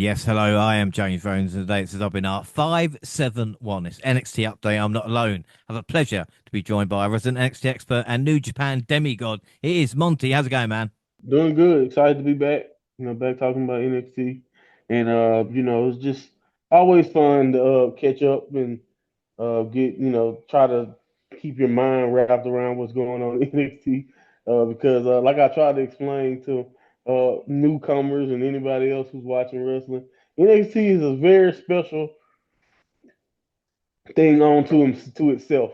Yes, hello. I am James Jones, and today it's the WNR571. It's NXT update. I'm not alone. I have a pleasure to be joined by a resident NXT expert and New Japan demigod. It is Monty. How's it going, man? Doing good. Excited to be back. Back talking about NXT, and it's just always fun to catch up and get try to keep your mind wrapped around what's going on in NXT. Because like I tried to explain to newcomers and anybody else who's watching wrestling, NXT is a very special thing to itself.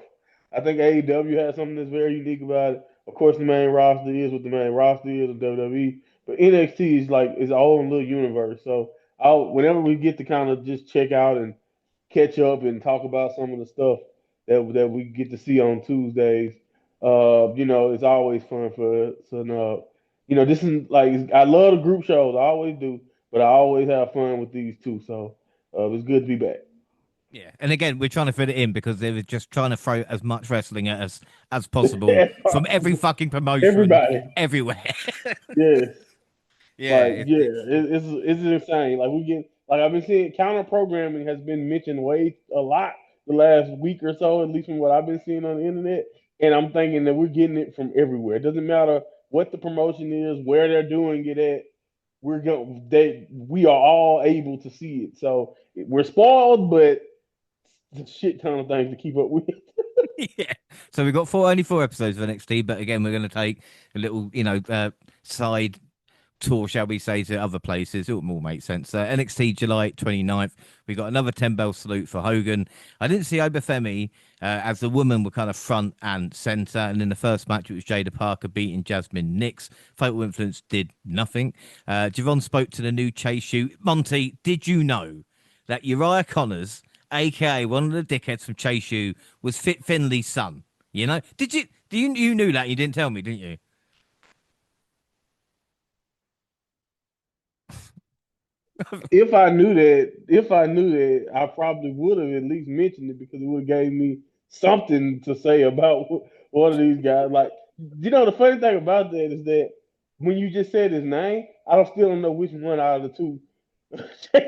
I think AEW has something that's very unique about it. Of course, the main roster is what the main roster is of WWE, but NXT is like its own little universe. So whenever we get to kind of just check out and catch up and talk about some of the stuff that we get to see on Tuesdays, it's always fun for us. And this is like I love the group shows, I always do, but I always have fun with these two. So it's good to be back. Yeah, and again, we're trying to fit it in because they were just trying to throw as much wrestling at us as possible from every fucking promotion Everybody. everywhere. Yes. Yeah, Like, yeah, it's it's insane. Like we get like I've been seeing counter programming has been mentioned way a lot the last week or so, at least from what I've been seeing on the internet. And I'm thinking that we're getting it from everywhere. It doesn't matter what the promotion is, where they're doing it at. We are all able to see it. So we're spoiled, but it's a shit ton of things to keep up with. yeah. So we've got only four episodes of NXT, but again, we're going to take a little, side tour, shall we say, to other places. It will all make sense. NXT July 29th. We got another 10 bell salute for Hogan. I didn't see Obafemi as the women were kind of front and center. And in the first match, it was Jada Parker beating Jasmine Nix. Fatal Influence did nothing. Javon spoke to the new Chase U. Monty, did you know that Uriah Connors, aka one of the dickheads from Chase U, was Fit Finley's son? You know, did you? You knew that? You didn't tell me, didn't you? If I knew that, I probably would have at least mentioned it because it would have gave me something to say about one of these guys. Like, the funny thing about that is that when you just said his name, I don't know which one out of the two.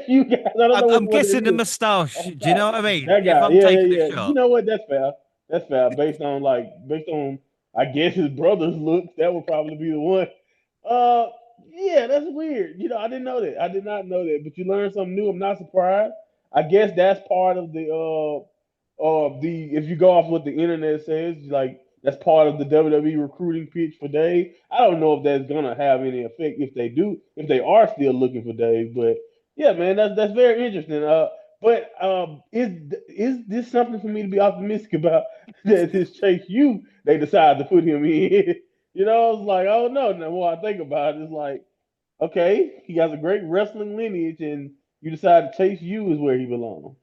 You guys, I don't know which I'm one it guessing the is. moustache. I'm Do you sorry. know what I mean? That If guy, I'm yeah, yeah, taking a yeah. You shot. know what? That's fair. That's fair. Based on, I guess his brother's looks, that would probably be the one. Uh, yeah, that's weird. I didn't know that. I did not know that. But you learn something new. I'm not surprised. I guess that's part of the if you go off what the internet says, like that's part of the WWE recruiting pitch for Dave. I don't know if that's gonna have any effect if they are still looking for Dave. But yeah, man, that's very interesting. But is this something for me to be optimistic about that this Chase U they decided to put him in? I was like, oh no. Now, more I think about it, it's like, okay, he has a great wrestling lineage, and you decide to Chase U is where he belongs.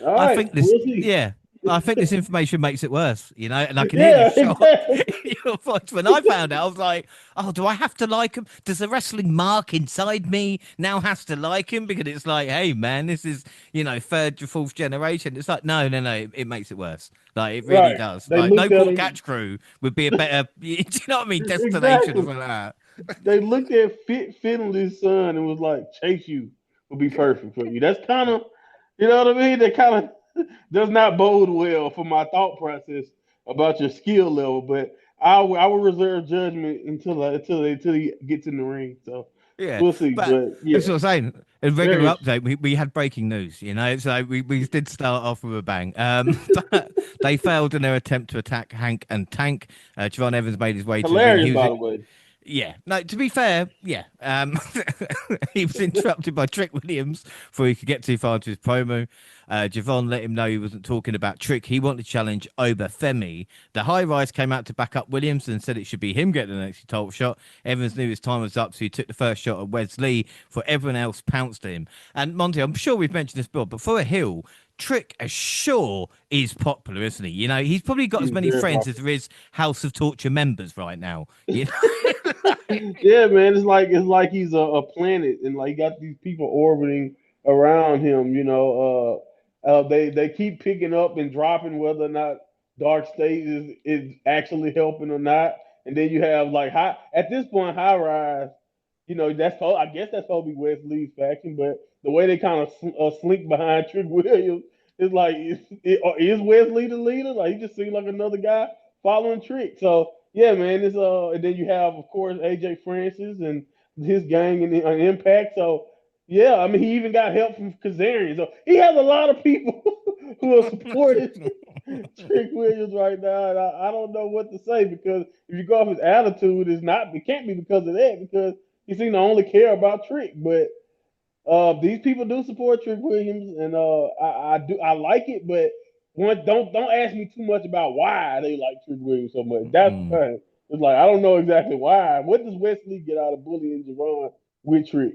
All I right, think this, we'll see. yeah, I think this information makes it worse, and I can hear the Yeah, shock exactly. in your voice. When I found out, I was like, oh, do I have to like him? Does the wrestling mark inside me now has to like him? Because it's like, hey, man, this is, third or fourth generation. It's like, no, no, no, it makes it worse. Like, it really Right. does. They Like, no looked at cool him catch crew would be a better, do you know what I mean? Destination or exactly. something like that. They looked at Finley's son and was like, Chase U would be perfect for you. That's kind of, you know what I mean? That kind of does not bode well for my thought process about your skill level. But I will reserve judgment until he gets in the ring. So Yeah, we'll see. but But that's yeah, what I'm saying. In regular very update, interesting. we had breaking news, so we did start off with a bang. But they failed in their attempt to attack Hank and Tank. Javon Evans made his way to the ring. Hilarious, by the way. Yeah, no, to be fair, yeah. He was interrupted by Trick Williams before he could get too far into his promo. Javon let him know he wasn't talking about Trick. He wanted to challenge Oba Femi. The High Rise came out to back up Williams and said it should be him getting the next title shot. Evans knew his time was up, so he took the first shot at Wesley before everyone else pounced at him. And Monty, I'm sure we've mentioned this before, but for a heel, Trick as sure is popular, isn't he? He's probably got as He's many very friends as popular. there is House of Torture members right now. Yeah, man, it's like he's a planet, and like got these people orbiting around him. They keep picking up and dropping whether or not Dark State is actually helping or not. And then you have like high at this point, High Rise. I guess that's supposed to be Wesley's faction, but the way they kind of slink behind Trick Williams is like, is Wesley the leader? Like he just seemed like another guy following Trick. So yeah, man, and then you have of course AJ Francis and his gang and Impact. So yeah, I mean he even got help from Kazarian. So he has a lot of people who are supporting Trick Williams right now, and I don't know what to say because if you go off his attitude, it can't be because of that because he seemed to only care about Trick. But these people do support Trick Williams, and I like it, but don't ask me too much about why they like Trick Williams so much. That's the Mm. thing. It's like I don't know exactly why. What does Wesley get out of bullying Javon with Trick?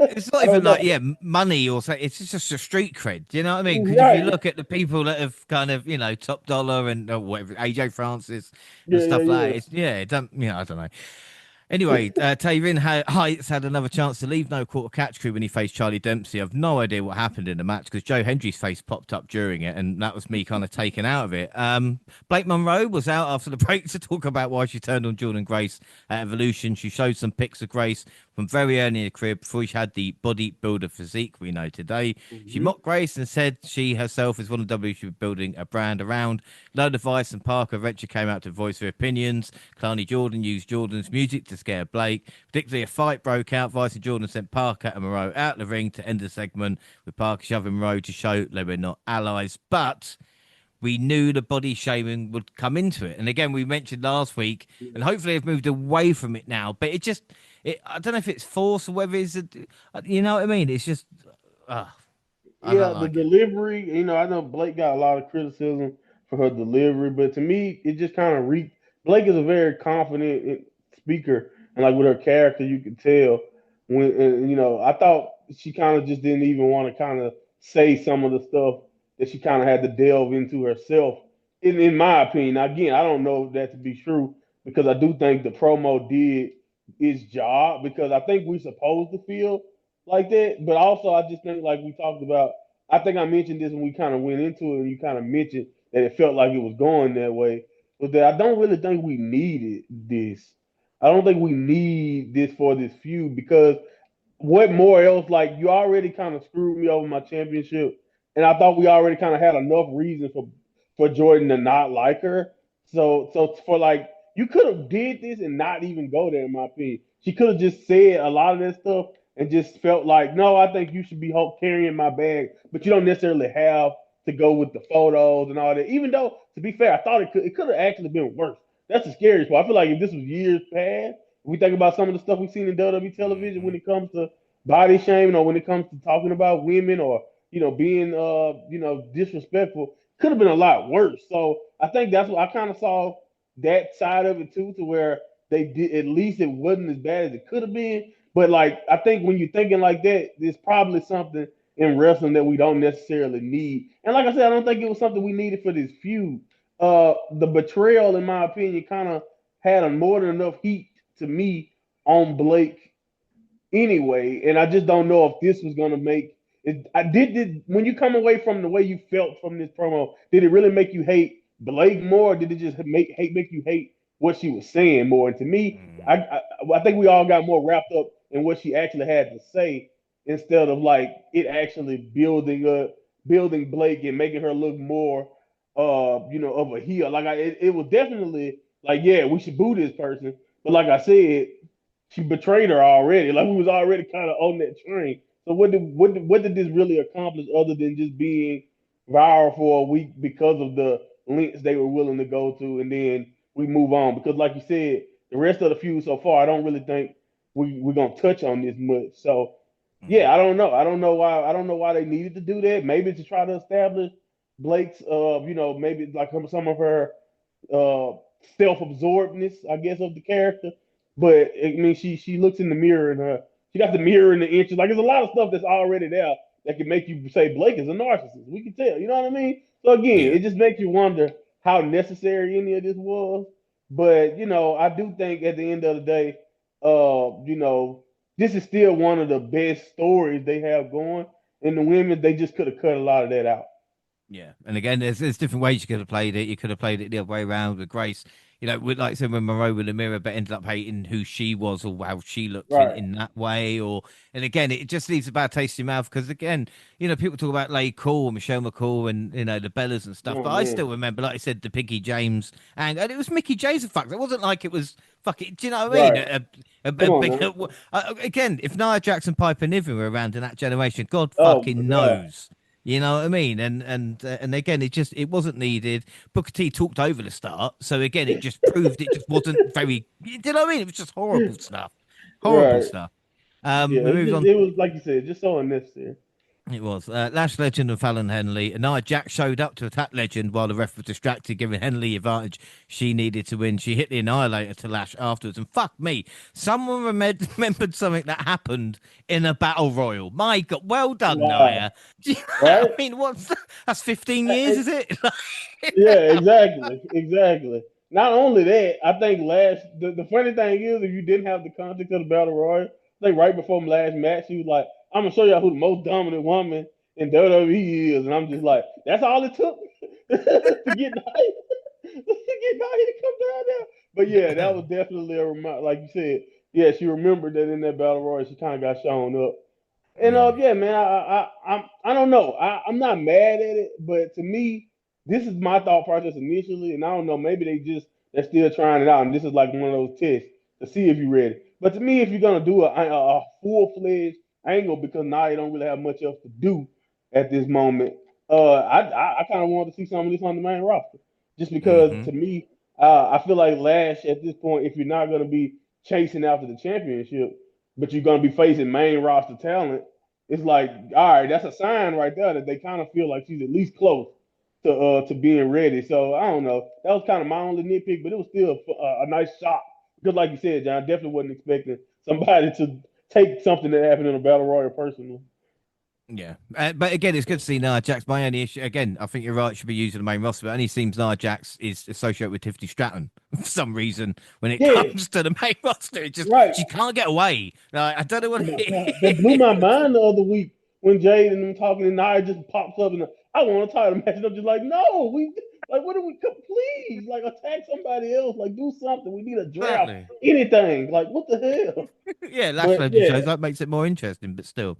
It's not I don't even know. like, yeah, money or something. It's just a street cred. Do you know what I mean? Because if you Right. look at the people that have kind of, top dollar and whatever, AJ Francis and Yeah, yeah, stuff like yeah. that, it don't, I don't know. Anyway, Taven Heights had another chance to leave no quarter catch crew when he faced Charlie Dempsey. I've no idea what happened in the match because Joe Hendry's face popped up during it, and that was me kind of taken out of it. Blake Monroe was out after the break to talk about why she turned on Jordan Grace at Evolution. She showed some pics of Grace from very early in the career before she had the bodybuilder physique we know today. She Hmm. mocked Grace and said she herself is one of W she was building a brand around. Load of Vice and Parker eventually came out to voice their opinions. Clarny Jordan used Jordan's music to scare Blake. Particularly, a fight broke out. Vice and Jordan sent Parker and Moreau out the ring to end the segment, with Parker shoving Moreau to show they were not allies. But we knew the body shaming would come into it. And again, we mentioned last week, and hopefully they've moved away from it now. But I don't know if it's force or whether you know what I mean? It's just, uh, I don't Yeah, the like it. delivery, I know Blake got a lot of criticism for her delivery, but to me, it just kind of reeked. Blake is a very confident speaker, and like with her character, you could tell I thought she kind of just didn't even want to kind of say some of the stuff that she kind of had to delve into herself. In my opinion, now, again, I don't know that to be true because I do think the promo did its job because I think we're supposed to feel like that. But also, I just think, like we talked about, I think I mentioned this when we kind of went into it, and you kind of mentioned that it felt like it was going that way. But that I don't really think we needed this. I don't think we need this for this feud because what more else? Like you already kind of screwed me over my championship, and I thought we already kind of had enough reason for Jordan to not like her. So for like you could have did this and not even go there. In my opinion, she could have just said a lot of that stuff and just felt like, no, I think you should be carrying my bag, but you don't necessarily have to go with the photos and all that. Even though, to be fair, I thought it could have actually been worse. That's the scariest part. I feel like if this was years past, we think about some of the stuff we've seen in WWE television Hmm. when it comes to body shaming or when it comes to talking about women or being disrespectful, could have been a lot worse. So I think that's what I kind of saw that side of it too, to where they did at least it wasn't as bad as it could have been. But like I think when you're thinking like that, there's probably something in wrestling that we don't necessarily need. And like I said, I don't think it was something we needed for this feud. The betrayal, in my opinion, kind of had a more than enough heat to me on Blake anyway, and I just don't know if this was gonna make it. I did when you come away from the way you felt from this promo, did it really make you hate Blake more? Or did it just make you hate what she was saying more? And to me, Hmm. I think we all got more wrapped up in what she actually had to say instead of like it actually building Blake and making her look more of a heel. Like it was definitely like, yeah, we should boo this person, but like I said, she betrayed her already. Like we was already kind of on that train. So what did this really accomplish other than just being viral for a week because of the links they were willing to go to, and then we move on? Because like you said, the rest of the feud so far, I don't really think we're gonna touch on this much. So Hmm. yeah, I don't know. I don't know why they needed to do that. Maybe to try to establish Blake's maybe like some of her uh self-absorbedness, I guess, of the character. But I mean, she looks in the mirror and she got the mirror in the inches. Like there's a lot of stuff that's already there that can make you say Blake is a narcissist. We can tell. You know what I mean? So again, Yeah. it just makes you wonder how necessary any of this was. But I do think at the end of the day, this is still one of the best stories they have going. And the women, they just could have cut a lot of that out. Yeah, and again, there's different ways you could have played it. You could have played it the other way around with Grace. With like I said, when Moreau with the mirror, but ended up hating who she was or how she looked in, Right. in that way. And again, it just leaves a bad taste in your mouth because again, people talk about Lay Cool, Michelle McCall, and the Bellas and stuff. Oh But I man. still remember, like I said, the Piggy James, and it was Mickey J's a fuck. It wasn't like it was fucking. Do you know what I mean? Right. A Come on big. now. Again, if Nia Jackson, Piper, Niven were around in that generation, God Oh my fucking God. knows. You know what I mean? And again, it wasn't needed. Booker T talked over the start, so again, it just proved it just wasn't very. Do you know what I mean? It was just horrible stuff, horrible Right. stuff. Yeah. We It moved just on. it was like you said, just so unnecessary. It was Lash Legend and Fallon Henley. And now Jack showed up to attack Legend while the ref was distracted, giving Henley the advantage she needed to win. She hit the Annihilator to Lash afterwards. And fuck me, someone remembered something that happened in a battle royal. My God, well done, Wow. Nia. Do you know what I Right. mean? That's 15 years, is it? Yeah, exactly, exactly. Not only that, I think the funny thing is if you didn't have the context of the battle royal, I think right before the last match, he was like, "I'm gonna show y'all who the most dominant woman in WWE is," and I'm just like, "That's all it took to get Nia to get Nia to come down there." But yeah, that was definitely a reminder. Like you said, yeah, she remembered that in that battle royal, she kind of got shown up. And Yeah. yeah, man, I don't know. I'm not mad at it, but to me, this is my thought process initially, and I don't know. Maybe they're still trying it out, and this is like one of those tests to see if you're ready. But to me, if you're gonna do a full fledged angle, because now you don't really have much else to do at this moment, I kind of want to see some of this on the main roster, just because Hmm. to me, I feel like Lash at this point, if you're not gonna be chasing after the championship, but you're gonna be facing main roster talent, it's like, all right, that's a sign right there that they kind of feel like she's at least close to being ready. So I don't know. That was kind of my only nitpick, but it was still a nice shot. Because like you said, John, I definitely wasn't expecting somebody to take something that happened in a battle royal personally. Yeah, but again, it's good to see Nia Jax. My only issue, again, I think you're right, should be using the main roster, but it only seems Nia Jax is associated with Tiffany Stratton for some reason. When it Yeah, comes to the main roster, it just right. she can't get away. Like, I don't know Oh what my it god, that blew is. my mind the other week when Jade and them talking, and Nia just pops up, and I want to title match. And I'm just like, no, we like, what do we? Please, like, attack somebody else, like, do something. We need a draft, Exactly. anything. Like, what the hell? Yeah, Lash But Legend yeah, shows that makes it more interesting, but still.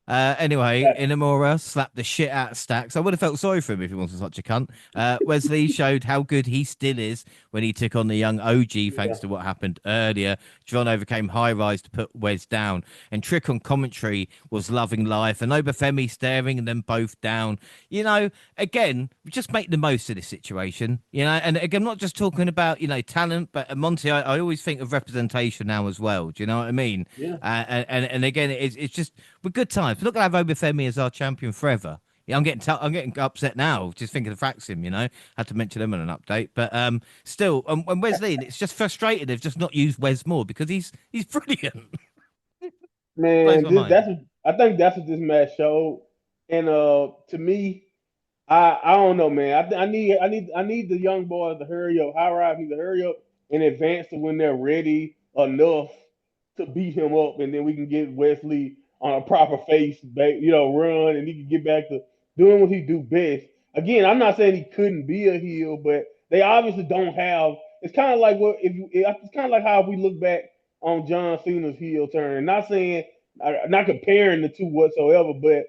Anyway, exactly. Inamura slapped the shit out of Stacks. I would have felt sorry for him if he wasn't such a cunt. Wesley showed how good he still is when he took on the young OG, Yeah, thanks to what happened earlier. John overcame high rise to put Wes down. And Trick on commentary was loving life. And Obafemi staring and them both down. Again, just make the most of this situation. And again, I'm not just talking about, talent, but Monty, I always think of representation now as well. Do you know what I mean? yeah. And again, it's just with good times. We're not gonna have Obafemi as our champion forever. Yeah, I'm getting upset now just thinking of Faxim. Had to mention him in an update, but still, and Wesley, it's just frustrating. They've just not used Wes more because he's brilliant. Blows Man, my mind. I think that's what this match showed. And to me, I don't know, man. I need the young boys to hurry up. High Rise need to hurry up in advance to when they're ready enough to beat him up, and then we can get Wesley on a proper face, run, and he can get back to doing what he do best. Again, I'm not saying he couldn't be a heel, but they obviously don't have. It's kind of like what if you. It's kind of like how if we look back on John Cena's heel turn. Not saying, not comparing the two whatsoever, but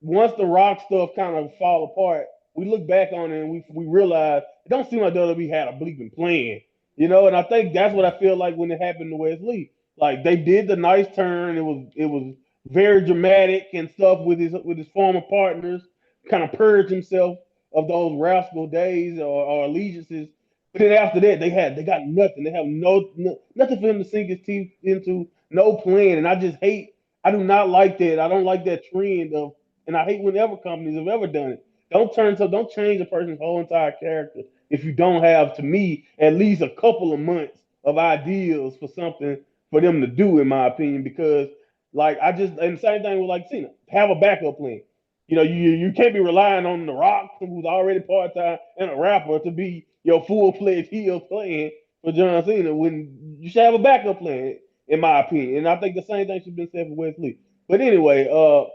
once the Rock stuff kind of fall apart, we look back on it and we realize it don't seem like WWE had a bleeping plan, And I think that's what I feel like when it happened to Wesley. Like they did the nice turn. It was very dramatic and stuff with his former partners. Kind of purged himself of those rascal days or allegiances. But then after that, they got nothing. They have nothing for him to sink his teeth into. No plan, and I just hate. I do not like that. I don't like that trend of and I hate whenever companies have ever done it. Don't change a person's whole entire character if you don't have, to me, at least a couple of months of ideas for something for them to do, in my opinion. Because like I just and the same thing with like Cena, have a backup plan. You can't be relying on The Rock, who's already part time and a rapper, to be your full fledged heel plan for John Cena when you should have a backup plan, in my opinion. And I think the same thing should be said for Wesley. But anyway,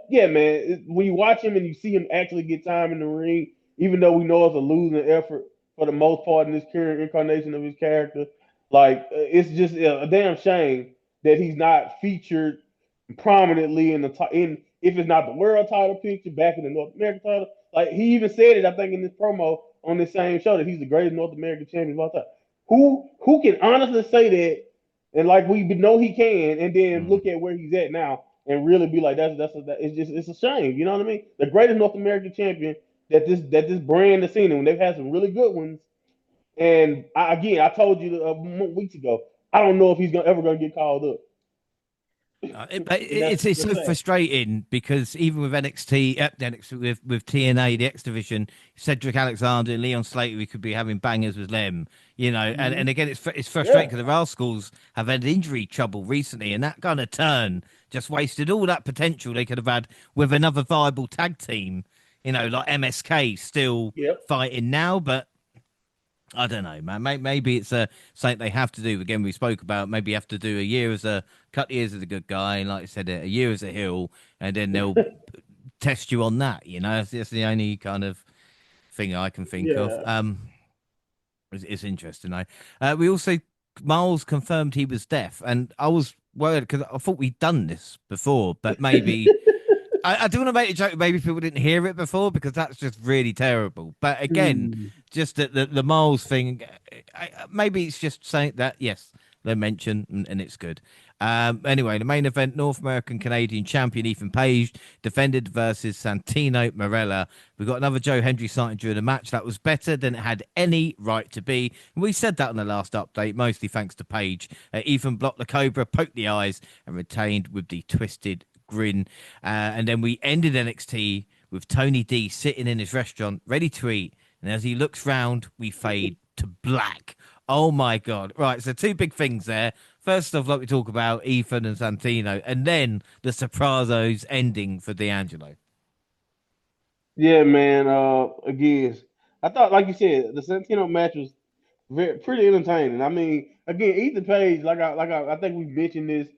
yeah, man, when you watch him and you see him actually get time in the ring, even though we know it's a losing effort for the most part in this current incarnation of his character. Like it's just a damn shame that he's not featured prominently in the in if it's not the world title picture, back in the North American title. Like he even said it, I think, in this promo on this same show that he's the greatest North American champion of all time. Who can honestly say that? And like we know he can, and then Mm. look at where he's at now and really be like, it's just it's a shame. You know what I mean? The greatest North American champion that this brand has seen, and they've had some really good ones. And again, I told you weeks ago, I don't know if he's ever gonna get called up, But and that's it's that's so sad. frustrating because even with with TNA, the X division, Cedric Alexander and Leon Slater, we could be having bangers with them, you know. And Mm-hmm. again, it's frustrating Yeah. because the Rascals have had injury trouble recently, and that kind of turn just wasted all that potential they could have had with another viable tag team, you know, like MSK still Yep. fighting now, but I don't know, man. Maybe it's something they have to do. Again, we spoke about maybe you have to do a year as a cut years as a good guy, and like I said, a year as a heel, and then they'll test you on that. You know, that's the only kind of thing I can think of. Yeah. It's interesting. We also Miles confirmed he was deaf, and I was worried because I thought we'd done this before, but maybe I do want to make a joke. Maybe people didn't hear it before because that's just really terrible. But again, Hmm. just the Miles thing, maybe it's just saying that, yes, they mention and it's good. Anyway, the main event North American Canadian champion Ethan Page defended versus Santino Marella. We got another Joe Hendry sighting during the match that was better than it had any right to be. And we said that on the last update, mostly thanks to Page. Ethan blocked the Cobra, poked the eyes, and retained with the twisted grin. And then we ended NXT with Tony D sitting in his restaurant, ready to eat. And as he looks round, we fade to black. Oh my God. Right. So, two big things there. First off, like we talk about Ethan and Santino, and then the Sopranos ending for D'Angelo. Yeah, man. Again, I thought, like you said, the Santino match was pretty entertaining. I mean, again, Ethan Page, I think we mentioned this.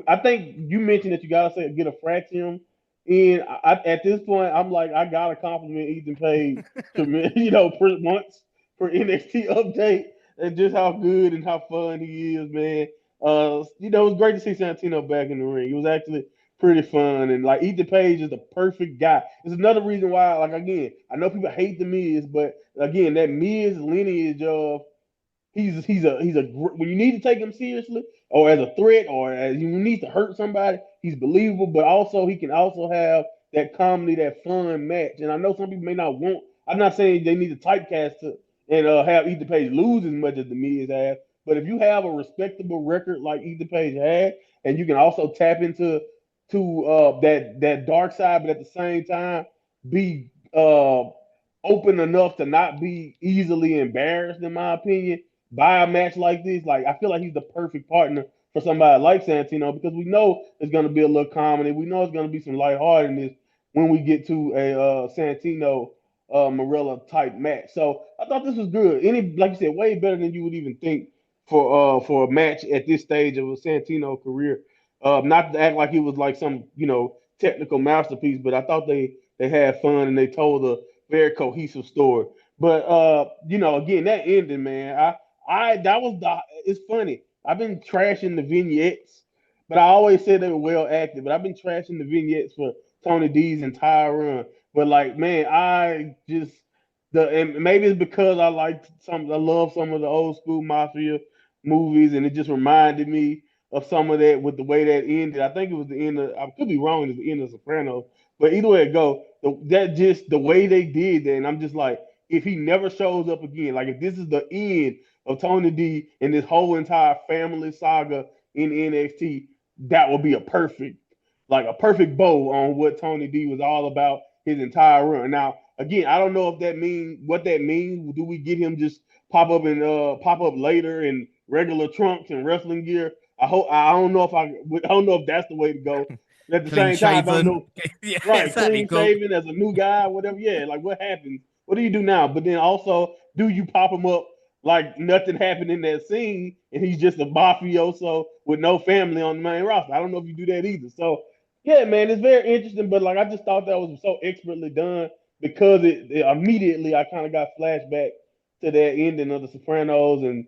I think you mentioned that you gotta say get a fraction. And at this point, I'm like, I gotta compliment Ethan Page, per once for NXT update and just how good and how fun he is, man. It was great to see Santino back in the ring. It was actually pretty fun, and like Ethan Page is the perfect guy. It's another reason why, like again, I know people hate the Miz, but again, that Miz lineage of he's a when you need to take him seriously or as a threat or as you need to hurt somebody, he's believable, but also he can also have that comedy, that fun match. And I know some people may not want. I'm not saying they need to typecast to and have Ethan Page lose as much as the Miz has, but if you have a respectable record like Ethan Page had, and you can also tap into that dark side, but at the same time be open enough to not be easily embarrassed, in my opinion, by a match like this. Like I feel like he's the perfect partner for somebody like Santino because we know it's going to be a little comedy. We know it's going to be some lightheartedness when we get to a Santino Marella type match. So I thought this was good. Like you said, way better than you would even think for a match at this stage of a Santino career. Not to act like it was like some technical masterpiece, but I thought they had fun and they told a very cohesive story. But again, that ending, man, I that was the. It's funny. I've been trashing the vignettes, but I always said they were well acted. But I've been trashing the vignettes for Tony D's entire run. But like, man, I just and maybe it's because I love some of the old school mafia movies, and it just reminded me of some of that with the way that ended. I think it was the end of. I could be wrong. It's the end of Sopranos, but either way it go, that just the way they did that, and I'm just like, if he never shows up again, like if this is the end of Tony D and this whole entire family saga in NXT, that would be a perfect bow on what Tony D was all about his entire run. Now, again, I don't know if that means what that means. Do we get him just pop up later in regular trunks and wrestling gear? I don't know if I don't know if that's the way to go. At the Clean same time, I don't shaven. know. Yeah, Right, that'd be clean cool. shaven as a new guy, whatever. Yeah, like what happens? What do you do now? But then also, do you pop him up like nothing happened in that scene and he's just a mafioso with no family on the main roster? I don't know if you do that either. So yeah, man, it's very interesting. But like, I just thought that was so expertly done. because it immediately I kind of got flashback to that ending of The Sopranos, and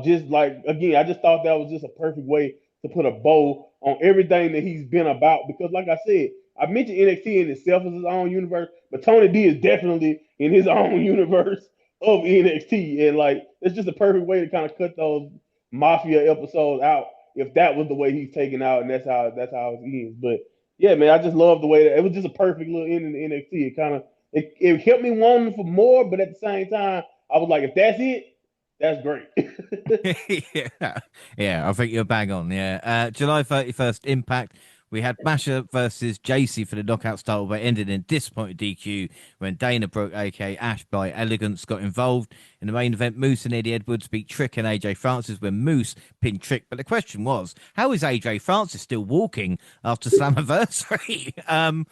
just like again, I just thought that was just a perfect way to put a bow on everything that he's been about. Because, like I said, I mentioned NXT in itself as his own universe, but Tony D is definitely in his own universe of NXT, and like it's just a perfect way to kind of cut those mafia episodes out. If that was the way he's taken out, and that's how it ends. But yeah, man, I just love the way that it was just a perfect little ending to NXT. It kept me wanting for more, but at the same time, I was like, if that's it, that's great. Yeah, yeah, I think you're bang on. Yeah, July 31st, Impact. We had Masha versus JC for the knockout title, but ended in disappointing DQ when Dana Brooke, aka Ash by Elegance, got involved. In the main event, Moose and Eddie Edwards beat Trick and AJ Francis when Moose pinned Trick. But the question was, how is AJ Francis still walking after Slammiversary? And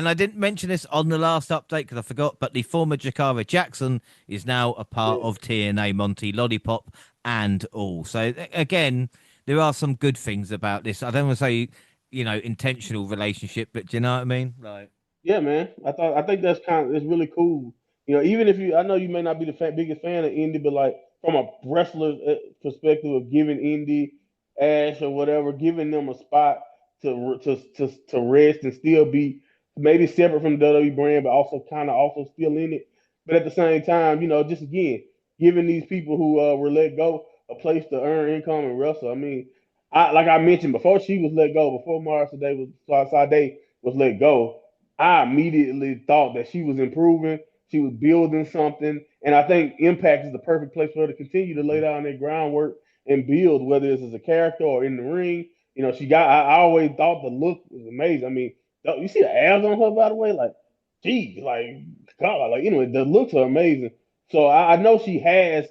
I didn't mention this on the last update because I forgot, but the former Jakara Jackson is now a part Yeah. of TNA Monty Lollipop and all. So again, there are some good things about this. I don't want to say, intentional relationship, but do you know what I mean? Like, Yeah, man. I think that's it's really cool. Even if I know you may not be the biggest fan of Indy, but like from a wrestler perspective of giving Indy, Ash or whatever, giving them a spot to rest and still be maybe separate from the WWE brand, but also kind of also still in it. But at the same time, just again giving these people who were let go a place to earn income and wrestle. I mean, like I mentioned before, she was let go before Mara Sade was let go. I immediately thought that she was improving. She was building something. And I think Impact is the perfect place for her to continue to lay down that groundwork and build, whether it's as a character or in the ring. I always thought the look was amazing. I mean, you see the abs on her, by the way? Like, geez, like, God, like, anyway, the looks are amazing. So I know she has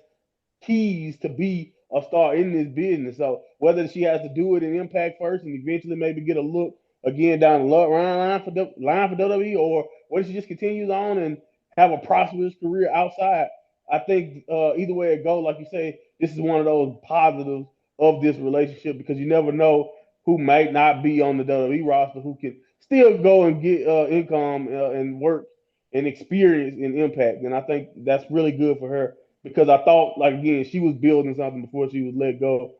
keys to be a star in this business. So whether she has to do it in Impact first and eventually maybe get a look again down the line for WWE, or whether she just continues on and have a prosperous career outside, I think either way it goes, like you say, this is one of those positives of this relationship because you never know who might not be on the WWE roster who can still go and get income and work and experience in Impact. And I think that's really good for her because I thought, like again, she was building something before she was let go.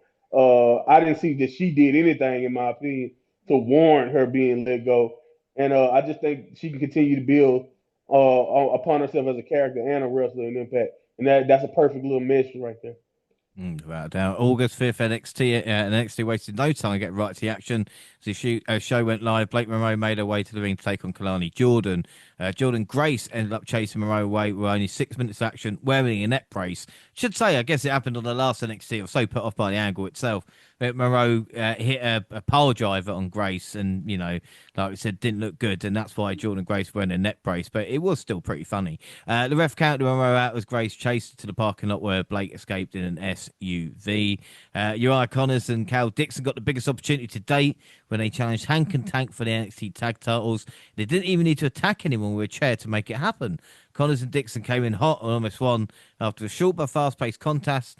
I didn't see that she did anything, in my opinion, to warrant her being let go, and I just think she can continue to build upon herself as a character and a wrestler in Impact, and that's a perfect little mesh right there. Without a doubt. August 5th, NXT wasted no time to get right to the action. The show went live. Blake Monroe made her way to the ring to take on Kalani Jordan. Jordan Grace ended up chasing Monroe away with only 6 minutes of action, wearing a neck brace. Should say, I guess it happened on the last NXT. I was so put off by the angle itself. But Monroe hit a pile driver on Grace, and like we said, didn't look good, and that's why Jordan Grace wearing a neck brace. But it was still pretty funny. The ref counted Monroe out as Grace chased to the parking lot where Blake escaped in an SUV. Uriah Connors and Cal Dixon got the biggest opportunity to date when they challenged Hank and Tank for the NXT tag titles. They didn't even need to attack anyone with a chair to make it happen. Connors and Dixon came in hot and almost won after a short but fast-paced contest.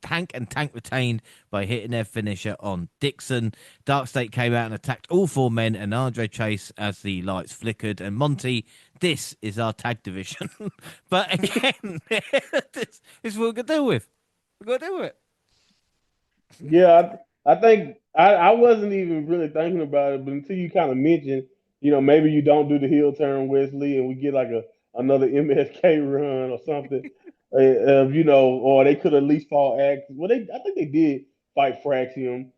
Tank retained by hitting their finisher on Dixon. Dark State came out and attacked all four men and Andre Chase as the lights flickered. And Monty, this is our tag division. But again, this is what we're going to deal with. We're going to deal with it. Yeah, I think I wasn't even really thinking about it, but until you kind of mentioned, maybe you don't do the heel turn Wesley, and we get like another MSK run or something, or they could at least fall Axe. Well, I think they did fight Fraxium,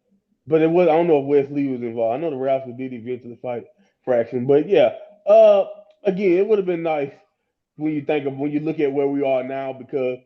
but it was I don't know if Wesley was involved. I know the Raptors did eventually fight Fraction, but yeah, uh, again, it would have been nice when you look at where we are now because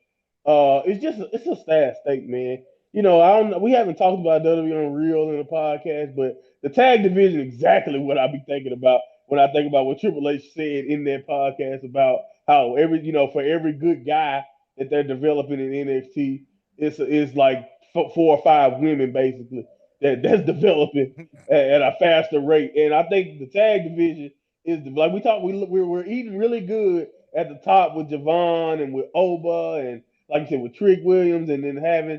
it's a sad state, man. I don't know. We haven't talked about WWE Unreal in the podcast, but the tag division exactly what I be thinking about when I think about what Triple H said in that podcast about how for every good guy that they're developing in NXT, it's like four or five women basically that's developing at a faster rate. And I think the tag division is like we talked. We're eating really good at the top with Javon and with Oba and like you said with Trick Williams and then having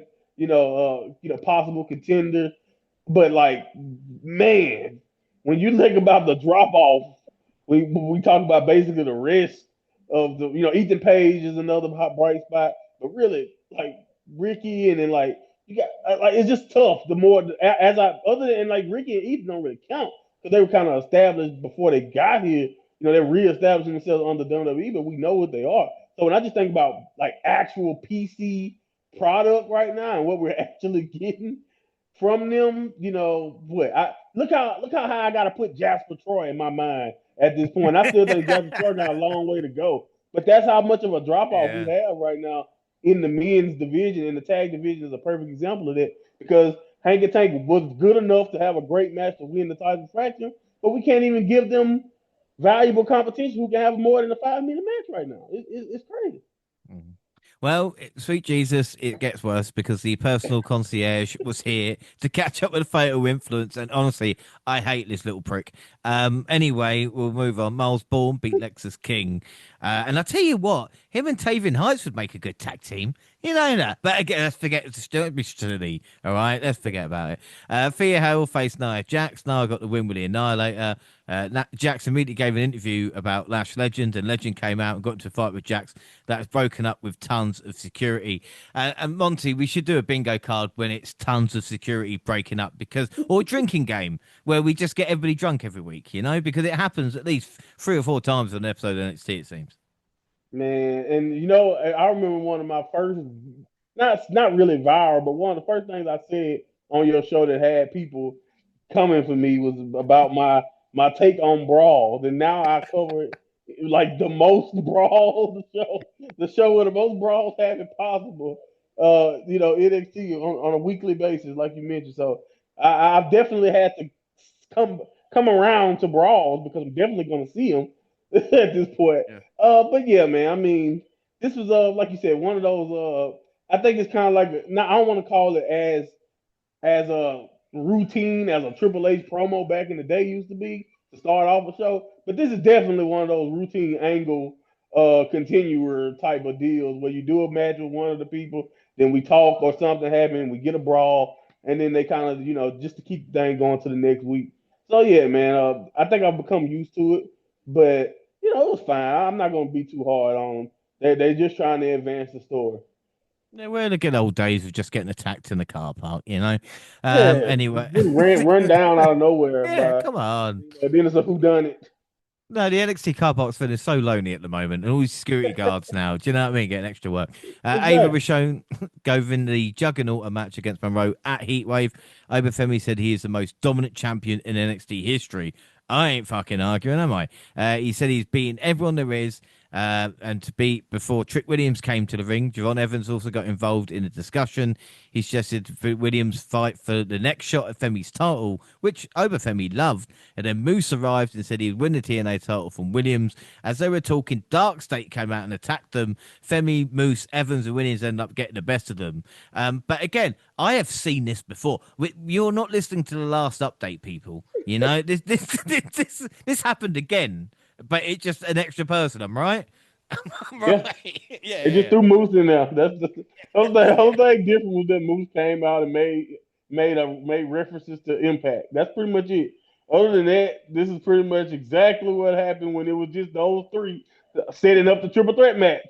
possible contender. But like man, when you think about the drop off, we talk about basically the rest. of the Ethan Page is another hot bright spot, but really like Ricky and then like you got like it's just tough. The more as I other than like Ricky and Ethan don't really count because they were kind of established before they got here. They're reestablishing themselves under WWE, but we know what they are. So when I just think about like actual PC product right now and what we're actually getting from them, what I look how high I got to put Jasper Troy in my mind at this point. I still think Jasper Troy got a long way to go, but that's how much of a drop off we Yeah. have right now in the men's division. And the tag division is a perfect example of that because Hank and Tank was good enough to have a great match to win the title fraction, but we can't even give them valuable competition who can have more than a 5 minute match right now. It's crazy. Mhm. Well, sweet Jesus, it gets worse because the personal concierge was here to catch up with the fatal influence, and honestly, I hate this little prick. Anyway, we'll move on. Miles Bourne beat Lexus King, and I tell you what, him and Tavian Heights would make a good tag team. You know that, but again, let's forget. Don't be silly, all right? Let's forget about it. Thea Hale faced Nia Jax. Nia got the win with the Annihilator. Jax immediately gave an interview about Lash Legend, and Legend came out and got into a fight with Jax that was broken up with tons of security. And Monty, we should do a bingo card when it's tons of security breaking up or a drinking game where we just get everybody drunk every week, because it happens at least 3 or 4 times on an episode of NXT, it seems. Man, and I remember one of my first, not really viral, but one of the first things I said on your show that had people coming for me was about my take on brawls, and now I cover it like the most brawls, the show with the most brawls having possible. NXT on a weekly basis, like you mentioned. So I've definitely had to come come around to brawls because I'm definitely going to see them at this point. Yeah. But yeah, man. I mean, this was like you said, one of those. I think it's kind of like now. I don't want to call it as a routine as a Triple H promo back in the day used to be to start off a show. But this is definitely one of those routine angle continuer type of deals where you do a match with one of the people, then we talk or something happens, we get a brawl, and then they kind of just to keep the thing going to the next week. So yeah, man, I think I've become used to it, but it was fine. I'm not gonna be too hard on them. They're just trying to advance the story. Yeah, we're in the good old days of just getting attacked in the car park. Yeah, Anyway, getting run down out of nowhere yeah, by come on. then it's a whodunit. No, the NXT car park's feeling so lonely at the moment, and all these security guards now. Do you know what I mean? Getting extra work. Ava was Exactly. shown go in the Juggernaut match against Monroe at Heatwave. Obafemi said he is the most dominant champion in NXT history. I ain't fucking arguing, am I? He said he's beaten everyone there is. And to beat before Trick Williams came to the ring, Javon Evans also got involved in the discussion. He suggested Williams fight for the next shot at Femi's title, which Obafemi loved. And then Moose arrived and said he'd win the TNA title from Williams. As they were talking, Dark State came out and attacked them. Femi, Moose, Evans, and Williams ended up getting the best of them. But again, I have seen this before. You're not listening to the last update, people. This happened again, but it's just an extra person. I'm right. Yeah, Right. Yeah, they just yeah, threw Moose in there. That's the whole thing different was that Moose came out and made references to Impact. That's pretty much it. Other than that, this is pretty much exactly what happened when it was just those three setting up the triple threat match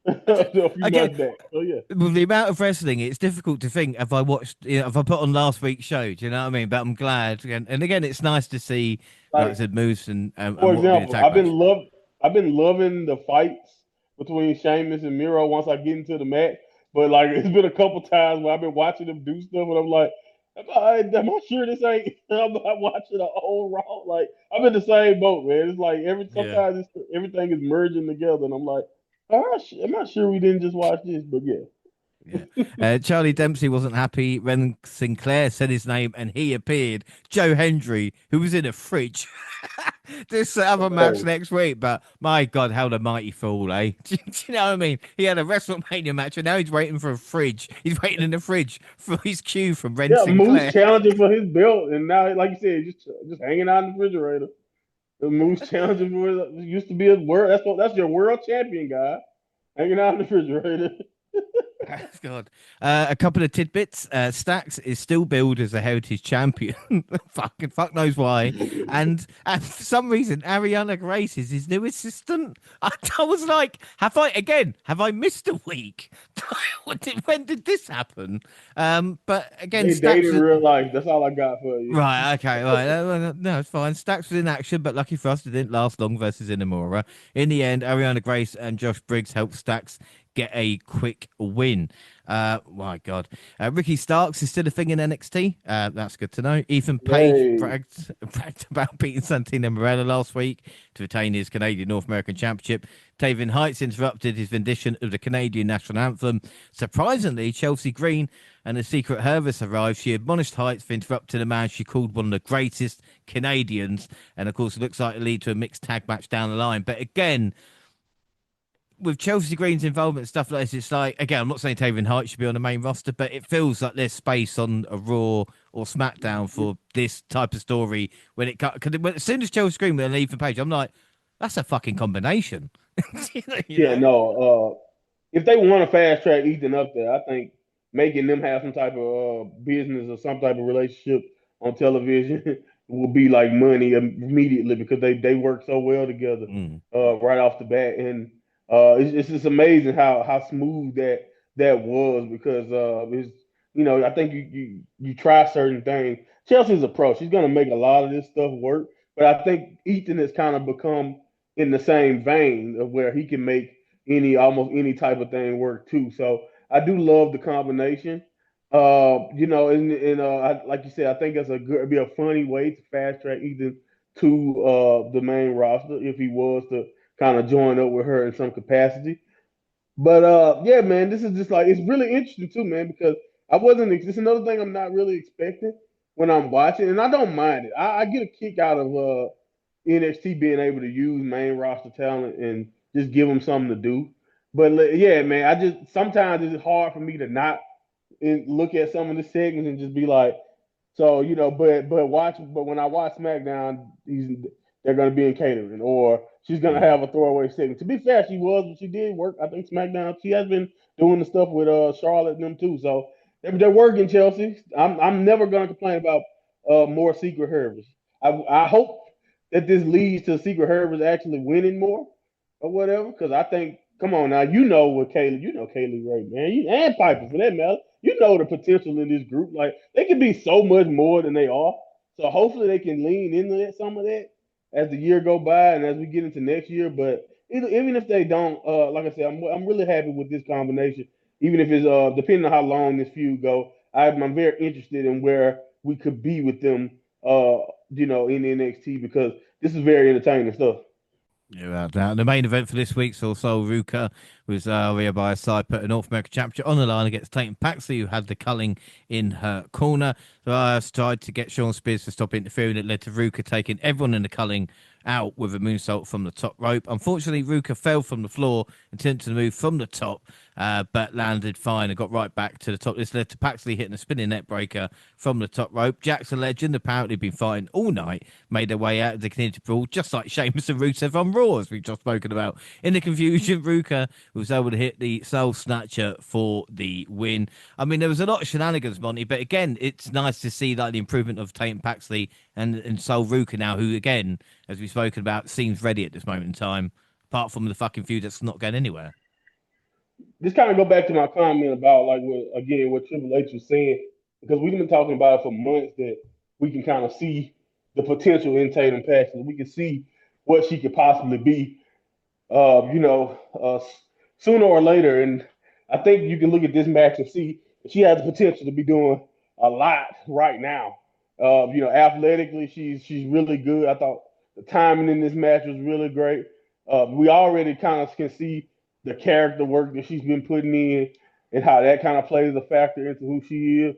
yeah. a few Again, months back. So yeah, with the amount of wrestling, it's difficult to think if I watched, if I put on last week's show. Do you know what I mean? But I'm glad, and again, it's nice to see, like I like said, moves and for what will be the example, tag match. I've been loving the fights between Sheamus and Miro once I get into the match. But like it's been a couple times where I've been watching them do stuff and I'm like, am I sure this ain't I'm not watching a whole raw? Like I'm in the same boat, man. It's like Yeah. sometimes everything is merging together and I'm like, am I sure we didn't just watch this? But yeah. Yeah. Charlie Dempsey wasn't happy. Ren Sinclair said his name and he appeared. Joe Hendry, who was in a fridge. This other match Hilarious. next week, but my God, how the mighty fall, eh? Do you know what I mean? He had a WrestleMania match and now he's waiting for a fridge. He's waiting in the fridge for his cue from Ren Yeah, Moose Sinclair. challenging for his belt and now like you said, just hanging out in the refrigerator. The Moose challenging for used to be a world. That's your world champion guy hanging out in the refrigerator. God. A couple of tidbits. Stacks is still billed as a heritage champion. Fucking fuck knows why. And for some reason, Ariana Grace is his new assistant. I was like, have I missed a week? When did this happen? But again, They date Stacks in was real life. That's all I got for you. right. Okay, right. No, it's fine. Stacks was in action, but lucky for us, it didn't last long versus Inamura. In the end, Ariana Grace and Josh Briggs helped Stacks get a quick win. My God. Ricky Starks is still a thing in NXT. That's good to know. Ethan Page Yay. bragged about beating Santino Morella last week to retain his Canadian North American Championship. Taven Heights interrupted his rendition of the Canadian national anthem. Surprisingly, Chelsea Green and the Secret Service arrived. She admonished Heights for interrupting a man she called one of the greatest Canadians. And of course, it looks like it'll lead to a mixed tag match down the line. But again, with Chelsea Green's involvement and stuff like this, it's like, again, I'm not saying Taven Heights should be on the main roster, but it feels like there's space on a Raw or SmackDown for this type of story when it cut. Because as soon as Chelsea Green with Ethan Page, I'm like, that's a fucking combination. you Yeah, know? no. If they want to fast track Ethan up there, I think making them have some type of business or some type of relationship on television will be like money immediately because they work so well together Mm. right off the bat, and it's just amazing how smooth that was because it's I think you try certain things. Chelsea's approach, she's gonna make a lot of this stuff work, but I think Ethan has kind of become in the same vein of where he can make almost any type of thing work too. So I do love the combination. Like you said, I think it'd be a funny way to fast track Ethan to the main roster if he was to kind of join up with her in some capacity. But yeah, man, this is just like it's really interesting too, man, because I wasn't. This is another thing I'm not really expecting when I'm watching, and I don't mind it. I get a kick out of NXT being able to use main roster talent and just give them something to do. But yeah, man, I just sometimes it's hard for me to not look at some of the segments and just be like, so but when I watch SmackDown, they're going to be in catering, or she's going to Mm. have a throwaway segment. To be fair, she did work. I think SmackDown. She has been doing the stuff with Charlotte and them too. So they're working, Chelsea. I'm never going to complain about more Secret Herbers. I hope that this leads to Secret Herbers actually winning more or whatever. Because I think, come on now, you know Kaylee Ray, man, and Piper for that matter. You know the potential in this group. Like they can be so much more than they are. So hopefully they can lean into some of that as the year go by and as we get into next year. But even if they don't, like I said, I'm really happy with this combination. Even if it's depending on how long this feud go, I'm very interested in where we could be with them, in NXT because this is very entertaining stuff. Yeah, without doubt. The main event for this week saw Sol Ruka was Rhea by her side, put a North American Championship on the line against Tatum Paxley, who had the culling in her corner. So I tried to get Sean Spears to stop interfering. It led to Ruka taking everyone in the culling out with a moonsault from the top rope. Unfortunately, Ruka fell from the floor and attempted to move from the top, but landed fine and got right back to the top. This led to Paxley hitting a spinning neck breaker from the top rope. Jackson Legend, apparently been fighting all night, made their way out of the community brawl, just like Sheamus and Rusev on Raw, as we've just spoken about. In the confusion, Ruka was able to hit the Soul Snatcher for the win. I mean, there was a lot of shenanigans, Monty, but again, it's nice to see like the improvement of Tatum Paxley and Sol Ruka now, who again, as we've spoken about, seems ready at this moment in time, apart from the fucking feud that's not going anywhere. This kind of go back to my comment about like what Triple H was saying because we've been talking about it for months that we can kind of see the potential in Tatum Paxton. We can see what she could possibly be, sooner or later. And I think you can look at this match and see she has the potential to be doing a lot right now. Athletically, she's really good. I thought the timing in this match was really great. We already kind of can see the character work that she's been putting in and how that kind of plays a factor into who she is.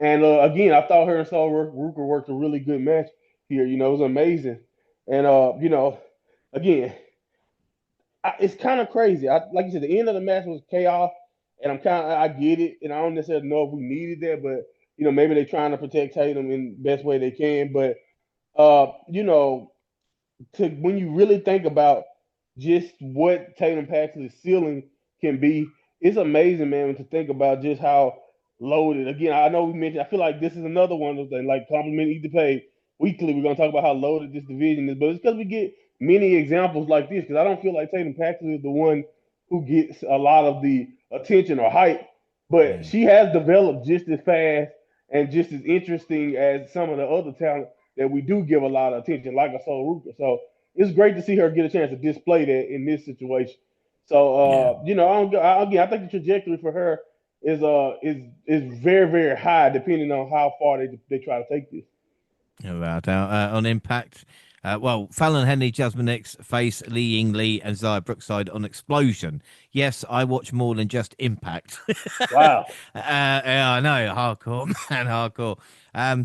And again, I thought her and Saul Rooker worked a really good match here. It was amazing. And again, it's kind of crazy. Like you said, the end of the match was chaos, and I get it, and I don't necessarily know if we needed that, but maybe they're trying to protect Tatum in the best way they can. But uh, you know, to when you really think about just what Tatum Paxley's ceiling can be, it's amazing, man, to think about just how loaded. Again, I know we mentioned. I feel like this is another one of those things. Like compliment eat the pay weekly. We're gonna talk about how loaded this division is, but it's because we get many examples like this. Because I don't feel like Tatum Paxton is the one who gets a lot of the attention or hype, but Mm. she has developed just as fast and just as interesting as some of the other talent that we do give a lot of attention, like a Sol Ruka. So it's great to see her get a chance to display that in this situation. So Yeah. again, I think the trajectory for her is very very high, depending on how far they try to take this. About on Impact. Well, Fallon Henley, Jasmine X face Lee Ying Lee and Zaya Brookside on Explosion. Yes, I watch more than just Impact. Wow. Yeah, I know, hardcore man, hardcore.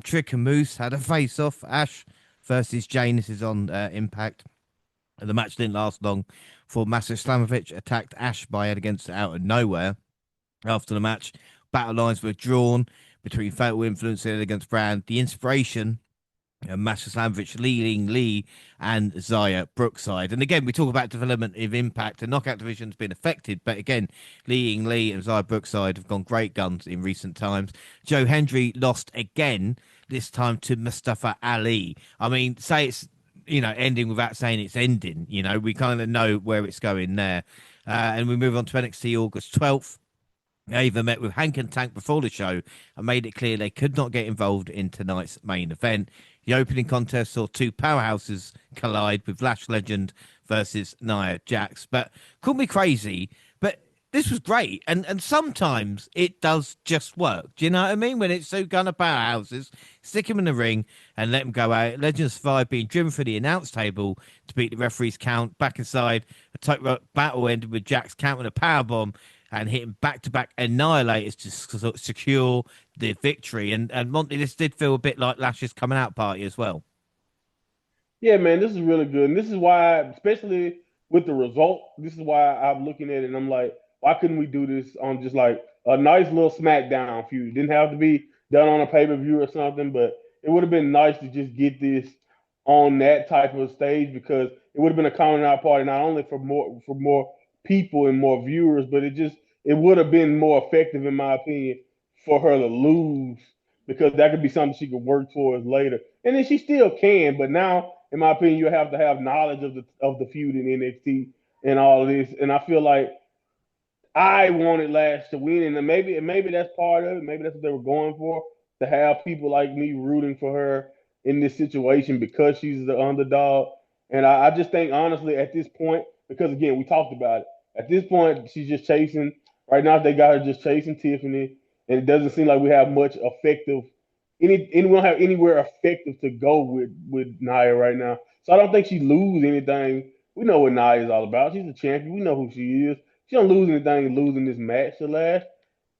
Trick and Moose had a face off. Ash versus Jane. This is on Impact. The match didn't last long, for Master Slamovich attacked Ash by head against out of nowhere. After the match, battle lines were drawn between Fatal Influence and against Brand. The inspiration Master Slamovich, leading Lee and Zaya Brookside. And again, we talk about development of Impact and Knockout Division's been affected, but again, leading Lee and Zaya Brookside have gone great guns in recent times. Joe Hendry lost again, this time to Mustafa Ali. I mean, say it's ending without saying it's ending. We kind of know where it's going there. And we move on to NXT August 12th. Ava met with Hank and Tank before the show and made it clear they could not get involved in tonight's main event. The opening contest saw two powerhouses collide with Lash Legend versus Nia Jax. But call me crazy, but this was great. And sometimes it does just work. Do you know what I mean? When it's two kind of powerhouses, stick them in the ring and let them go out. Legends survived being driven for the announce table to beat the referee's count. Back inside, a tightrope battle ended with Jax counting a powerbomb and hitting back-to-back annihilators to secure the victory. And Monty, this did feel a bit like Lash's coming out party as well. Yeah, man, this is really good, and this is why, especially with the result, this is why I'm looking at it and I'm like, why couldn't we do this on just like a nice little SmackDown feud? It didn't have to be done on a pay per view or something, but it would have been nice to just get this on that type of stage because it would have been a coming out party not only for more people and more viewers, but it would have been more effective in my opinion for her to lose because that could be something she could work towards later. And then she still can, but now, in my opinion, you have to have knowledge of the feud in NXT and all of this. And I feel like I wanted Lash to win, and maybe that's part of it. Maybe that's what they were going for, to have people like me rooting for her in this situation because she's the underdog. And I just think honestly at this point, because again we talked about it, at this point she's just chasing. Right now they got her just chasing Tiffany, and it doesn't seem like we have much effective. We don't have anywhere effective to go with Nia right now. So I don't think she lose anything. We know what Nia is all about. She's a champion. We know who she is. She don't lose anything losing this match to Lash.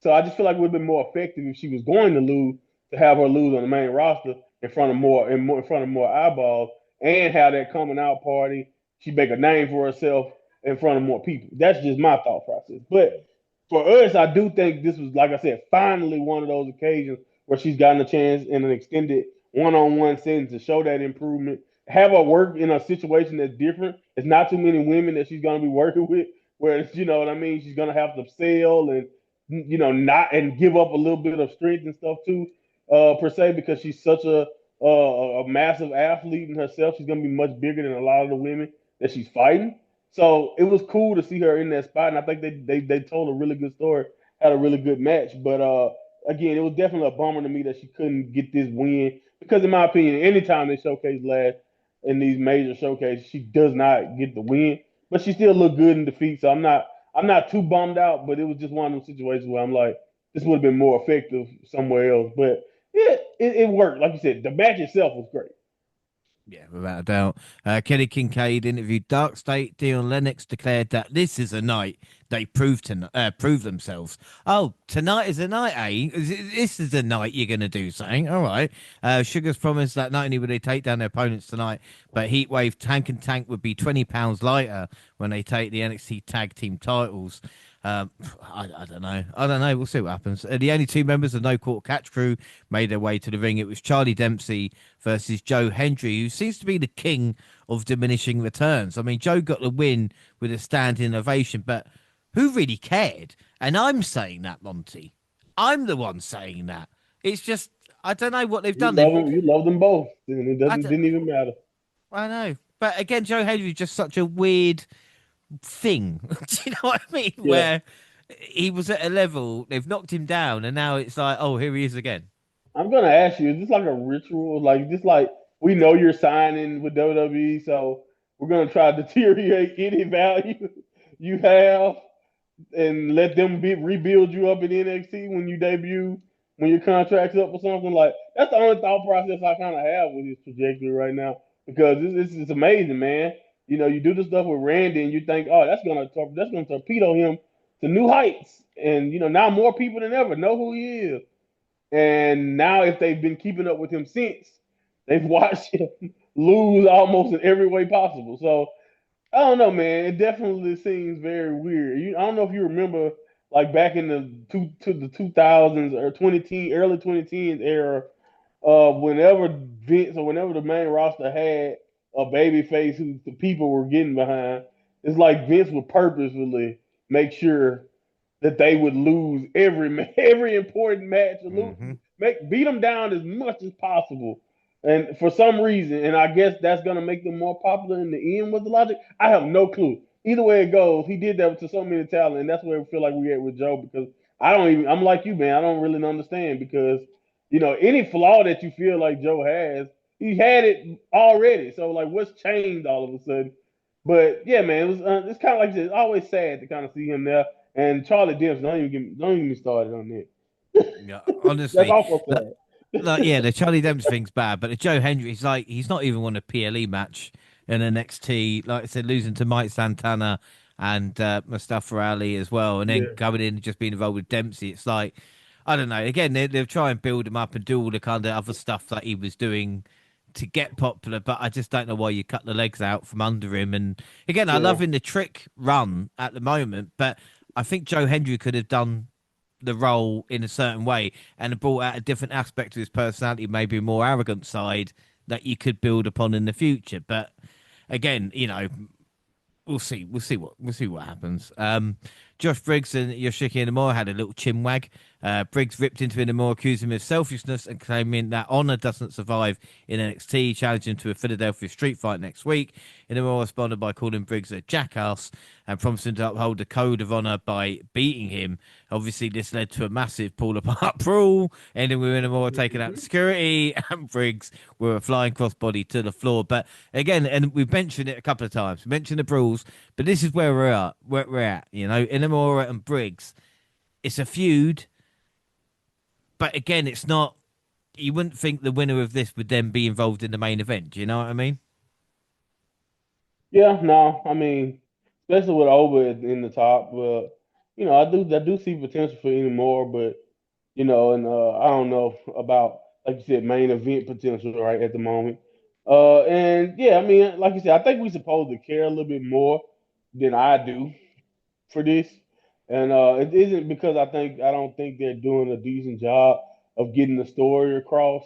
So I just feel like it would have been more effective if she was going to lose to have her lose on the main roster in front of more eyeballs and have that coming out party. She make a name for herself in front of more people. That's just my thought process. But for us, I do think this was, like I said, finally one of those occasions where she's gotten a chance in an extended one-on-one setting to show that improvement. Have her work in a situation that's different. It's not too many women that she's going to be working with. Whereas, you know what I mean, she's gonna have to sell and not and give up a little bit of strength and stuff too, per se, because she's such a massive athlete in herself. She's gonna be much bigger than a lot of the women that she's fighting. So it was cool to see her in that spot, and I think they told a really good story, had a really good match. But again, it was definitely a bummer to me that she couldn't get this win because, in my opinion, anytime they showcase Lash in these major showcases, she does not get the win, but she still looked good in defeat. So I'm not too bummed out, but it was just one of those situations where I'm like, this would have been more effective somewhere else. But yeah, it worked. Like you said, the match itself was great. Yeah, without a doubt. Kenny Kincaid interviewed Dark State. Dion Lennox declared that this is a night they prove themselves. Oh, tonight is a night, eh? This is the night you're going to do something. All right. Sugar's promised that not only would they take down their opponents tonight, but Heatwave Tank and Tank would be 20 pounds lighter when they take the NXT Tag Team titles. I don't know. I don't know. We'll see what happens. The only two members of No Court Catch Crew made their way to the ring. It was Charlie Dempsey versus Joe Hendry, who seems to be the king of diminishing returns. I mean, Joe got the win with a standing ovation, but who really cared? And I'm saying that, Monty. I'm the one saying that. It's just I don't know what they've done. They've You love them both, and it I, doesn't don't- didn't even matter. I know, but again, Joe Henry's just such a weird thing. Do you know what I mean? Yeah. Where he was at a level, they've knocked him down, and now it's like, oh, here he is again. I'm gonna ask you, is this like a ritual? Like just like we know you're signing with WWE, so we're gonna try to deteriorate any value you have and let them rebuild you up in NXT when you debut, when your contract's up or something. Like that's the only thought process I kind of have with his trajectory right now because it's amazing, man. You know, you do the stuff with Randy and you think, oh, that's gonna torpedo him to new heights, and you know now more people than ever know who he is. And now, if they've been keeping up with him since, they've watched him lose almost in every way possible. So I don't know, man. It definitely seems very weird. I don't know if you remember, like back in the 2000s or 2010, early 2010s era, whenever Vince or whenever the main roster had a baby face who the people were getting behind, it's like Vince would purposefully make sure that they would lose every important match, Hmm. beat them down as much as possible. And for some reason, and I guess that's gonna make them more popular in the end. Was the logic? I have no clue. Either way it goes, he did that to so many talent, and that's where we feel like we at with Joe because I don't even. I'm like you, man. I don't really understand because any flaw that you feel like Joe has, he had it already. So like, what's changed all of a sudden? But yeah, man, it's kind of like this. It's always sad to kind of see him there. And Charlie Dempsey, don't even get me started on that. Yeah, That's honestly, also like, sad. yeah, the Charlie Dempsey thing's bad, but the Joe Hendry, he's not even won a PLE match in NXT. Like I said, losing to Mike Santana and Mustafa Ali as well, and then Yeah, going in and just being involved with Dempsey. It's like I don't know. Again, they'll try and build him up and do all the kind of other stuff that he was doing to get popular, but I just don't know why you cut the legs out from under him. And again, I yeah, love in the trick run at the moment, but I think Joe Hendry could have done the role in a certain way and brought out a different aspect to his personality, maybe a more arrogant side that you could build upon in the future. But again, we'll see what happens. Josh Briggs and Yoshiki Inamura had a little chin wag. Briggs ripped into Inamura, accused him of selfishness and claiming that honor doesn't survive in NXT, challenged him to a Philadelphia street fight next week. Inamura responded by calling Briggs a jackass and promised him to uphold the code of honor by beating him. Obviously, this led to a massive pull apart brawl, ending with Inamura taking out hmm security and Briggs with a flying crossbody to the floor. But again, and we've mentioned it a couple of times, we mentioned the brawls, but this is where we're at. Where we're at, Inamura and Briggs. It's a feud, but again, it's not. You wouldn't think the winner of this would then be involved in the main event. Do you know what I mean? yeah. No, I mean, especially with Oba in the top, but I do see potential for any more, but and I don't know about like you said, main event potential right at the moment. And yeah, I mean, like you said, I think we're supposed to care a little bit more than I do for this, and it isn't because I don't think they're doing a decent job of getting the story across.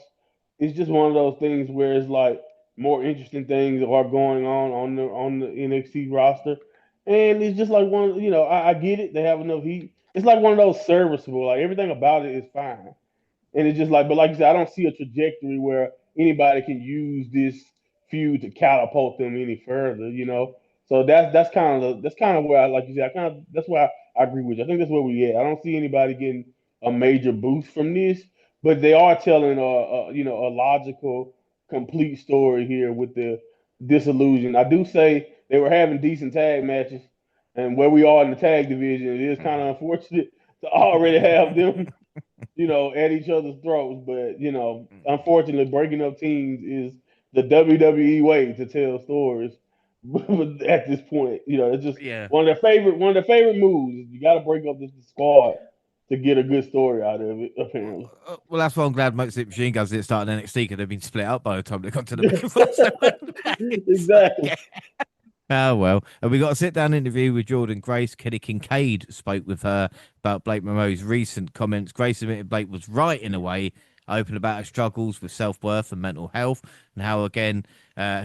It's just one of those things where it's like more interesting things are going on the NXT roster, and it's just like I get it. They have enough heat. It's like one of those serviceable. Like everything about it is fine. And it's just like, but like you said, I don't see a trajectory where anybody can use this feud to catapult them any further. So that's kind of where I like you said, I kind of that's why I agree with you. I think that's where we at. I don't see anybody getting a major boost from this, but they are telling a logical, complete story here with the disillusion. I do say they were having decent tag matches, and where we are in the tag division, it is kind of unfortunate to already have them at each other's throats. But unfortunately, breaking up teams is the WWE way to tell stories. But at this point, it's just Yeah. one of their favorite moves. You got to break up this squad to get a good story out of it. Apparently, Well, that's why I'm glad Motor Machine Guns didn't start in NXT because they've been split up by the time they got to the main roster. So, exactly. yeah. Oh well, and we got a sit-down interview with Jordan Grace. Kenny Kincaid spoke with her about Blake Monroe's recent comments. Grace admitted Blake was right in a way open about her struggles with self-worth and mental health, and how again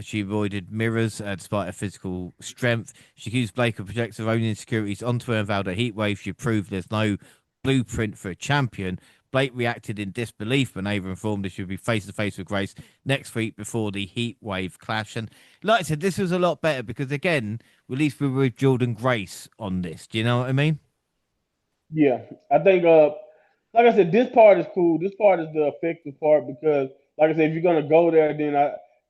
she avoided mirrors despite her physical strength. She accused Blake of projecting her own insecurities onto her and vowed a heat wave. She proved there's no blueprint for a champion. Blake reacted in disbelief when Ava informed her she would be face to face with Grace next week before the heat wave clash. And like I said, this was a lot better because again, at least we were with Jordan Grace on this. Do you know what I mean? Yeah, I think like I said, this part is cool. This part is the effective part because, like I said, if you're gonna go there, then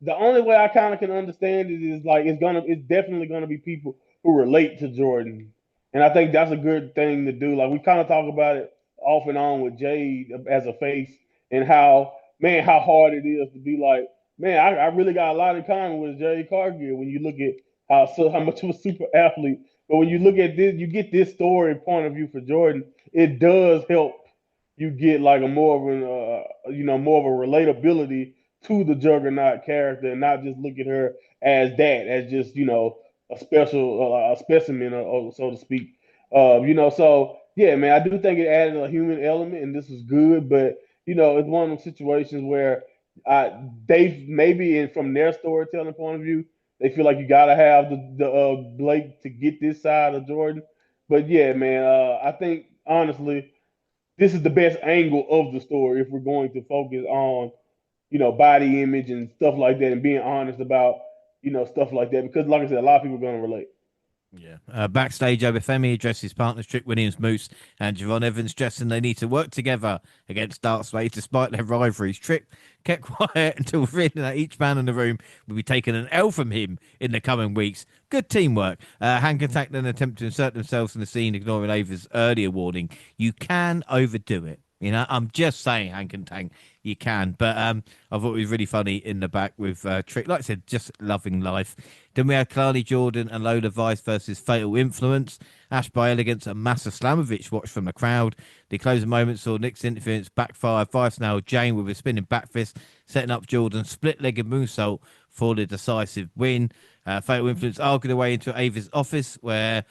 the only way I kind of can understand it is like it's definitely gonna be people who relate to Jordan, and I think that's a good thing to do. Like we kind of talk about it off and on with Jade as a face and how man how hard it is to be like man I really got a lot in common with Jade Cargill when you look at how much of a super athlete. But when you look at this, you get this story point of view for Jordan. It does help you get like a more of an more of a relatability to the Juggernaut character, and not just look at her as that, as just a special a specimen, or so to speak. So yeah, man, I do think it added a human element, and this was good. But it's one of those situations where they maybe from their storytelling point of view, they feel like you gotta have the Blake to get this side of Jordan. But yeah, man, I think honestly this is the best angle of the story if we're going to focus on body image and stuff like that and being honest about stuff like that because like I said a lot of people are going to relate. Yeah. Backstage, Obafemi addresses partners Trick Williams, Moose, and Javon Evans, stressing they need to work together against Dark Space despite their rivalries. Trick kept quiet until revealing that each man in the room will be taking an L from him in the coming weeks. Good teamwork. Hank and Tank then attempt to insert themselves in the scene, ignoring Ava's earlier warning. You can overdo it. I'm just saying, Hank and Tank, you can. But I thought it was really funny in the back with Trick. Like I said, just loving life. Then we had Kalani Jordan and Lola Vice versus Fatal Influence. Ash by Elegance and Massa Slamovich watched from the crowd. The closing moment saw Nick's interference backfire. Vice nailed Jane with a spinning back fist, setting up Jordan's split-legged moonsault for the decisive win. Fatal Influence argued their way into Ava's office where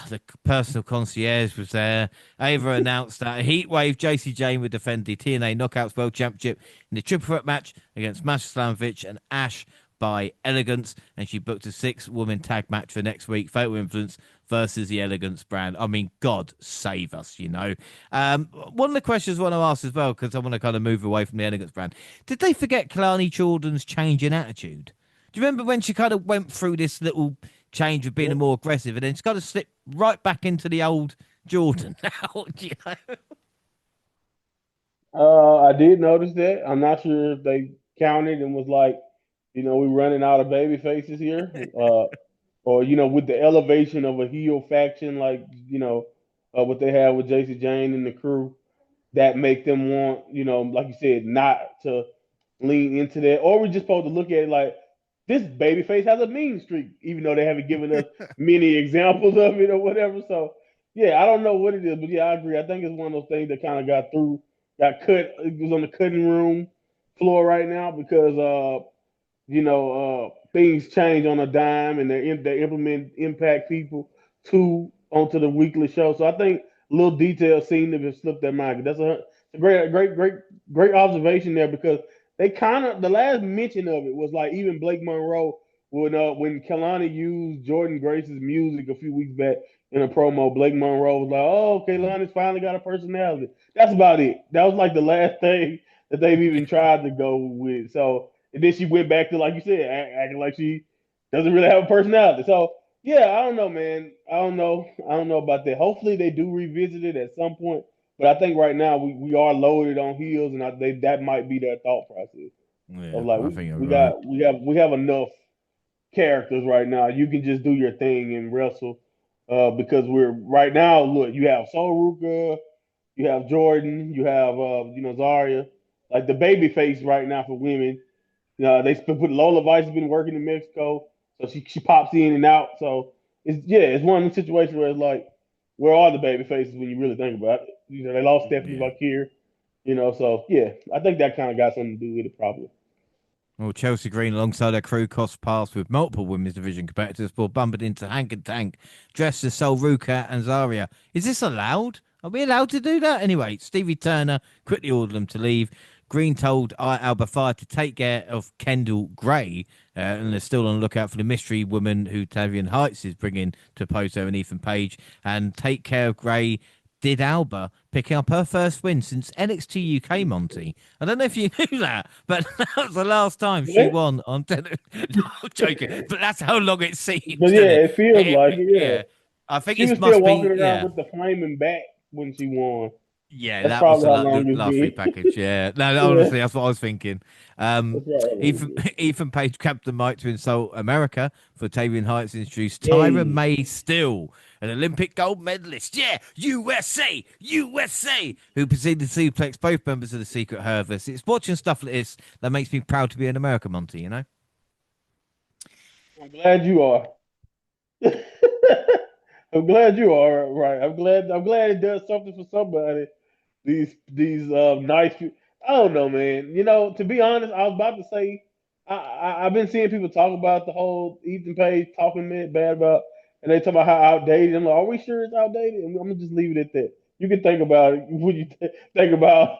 the personal concierge was there. Ava announced that a heat wave JC Jane would defend the TNA Knockouts World Championship in the triple threat match against Masha Slamovich and Ash by Elegance, and she booked a 6-woman tag match for next week. Fatal Influence versus the Elegance brand. I mean, God save us. One of the questions I want to ask as well, because I want to kind of move away from the Elegance brand. Did they forget Kalani Jordan's change in attitude? Do you remember when she kind of went through this little change of being a more aggressive, and then it's got to slip right back into the old Jordan now? I did notice that. I'm not sure if they counted and was like, we running out of baby faces here, or with the elevation of a heel faction, like what they have with JC Jane and the crew, that make them want, like you said, not to lean into that, or we just supposed to look at it like this babyface has a mean streak, even though they haven't given us many examples of it or whatever. So yeah, I don't know what it is, but yeah, I agree. I think it's one of those things that kind of got cut. It was on the cutting room floor right now because things change on a dime and they implement impact people onto the weekly show. So I think little details seem to have slipped their mind. That's a great observation there because they kind of the last mention of it was like even Blake Monroe when Kalani used Jordan Grace's music a few weeks back in a promo. Blake Monroe was like, "Oh, Kalani's finally got a personality." That's about it. That was like the last thing that they've even tried to go with. So and then she went back to like you said, acting like she doesn't really have a personality. So yeah, I don't know, man. I don't know. I don't know about that. Hopefully they do revisit it at some point. But I think right now we are loaded on heels, and that might be their thought process of Yeah, like I think you're we right. got we have enough characters right now. You can just do your thing and wrestle. Because we're right now. Look, you have Soul Ruka, you have Jordan, you have Zarya, like the baby face right now for women. They put Lola Vice has been working in Mexico, so she pops in and out. So it's one of the situations where it's like, where are the baby faces when you really think about it? They lost Stephanie Yeah. Bakir, so yeah, I think that kind of got something to do with it probably. Well, Chelsea Green, alongside her crew, crossed paths with multiple women's division competitors before bumping into Hank and Tank, dressed as Sol Ruka and Zarya. Is this allowed? Are we allowed to do that? Anyway, Stevie Turner quickly ordered them to leave. Green told Alba Fire to take care of Kendall Gray, and they're still on the lookout for the mystery woman who Tavian Heights is bringing to oppose her and Ethan Page. And take care of Gray did Alba, picking up her first win since NXT UK, Monty. I don't know if you knew that, but that was the last time she What? won on. No, I'm joking, but that's how long it But seems, doesn't yeah, it? it feels like it. Yeah, Yeah, I think she was it still must walking be. around Yeah, with the flaming back when she won. yeah, That's that was probably how the long it's last been. three package. Yeah, no, Yeah, honestly, that's what I was thinking. that's probably how long Ethan it's Ethan Page grabbed the mic to insult America for Tavian Heights introduced Tyra been. May Still, an Olympic gold medalist. Yeah, USA, USA, who proceeded to suplex both members of the Secret Service. It's watching stuff like this that makes me proud to be an American, Monty. You know. I'm glad you are. I'm glad you are right. I'm glad it does something for somebody. These nice. I don't know, man. To be honest, I was about to say I've been seeing people talk about the whole Ethan Page talking bad about, and they talk about how outdated. I'm like, are we sure it's outdated? And I'm gonna just leave it at that. You can think about it when you think about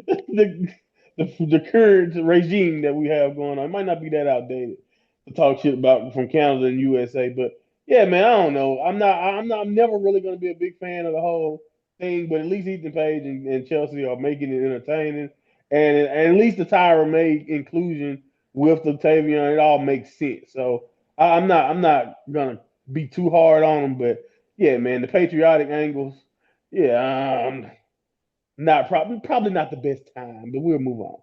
the, the current regime that we have going on. It might not be that outdated to talk shit about from Canada and USA, but yeah, man, I don't know. I'm never really going to be a big fan of the whole thing, but at least Ethan Page and Chelsea are making it entertaining, and at least the Tyra May inclusion with the Tavion, it all makes sense. So I'm not gonna be too hard on them, but yeah, man, the patriotic angles, yeah, not probably not the best time, but we'll move on.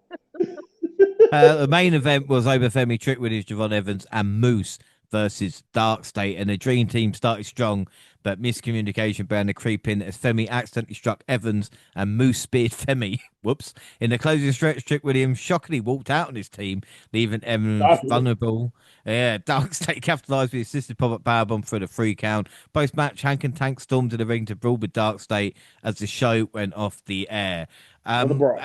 The main event was Obafemi Trick with his Javon Evans and Moose versus Dark State, and the Dream Team started strong, but miscommunication began to creep in as Femi accidentally struck Evans and Moose speared Femi. Whoops! In the closing stretch, Trick Williams shockingly walked out on his team, leaving Evans vulnerable. Yeah, Dark State capitalized with the assisted pop-up powerbomb for the 3 count. Post-match, Hank and Tank stormed to the ring to brawl with Dark State as the show went off the air. For the Bronx.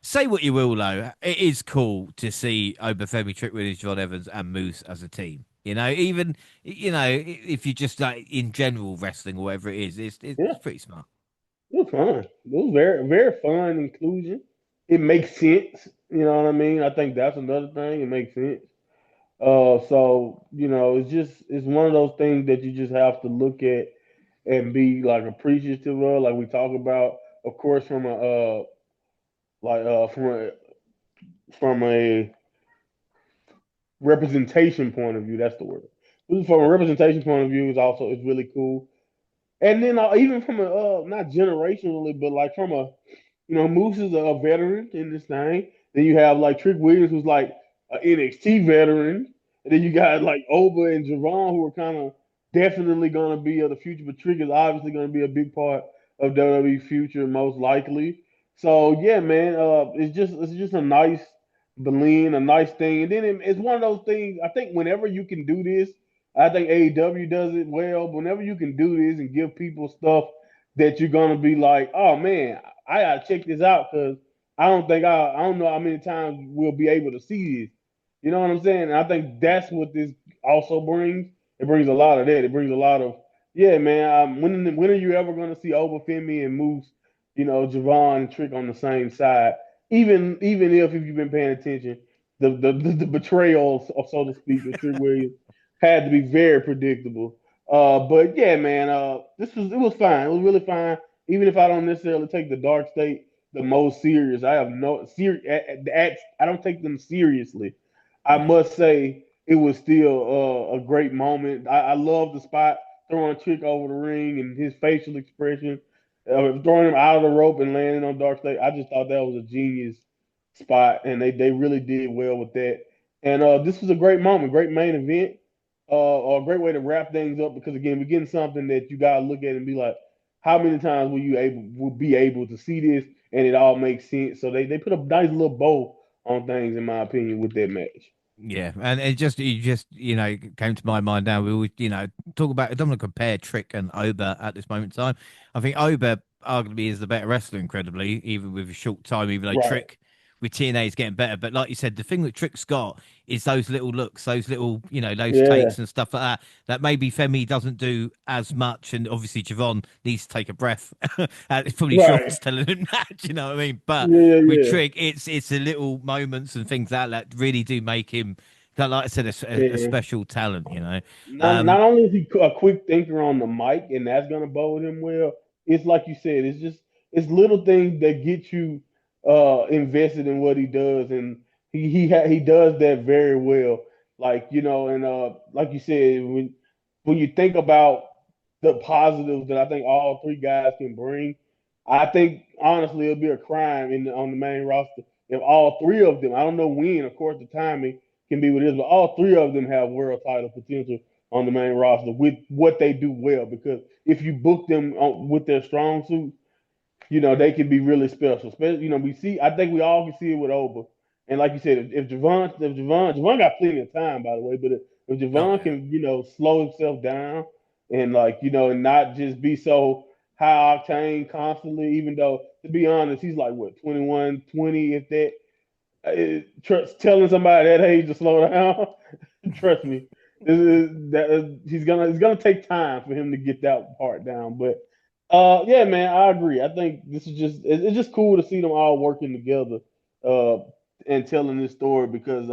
Say what you will, though, it is cool to see Obafemi, Trick Williams, John Evans, and Moose as a team. Even if you just like in general wrestling or whatever it is, it's Yeah, pretty smart. it was fun. It was very, very fun inclusion. It makes sense. You know what I mean? I think that's another thing. It makes sense. So it's one of those things that you just have to look at and be like appreciative of, like we talk about, of course, from a like from a representation point of view. That's the word. From a representation point of view, is really cool. And then even from a not generationally, but like from a Moose is a veteran in this thing. Then you have like Trick Williams, who's like an NXT veteran, and then you got like Oba and Javon, who are kind of definitely going to be of the future. But Trick is obviously going to be a big part of WWE future, most likely. So yeah, man, it's just a nice blend, a nice thing. And then it's one of those things. I think whenever you can do this, I think AEW does it well. Whenever you can do this and give people stuff that you're gonna be like, oh man, I gotta check this out because I don't know how many times we'll be able to see this. You know what I'm saying? And I think that's what this also brings. It brings a lot of that. It brings a lot of yeah, man. When are you ever gonna see Obafemi and Moose, Javon and Trick on the same side? Even if you've been paying attention, the betrayal, so to speak, of Trick Williams had to be very predictable. But yeah, man, it was fine. It was really fine. Even if I don't necessarily take the Dark State the most serious, I have no serious. I don't take them seriously. I Yeah. must say it was still a great moment. I love the spot throwing Trick over the ring and his facial expression, throwing him out of the rope and landing on Dark State. I just thought that was a genius spot, and they really did well with that. And this was a great moment, great main event, or a great way to wrap things up because again, we're getting something that you gotta look at and be like, how many times will be able to see this and it all makes sense. So they put a nice little bow on things in my opinion with that match. Yeah, and it came to my mind now. We always, talk about. I don't want to compare Trick and Oba at this moment in time. I think Oba arguably is the better wrestler, incredibly, even with a short time. Even though Right. Trick with TNA is getting better. But like you said, the thing that Trick's got is those little looks, those little, those Yeah, takes and stuff like that. That maybe Femi doesn't do as much, and obviously Javon needs to take a breath. It's probably right. Sean's telling him that, you know what I mean? But Yeah, with yeah, Trick, it's the little moments and things that really do make him, that, like I said, a yeah. special talent. Not only is he a quick thinker on the mic, and that's gonna bode him well. It's like you said, it's little things that get you invested in what he does, and he does that very well. Like and like you said, when you think about the positives that I think all three guys can bring, I think honestly it'll be a crime on the main roster if all three of them. I don't know when, of course, the timing can be what it is, but all three of them have world title potential on the main roster with what they do well. Because if you book them with their strong suits, they can be really special. Especially, we see. I think we all can see it with Oba. And like you said, if Javon got plenty of time, by the way, but if Oh Javon yeah. can, slow himself down and and not just be so high octane constantly, even though to be honest, he's like what 21, 20, if that. Telling somebody that age to slow down, trust me, he's gonna take time for him to get that part down. But yeah, man, I agree. I think this is it's just cool to see them all working together uh, and telling this story because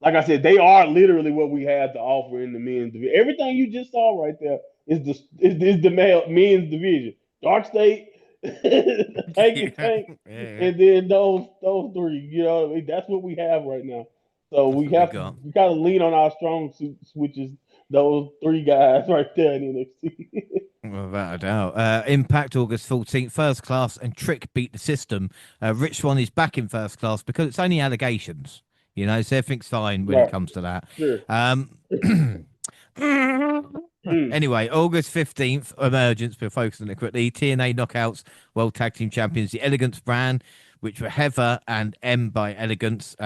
like I said, they are literally what we had to offer in the men's division. Everything you just saw right there is the men's division. Dark State, Tank and Yeah, Tank, yeah, and then those three. You know what I mean? That's what we have right now. So that's we what we have to got. we gotta lean on our strong suits, which is those three guys right there in NXT. Without a doubt. Impact August 14th, first class, and Trick beat the system. Rich Swann is back in first class because it's only allegations, so everything's fine when it Right. comes to that. Sure. Um, Mm. anyway, August 15th, emergence, we're focusing on it quickly. TNA Knockouts, World Tag Team Champions, the Elegance brand, which were Heather and M by Elegance,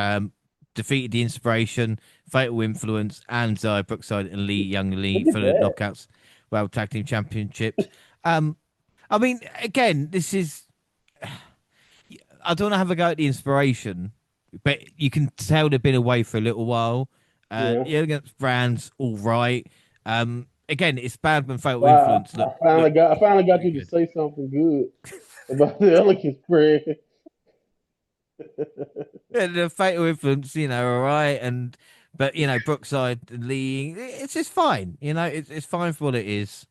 defeated the Inspiration, Fatal Influence, and Zaya Brookside and Lee Young Lee Look at for the that. Knockouts World Tag Team Championships. Um, I mean, again, this is, I don't want to have a go at the Inspiration, but you can tell they've been away for a little while. Yeah. The Elegance brand's all right. Again, it's bad when Fatal Wow. Influence I look finally got pretty you to good. say something good about the Elegant spread. Yeah, the Fatal Influence, all right, but Brookside and Lee, it's just fine. It's fine for what it is.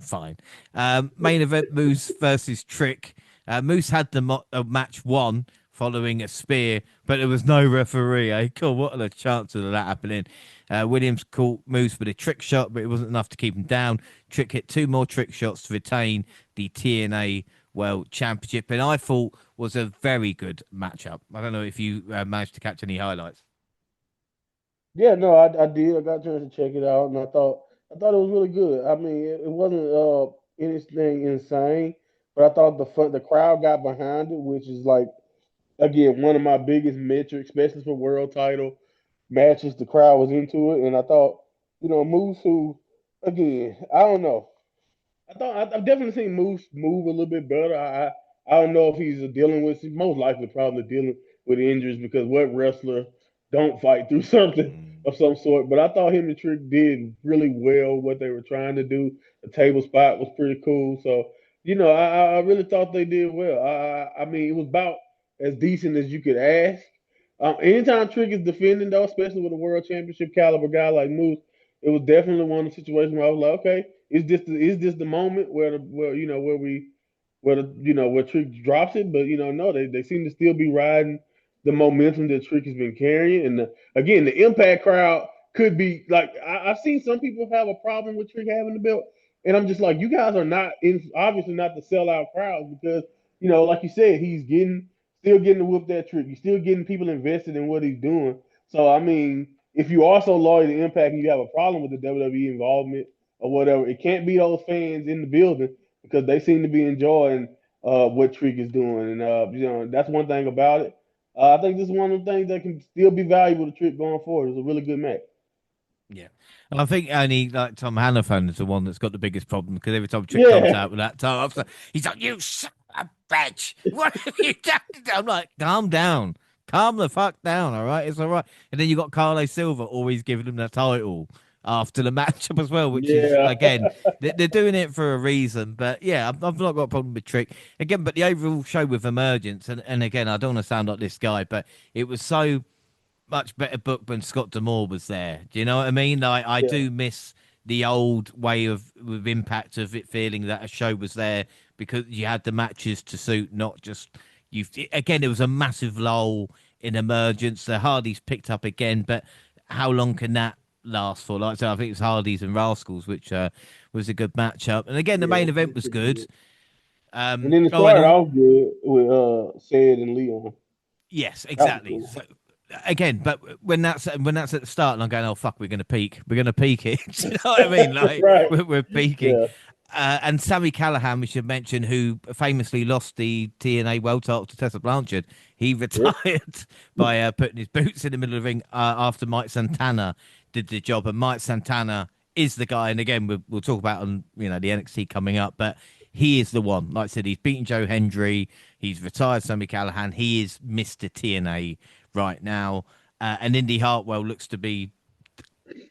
Fine. Main event: Moose versus Trick. Moose had the match won following a spear, but there was no referee. God, what are the chances of that happening? Williams caught Moose with a trick shot, but it wasn't enough to keep him down. Trick hit two more trick shots to retain the TNA World Championship, and I thought was a very good matchup. I don't know if you managed to catch any highlights. Yeah, no, I did. I got a chance to check it out, and I thought it was really good. I mean, it wasn't anything insane, but I thought the crowd got behind it, which is like again one of my biggest metrics, especially for world title matches. The crowd was into it, and I thought Moose, who again I don't know. I've definitely seen Moose move a little bit better. I don't know if he's dealing with he's most likely probably dealing with injuries because what wrestler don't fight through something Mm. of some sort. But I thought him and Trick did really well what they were trying to do. The table spot was pretty cool. So I really thought they did well. I mean it was about as decent as you could ask. Anytime Trick is defending though, especially with a world championship caliber guy like Moose, it was definitely one of the situations where I was like, okay, is this the moment where Trick drops it? But no, they seem to still be riding the momentum that Trick has been carrying. And again, the Impact crowd could be like I've seen some people have a problem with Trick having the belt, and I'm just like, you guys are not obviously not the sellout crowds because like you said, he's still getting to whoop that Trick. He's still getting people invested in what he's doing. So I mean, if you also loyal to Impact and you have a problem with the WWE involvement or whatever, it can't be those fans in the building because they seem to be enjoying what Trick is doing, and that's one thing about it. I think this is one of the things that can still be valuable to Trick going forward. It's a really good match. Yeah. And I think only like Tom Hannafan is the one that's got the biggest problem because every time Trick comes Yeah, out with that time, he's like, "You son of a bitch! What have you done?" I'm like, "Calm down, calm the fuck down, all right? It's all right. And then you got Carlos Silva always giving him the title after the matchup as well, which is Yeah. again they're doing it for a reason. But yeah, I've not got a problem with Trick again. But the overall show with Emergence, and again, I don't want to sound like this guy, but it was so much better book when Scott Demore was there. Do you know what I mean? I Yeah. do miss the old way of with Impact of it feeling that a show was there because you had the matches to suit, not just you. Again, there was a massive lull in Emergence. The Hardys picked up again, but how long can that last for? Like I said, I think it's Hardys and Rascals, which was a good matchup. And again, the Yeah. main event It's was pretty good. good. And then it Oh, and started off good with Sid and Leon. yes, That was exactly. cool. So again, but when that's at the start, and I'm going, oh fuck, we're going to peak. We're going to peak it. Do you know what I mean? Like Right. we're peaking. Yeah. And Sammy Callahan, we should mention, who famously lost the TNA World Title to Tessa Blanchard. He Yeah. retired by putting his boots in the middle of the ring after Mike Santana did the job. And Mike Santana is the guy. And again, we'll talk about on the NXT coming up, but he is the one. Like I said, he's beaten Joe Hendry. He's retired Sammy Callahan. He is Mr. TNA right now. And Indy Hartwell looks to be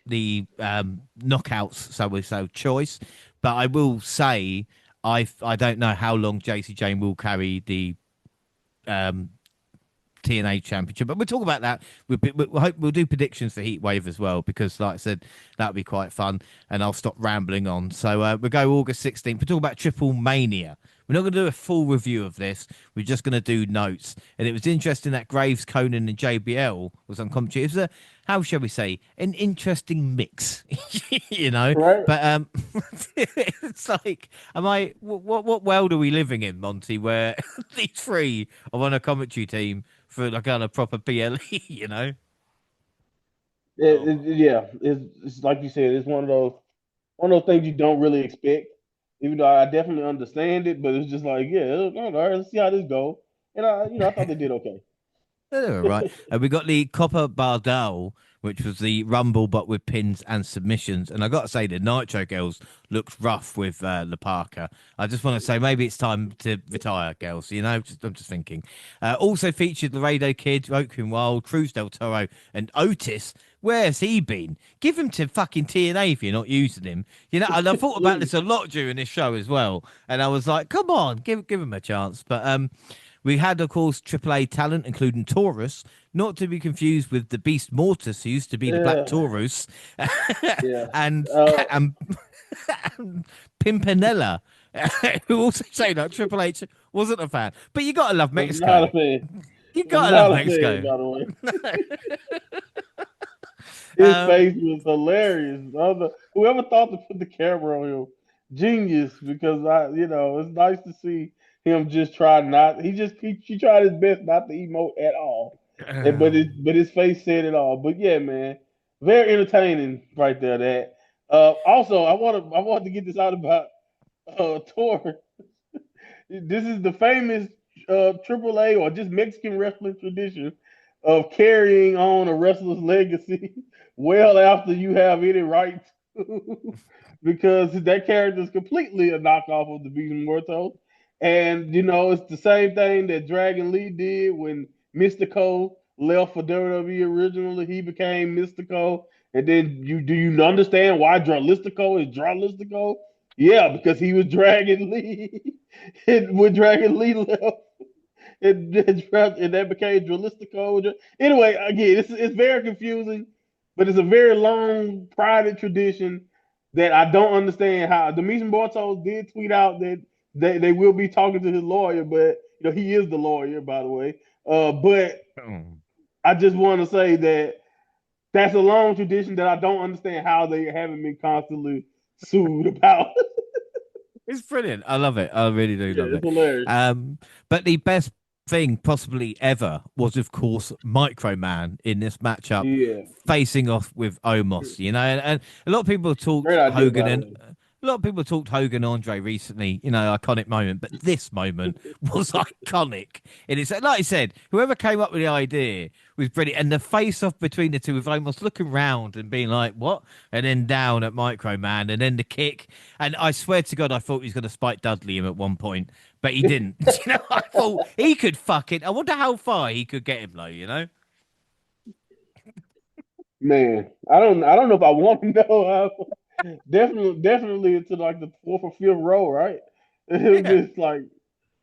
the knockouts, so we say, choice. But I will say, I don't know how long JC Jane will carry the um, TNA Championship, but we'll talk about that. We'll do predictions for Heat Wave as well because, like I said, that'll be quite fun. And I'll stop rambling on. So we'll go August 16th. We'll talk about Triple Mania. We're not going to do a full review of this. We're just going to do notes. And it was interesting that Graves, Conan, and JBL was on commentary. It was how shall we say, an interesting mix, Right. But it's like, what world are we living in, Monty, where these three are on a commentary team for like on a proper PLE? Oh my. Yeah. It's like you said. It's one of those things you don't really expect. Even though I definitely understand it, but it's just like, yeah, all right, let's see how this goes. And I thought they did okay. They were right. We got the Copper Bardal, which was the Rumble, but with pins and submissions. And I got to say, the Nitro girls looked rough with La Parker. I just want to say, maybe it's time to retire, girls. I'm just thinking. Also featured Laredo Kid, Oakwin Wild, Cruz del Toro, and Otis. Where's he been? Give him to fucking TNA if you're not using him. And I thought about this a lot during this show as well. And I was like, come on, give him a chance. But we had, of course, AAA talent, including Taurus, not to be confused with the Beast Mortis, who used to be the Black Yeah, Taurus, yeah. and, Uh, and, and Pimpinella, who also say that Triple H wasn't a fan. But you got to love was not Mexico. a fan. You Was got to love not a fan, Mexico. by the way. His um, face was hilarious. Whoever thought to put the camera on him, genius. Because it's nice to see him just try not. He tried his best not to emote at all, but his face said it all. But yeah, man, very entertaining right there. That also I want to get this out about Tor. This is the famous AAA or just Mexican wrestling tradition of carrying on a wrestler's legacy well after you have any right to, because that character is completely a knockoff of the Beast Muertos. And it's the same thing that Dragon Lee did when Mystico left for WWE originally. He became Mystico. And then do you understand why Dralistico is Dralistico? Yeah, because he was Dragon Lee. And when Dragon Lee left, and that became Dralistico. Anyway, again, it's very confusing, but it's a very long, prided tradition that I don't understand how. Demetrius Bartos did tweet out that they will be talking to his lawyer, but he is the lawyer, by the way. But I just want to say that that's a long tradition that I don't understand how they haven't been constantly sued about. it's brilliant. I love it. I really do Yeah, love it's it. hilarious. But the best thing possibly ever was, of course, Microman in this matchup Yeah, facing off with Omos, and a lot of people talked great idea, Hogan by the and way. lot of people talked Hogan Andre recently, iconic moment, but this moment was iconic. And it's like I said, whoever came up with the idea was brilliant. And the face off between the two with almost looking round and being like, what? And then down at Micro Man, and then the kick. And I swear to God, I thought he was going to Spike Dudley him at one point, but he didn't. I thought he could fuck it. I wonder how far he could get him, though. Man, I don't know if I want to know. Definitely into like the fourth or fifth row, right? It was Yeah. just like,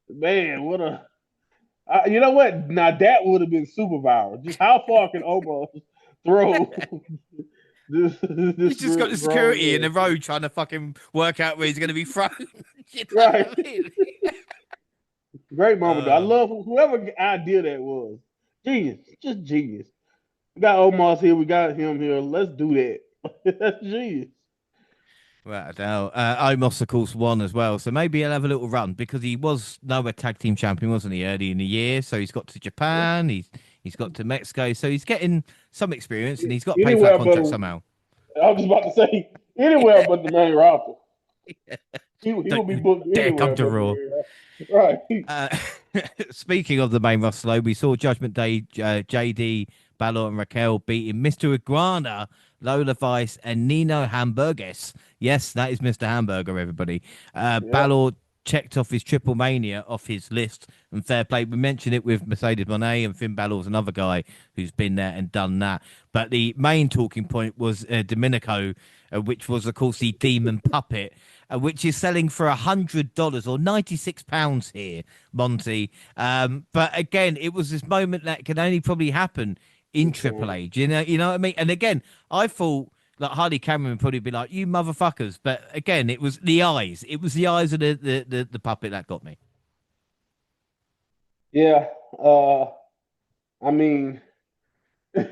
man, what a. You know what? Now that would have been super viral. Just how far can Omos throw this He's just got the grown security in man? the road trying to fucking work out where he's going to be thrown. You know Right. what I mean? Great moment though. I Uh, love whoever idea that was. Genius. Just genius. We got Omos here. We got him here. Let's do that. That's genius. Without a doubt. Omos, of course, won as well. So maybe he'll have a little run because he was Noah Tag Team Champion, wasn't he, early in the year? So he's got to Yeah. Japan, he's got to Mexico. So he's getting some experience and he's got to pay for that Anywhere but contract somehow. I was just about to say anywhere but the main roster. He Don't will be you booked dare come anywhere to but the Raw. main roster. Right. Uh, Speaking of the main roster, though, we saw Judgment Day, JD, Balor, and Raquel beating Mr. Iguana, Lola Vice, and Nino Hamburgues. Yes, that is Mr. Hamburger, everybody. Yep. Balor checked off his Triple Mania off his list, and fair play. We mentioned it with Mercedes Moné, and Finn Balor's another guy who's been there and done that. But the main talking point was Domenico, which was, of course, the demon puppet, which is selling for $100 or £96 here, Monty. But again, it was this moment that can only probably happen in Triple Mhm. H. You know what I mean? And again, I thought like Harley Cameron would probably be like, "You motherfuckers," but again, it was the eyes. It was the eyes of the puppet that got me. Yeah. I mean, I'm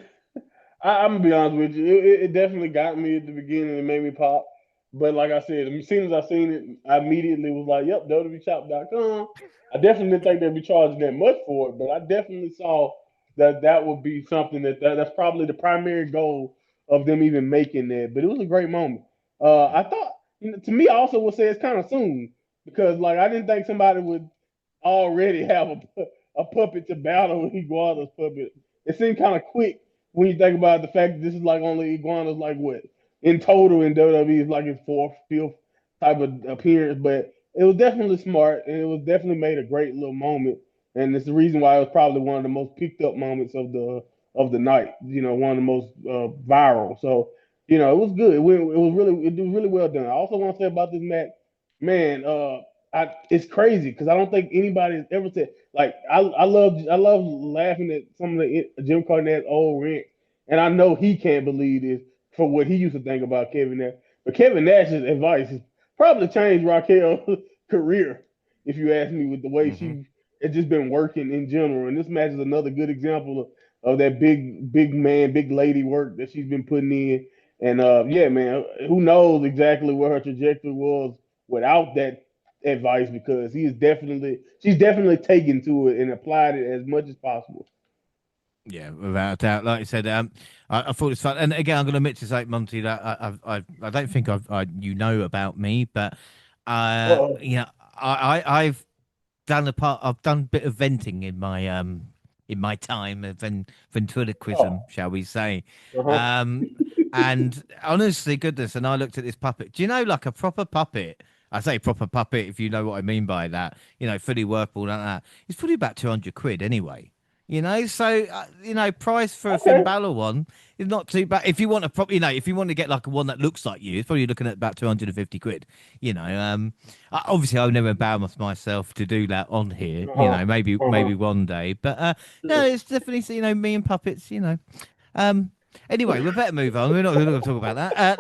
gonna be honest with you. It definitely got me at the beginning. It made me pop. But like I said, as soon as I seen it, I immediately was like, "Yep, WWEshop.com." I definitely didn't think they'd be charging that much for it, but I definitely saw that that would be something that's probably the primary goal of them even making that. But it was a great moment. I thought, to me, I also would say it's kind of soon because like I didn't think somebody would already have a puppet to battle with Iguana's puppet. It seemed kind of quick when you think about the fact that this is like only Iguana's like what in total in WWE is like his fourth, fifth type of appearance, but it was definitely smart and it was definitely made a great little moment, and it's the reason why it was probably one of the most picked up moments of the night. One of the most viral. So it was good. It was really well done. I also want to say about this match, man. It's crazy because I don't think anybody has ever said like I love laughing at some of the Jim Cornette's old rant, and I know he can't believe this for what he used to think about Kevin Nash. But Kevin Nash's advice has probably changed Raquel's career, if you ask me, with the way Hmm. she has just been working in general. And this match is another good example of that big man, big lady work that she's been putting in. And yeah, man, who knows exactly where her trajectory was without that advice because she's definitely taken to it and applied it as much as possible. Yeah, without a doubt. Like I said, I thought it was fun. And again, I'm going to admit to say, Monty, that I don't think you know about me, but Uh-oh. I've done I've done a bit of venting in my time of ventriloquism, Oh. shall we say. Uh-huh. Um and honestly goodness, and I looked at this puppet. Do you know like a proper puppet? I say proper puppet if you know what I mean by that, fully workable like that. It's probably about 200 quid anyway. So price for a Finn Okay. Balor one is not too bad. If you want a if you want to get like a one that looks like you, it's probably looking at about 250 quid. Obviously, I'll never embarrass myself to do that on here. Uh-huh. Maybe Uh-huh. one day. But no, Sure. it's definitely me and puppets. Um. Anyway, we better move on. We're not going to talk about that.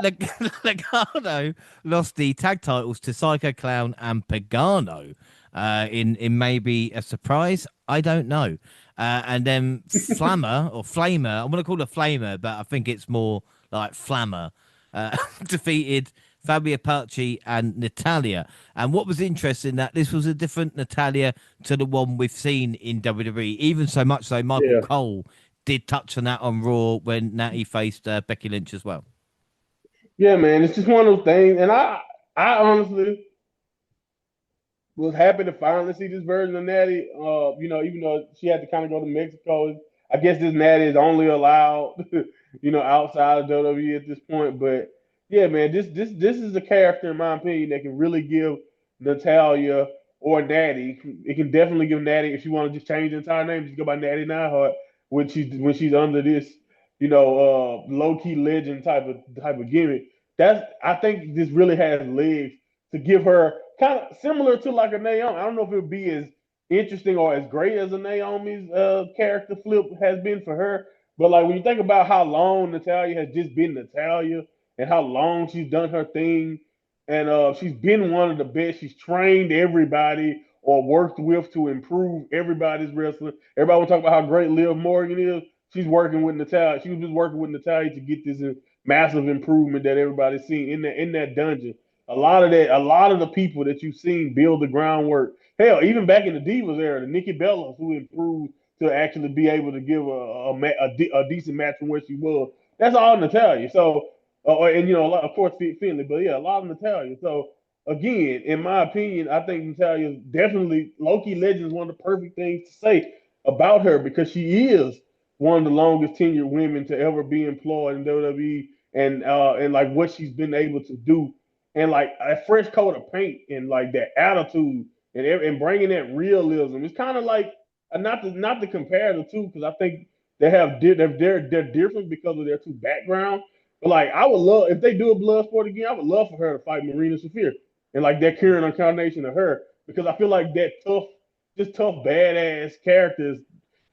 Legado lost the tag titles to Psycho Clown and Pagano. In maybe a surprise. I don't know. And then Flammer or Flamer, I'm going to call her Flamer, but I think it's more like Flammer, defeated Fabio Paci and Natalia. And what was interesting that this was a different Natalia to the one we've seen in WWE, even so much so Michael Yeah. Cole did touch on that on Raw when Natty faced Becky Lynch as well. Yeah, man. It's just one of those things. And I honestly was happy to finally see this version of Natty. Even though she had to kind of go to Mexico, I guess this Natty is only allowed, outside of WWE at this point. But yeah, man, this is a character in my opinion that can really give Natalia or Natty. It can definitely give Natty if you want to just change the entire name, just go by Natty Neidhart when she's under this, low key legend type of gimmick. I think this really has legs to give her kind of similar to like a Naomi. I don't know if it would be as interesting or as great as a Naomi's character flip has been for her, but like when you think about how long Natalia has just been Natalia and how long she's done her thing, and she's been one of the best. She's trained everybody or worked with to improve everybody's wrestling. Everybody will talk about how great Liv Morgan is. She's working with Natalia. She was just working with Natalia to get this massive improvement that everybody's seen in that dungeon. A lot of the people that you've seen build the groundwork. Hell, even back in the Divas era, the Nikki Bellas who improved to actually be able to give a decent match from where she was. That's all Natalia. So, and a lot, of course, Finley, but yeah, a lot of Natalia. So again, in my opinion, I think Natalia is definitely Loki Legend is one of the perfect things to say about her because she is one of the longest tenured women to ever be employed in WWE, and like what she's been able to do, and like a fresh coat of paint and like that attitude and bringing that realism. It's kind of like not to compare the two because I think they're different because of their two backgrounds. But like I would love if they do a blood sport again, I would love for her to fight Marina Shafir and like that current incarnation of her because I feel like that tough badass characters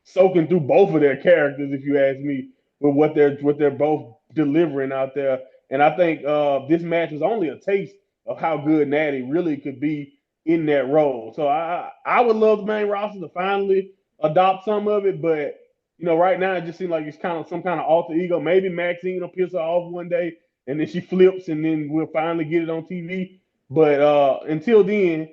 soaking through both of their characters, if you ask me, with what they're both delivering out there. And I think this match was only a taste of how good Natty really could be in that role. So I would love the main roster to finally adopt some of it, but right now it just seems like it's kind of some kind of alter ego. Maybe Maxine will piss her off one day, and then she flips, and then we'll finally get it on TV. But until then,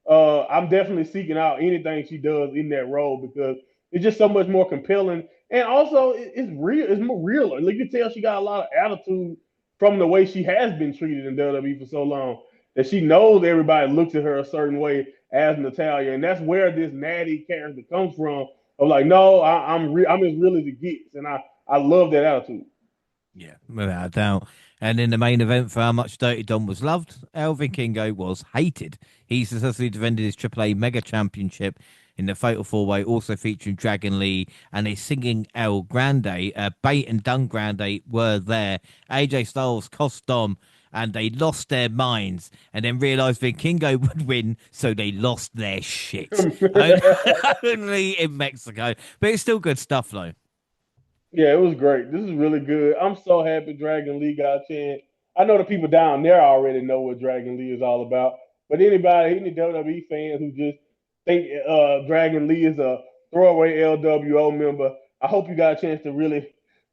I'm definitely seeking out anything she does in that role because it's just so much more compelling. And also, it's real. It's more real. Like you can tell, she got a lot of attitude from the way she has been treated in WWE for so long that she knows everybody looks at her a certain way as Natalia, and that's where this natty character comes from. Of like, no, I'm as real as it gets, and I love that attitude. Yeah, without a doubt. And in the main event for how much Dirty Dom was loved, Elvin Kingo was hated. He successfully defended his AAA Mega Championship in the Fatal 4-Way, also featuring Dragon Lee and a singing El Grande. Bate and Dun Grande were there. AJ Styles cost Dom, and they lost their minds and then realised Vikingo would win, so they lost their shit. Only in Mexico. But it's still good stuff, though. Yeah, it was great. This is really good. I'm so happy Dragon Lee got a chance. I know the people down there already know what Dragon Lee is all about, but any WWE fans who just think Dragon Lee is a throwaway LWO member, I hope you got a chance to really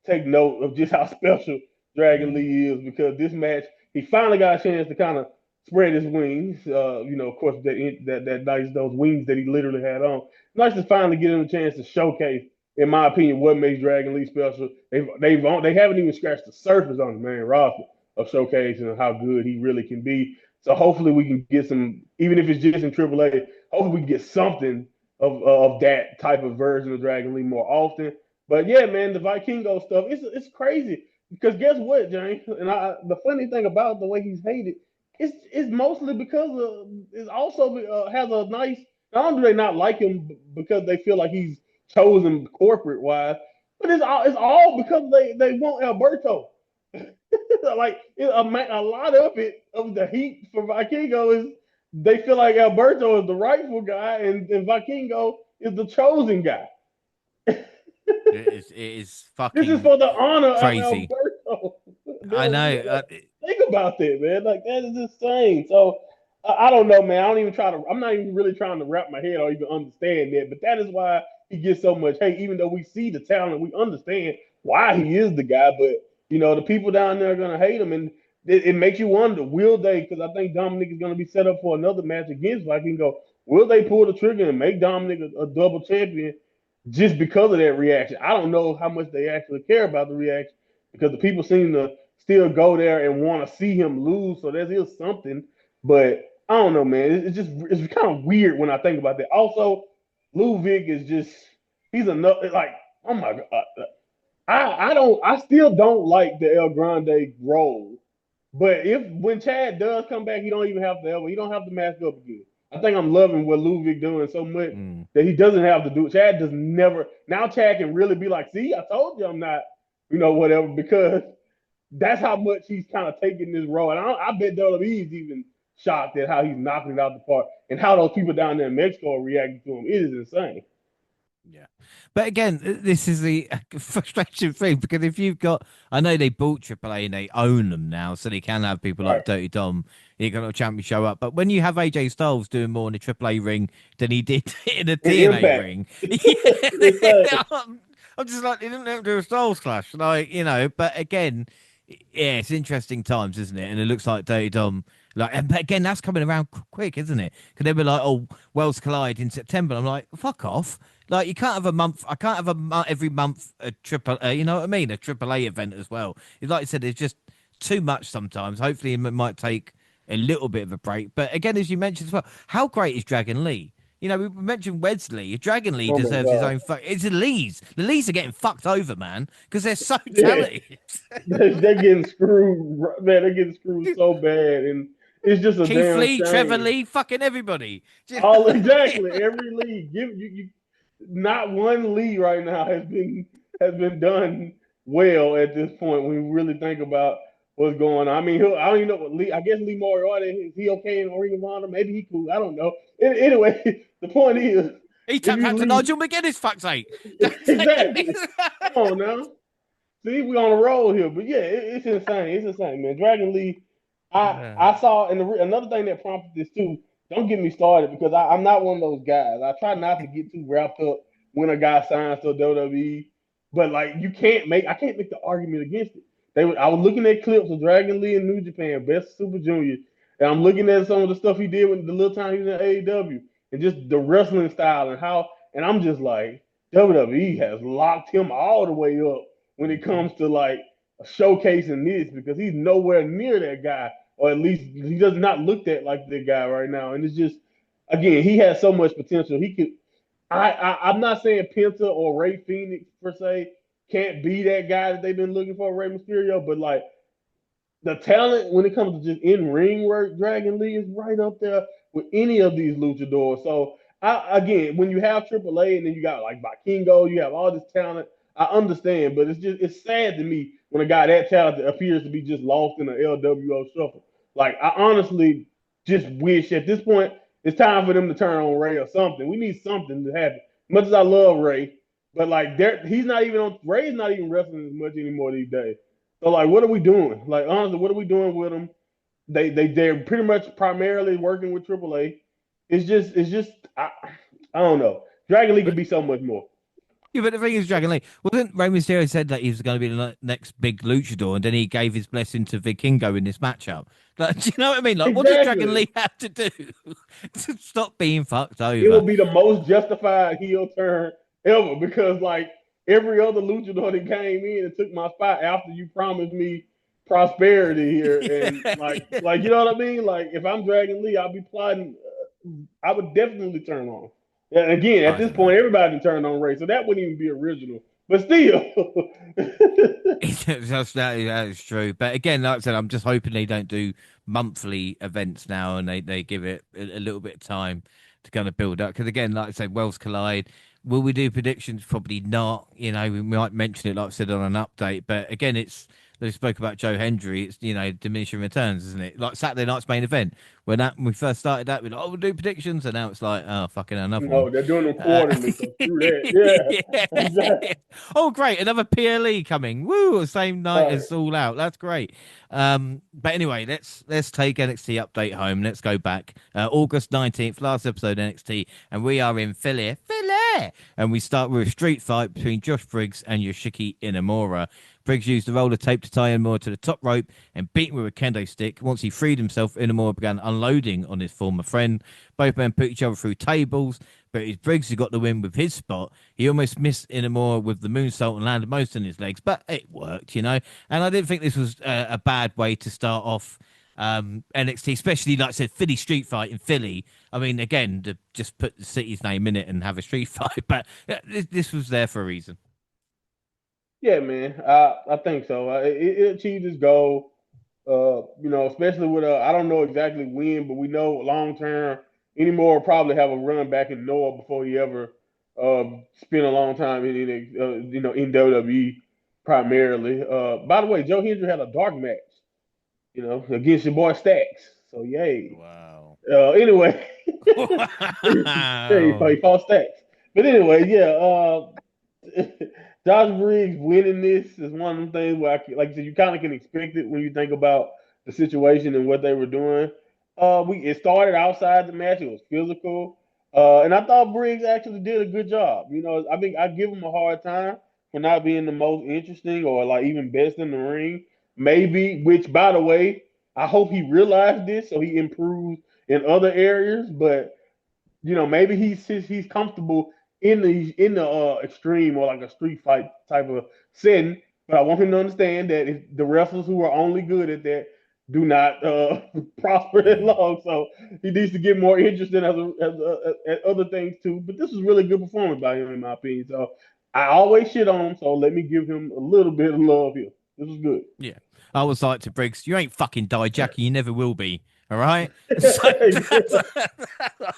take note of just how special Dragon Lee is because this match, he finally got a chance to kind of spread his wings. Of course, that nice those wings that he literally had on. Nice to finally get him a chance to showcase in my opinion, what makes Dragon Lee special. They haven't even scratched the surface on the main roster of showcasing how good he really can be. So hopefully we can get some, even if it's just in AAA. Hopefully we can get something of that type of version of Dragon Lee more often. But yeah, man, the Vikingo stuff, it's crazy because guess what, James? And the funny thing about the way he's hated, it's mostly because it's also has a nice. Not only do they not like him because they feel like he's chosen corporate wise, but it's all because they want Alberto. Like a lot of it of the heat for Vikingo is they feel like Alberto is the rightful guy and Vikingo is the chosen guy. It is This is fucking for the honor of crazy. Alberto. I know. Like, think about that, man. Like that is insane. So I don't know, man. I don't even try to. I'm not even really trying to wrap my head or even understand that. But that is why he gets so much hate. Even though we see the talent, we understand why he is the guy. But the people down there are gonna hate him, and it makes you wonder: will they? Because I think Dominic is gonna be set up for another match against Viking. Go, will they pull the trigger and make Dominic a double champion? Just because of that reaction. I don't know how much they actually care about the reaction, because the people seem to still go there and want to see him lose. So there's still something. But I don't know, man. It's kind of weird when I think about that. Also, Ludwig is just he's another like oh my god. I still don't like the El Grande role. But if when Chad does come back, he don't even have to ever he don't have to mask up again. I think I'm loving what Ludwig doing so much Mm. that he doesn't have to do. Chad does never now. Chad can really be like, see, I told you I'm not, whatever, because that's how much he's kind of taking this role. And I bet WWE's even shocked at how he's knocking it out the park and how those people down there in Mexico are reacting to him. It is insane. Yeah. But again, this is the frustration thing because if you've got, I know they bought AAA and they own them now, so they can have people Right. like Dirty Dom, you got a champion show up. But when you have AJ Styles doing more in the AAA ring than he did in a And TNA Impact. ring, Insane. yeah, I'm just like, they didn't have to do a Styles clash, like, but again, yeah, it's interesting times, isn't it? And it looks like Dirty Dom, but again, that's coming around quick, isn't it? Because they were like, oh, Worlds Collide in September. I'm like, fuck off. Like you can't have a month. I can't have every month a triple. You know what I mean? A AAA event as well. It's like I said, it's just too much sometimes. Hopefully, it might take a little bit of a break. But again, as you mentioned as well, how great is Dragon Lee? We mentioned Wesley. Dragon Lee Oh my deserves his god. own. It's the Lees. The Lees are getting fucked over, man, because they're so Yeah. talented. They're getting screwed, man. They're getting screwed so bad, and it's just a Keith damn Lee, Trevor shame. Lee, fucking everybody. Do you know All what I mean? exactly every league. Not one league right now has been done well at this point. When we really think about what's going on, I mean, I don't even know what Lee. I guess Lee Moriarty is he okay in Ring of Honor? Maybe he cool. I don't know. Anyway, the point is, He if tapped you out to leave Nigel McGuinness, fuck's sake. exactly, come on now. See, we on a roll here, but yeah, it's insane. It's insane, man. Dragon Lee, Yeah. I saw, and another thing that prompted this too. Don't get me started because I'm not one of those guys. I try not to get too wrapped up when a guy signs to a WWE, but like I can't make the argument against it. I was looking at clips of Dragon Lee in New Japan, Best Super Junior, and I'm looking at some of the stuff he did with the little time he was in AEW, and just the wrestling style and how, and I'm just like WWE has locked him all the way up when it Mhm. comes to like showcasing this because he's nowhere near that guy, or at least he does not look that like that guy right now. And it's just again, he has so much potential. He could. I'm not saying Penta or Ray Phoenix per se can't be that guy that they've been looking for, Ray Mysterio, but like the talent when it comes to just in ring work, Dragon Lee is right up there with any of these luchadors. So again, when you have AAA and then you got like Vikingo, you have all this talent. I understand, but it's sad to me when a guy that talented appears to be just lost in an LWO shuffle. Like I honestly just wish at this point it's time for them to turn on Ray or something. We need something to happen. Much as I love Ray, but like he's not even on Ray's not even wrestling as much anymore these days. So like, what are we doing? Like honestly, what are we doing with them? They're pretty much primarily working with AAA. It's just I don't know. Dragon League could But be so much more. yeah, but the thing is, Dragon Lee wasn't Rey Mysterio said that he was going to be the next big luchador, and then he gave his blessing to Vikingo in this matchup. Like, do you know what I mean? Like, what does Dragon Exactly. Lee have to do to stop being fucked It over? will be the most justified heel turn ever because like every other luchador that came in and took my spot after you promised me prosperity here and like you know what I mean? Like if I'm Dragon Lee, I'll be plotting. I would definitely turn on. And again, at I this don't know. point, everybody can turn on Ray, so that wouldn't even be original. But still, That is true. But again, like I said, I'm just hoping they don't do monthly events now and they give it a little bit of time to kind of build up. Because again, like I said, Worlds Collide. Will we do predictions? Probably not. We might mention it, like I said, on an update. But again, they spoke about Joe Hendry. It's diminishing returns, isn't it? Like Saturday night's main event. When we first started that, we're like, oh, we'll do predictions, and now it's like, oh, fucking another one. no, they're doing them Uh, quarterly, so screw that. Yeah, exactly. oh, great! Another PLE coming. Woo! Same night Right. as All Out. That's great. But anyway, let's take NXT update home. Let's go back. August 19th, last episode NXT, and we are in Philly, and we start with a street fight between Josh Briggs and Yoshiki Inamura. Briggs used the roller tape to tie Inamura to the top rope and beat him with a kendo stick. Once he freed himself, Inamura began unloading on his former friend. Both men put each other through tables, but it's Briggs who got the win with his spot. He almost missed Inamura with the moonsault and landed most on his legs, but it worked. And I didn't think this was a bad way to start off NXT, especially like I said, Philly Street Fight in Philly. I mean, again, to just put the city's name in it and have a street fight, but this was there for a reason. Yeah, man. I think so. It achieved its goal. Especially with I don't know exactly when, but we know long term anymore will probably have a run back in Noah before he ever uh, spent a long time in WWE primarily. By the way, Joe Hendry had a dark match, against your boy Stacks. So yay. Wow. Anyway, yeah, Wow. he fought Stacks. But anyway, yeah. Josh Briggs winning this is one of them things where, like you said, you kind of can expect it when you think about the situation and what they were doing. It started outside the match; it was physical, and I thought Briggs actually did a good job. I think I give him a hard time for not being the most interesting or like even best in the ring. Maybe, which by the way, I hope he realized this so he improves in other areas. But maybe he's comfortable in the extreme or like a street fight type of setting. But I want him to understand that if the wrestlers who are only good at that do not prosper that Mm. long. So he needs to get more interested at other things too. But this was really good performance by him, in my opinion. So I always shit on him. So let me give him a little bit of love here. This was good. Yeah. I was like to Briggs, you ain't fucking die, Jackie. You never will be. All right. So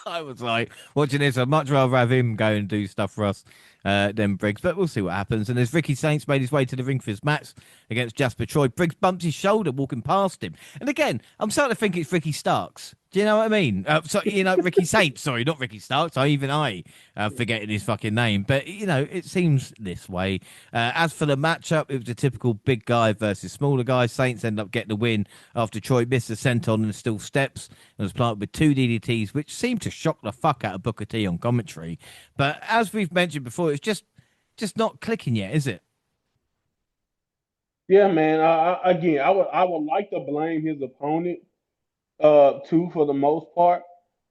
I was like, watching this, I'd much rather have him go and do stuff for us than Briggs. But we'll see what happens. And as Ricky Saints made his way to the ring for his match against Jasper Troy, Briggs bumped his shoulder walking past him. And again, I'm starting to think it's Ricky Starks. Do you know what I mean? Ricky Saints. Sorry, not Ricky Starks. I forgetting his fucking name. But it seems this way. As for the matchup, it was a typical big guy versus smaller guy. Saints end up getting the win after Troy missed a senton and still steps and was planted with two DDTs, which seemed to shock the fuck out of Booker T on commentary. But as we've mentioned before, it's just not clicking yet, is it? Yeah, man. Again, I would like to blame his opponent too for the most part.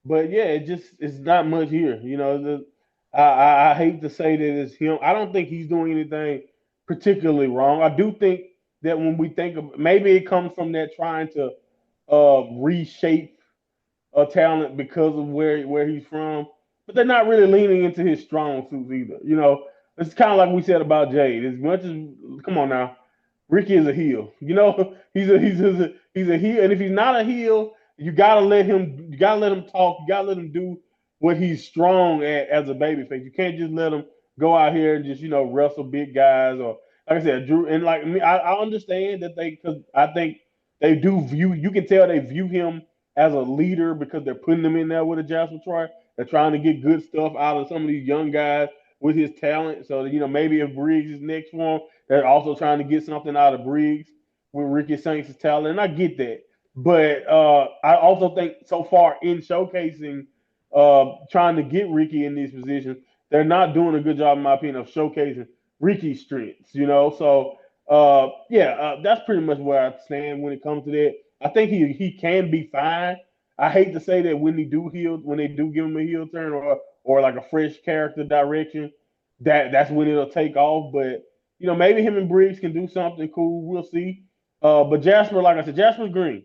But yeah, it's not much here. I hate to say that it's him. I don't think he's doing anything particularly wrong. I do think that when we think of maybe it comes from that trying to reshape a talent because of where he's from, but they're not really leaning into his strong suits either. It's kind of like we said about Jade. As much as come on now, Ricky is a heel. He's a heel, and if he's not a heel, you gotta let him. You gotta let him talk. You gotta let him do what he's strong at as a babyface. You can't just let him go out here and just wrestle big guys or like I said, Drew. And like me, I understand that because I think they do view. You can tell they view him as a leader because they're putting him in there with a Jasper Troy. They're trying to get good stuff out of some of these young guys with his talent. So maybe if Briggs is next for him, they're also trying to get something out of Briggs with Ricky Saints' talent, and I get that. But I also think so far in showcasing, trying to get Ricky in these positions, they're not doing a good job, in my opinion, of showcasing Ricky's strengths. So that's pretty much where I stand when it comes to that. I think he can be fine. I hate to say that when they do give him a heel turn or like a fresh character direction, that's when it'll take off. But maybe him and Briggs can do something cool. We'll see. But Jasper, like I said, Jasper's green,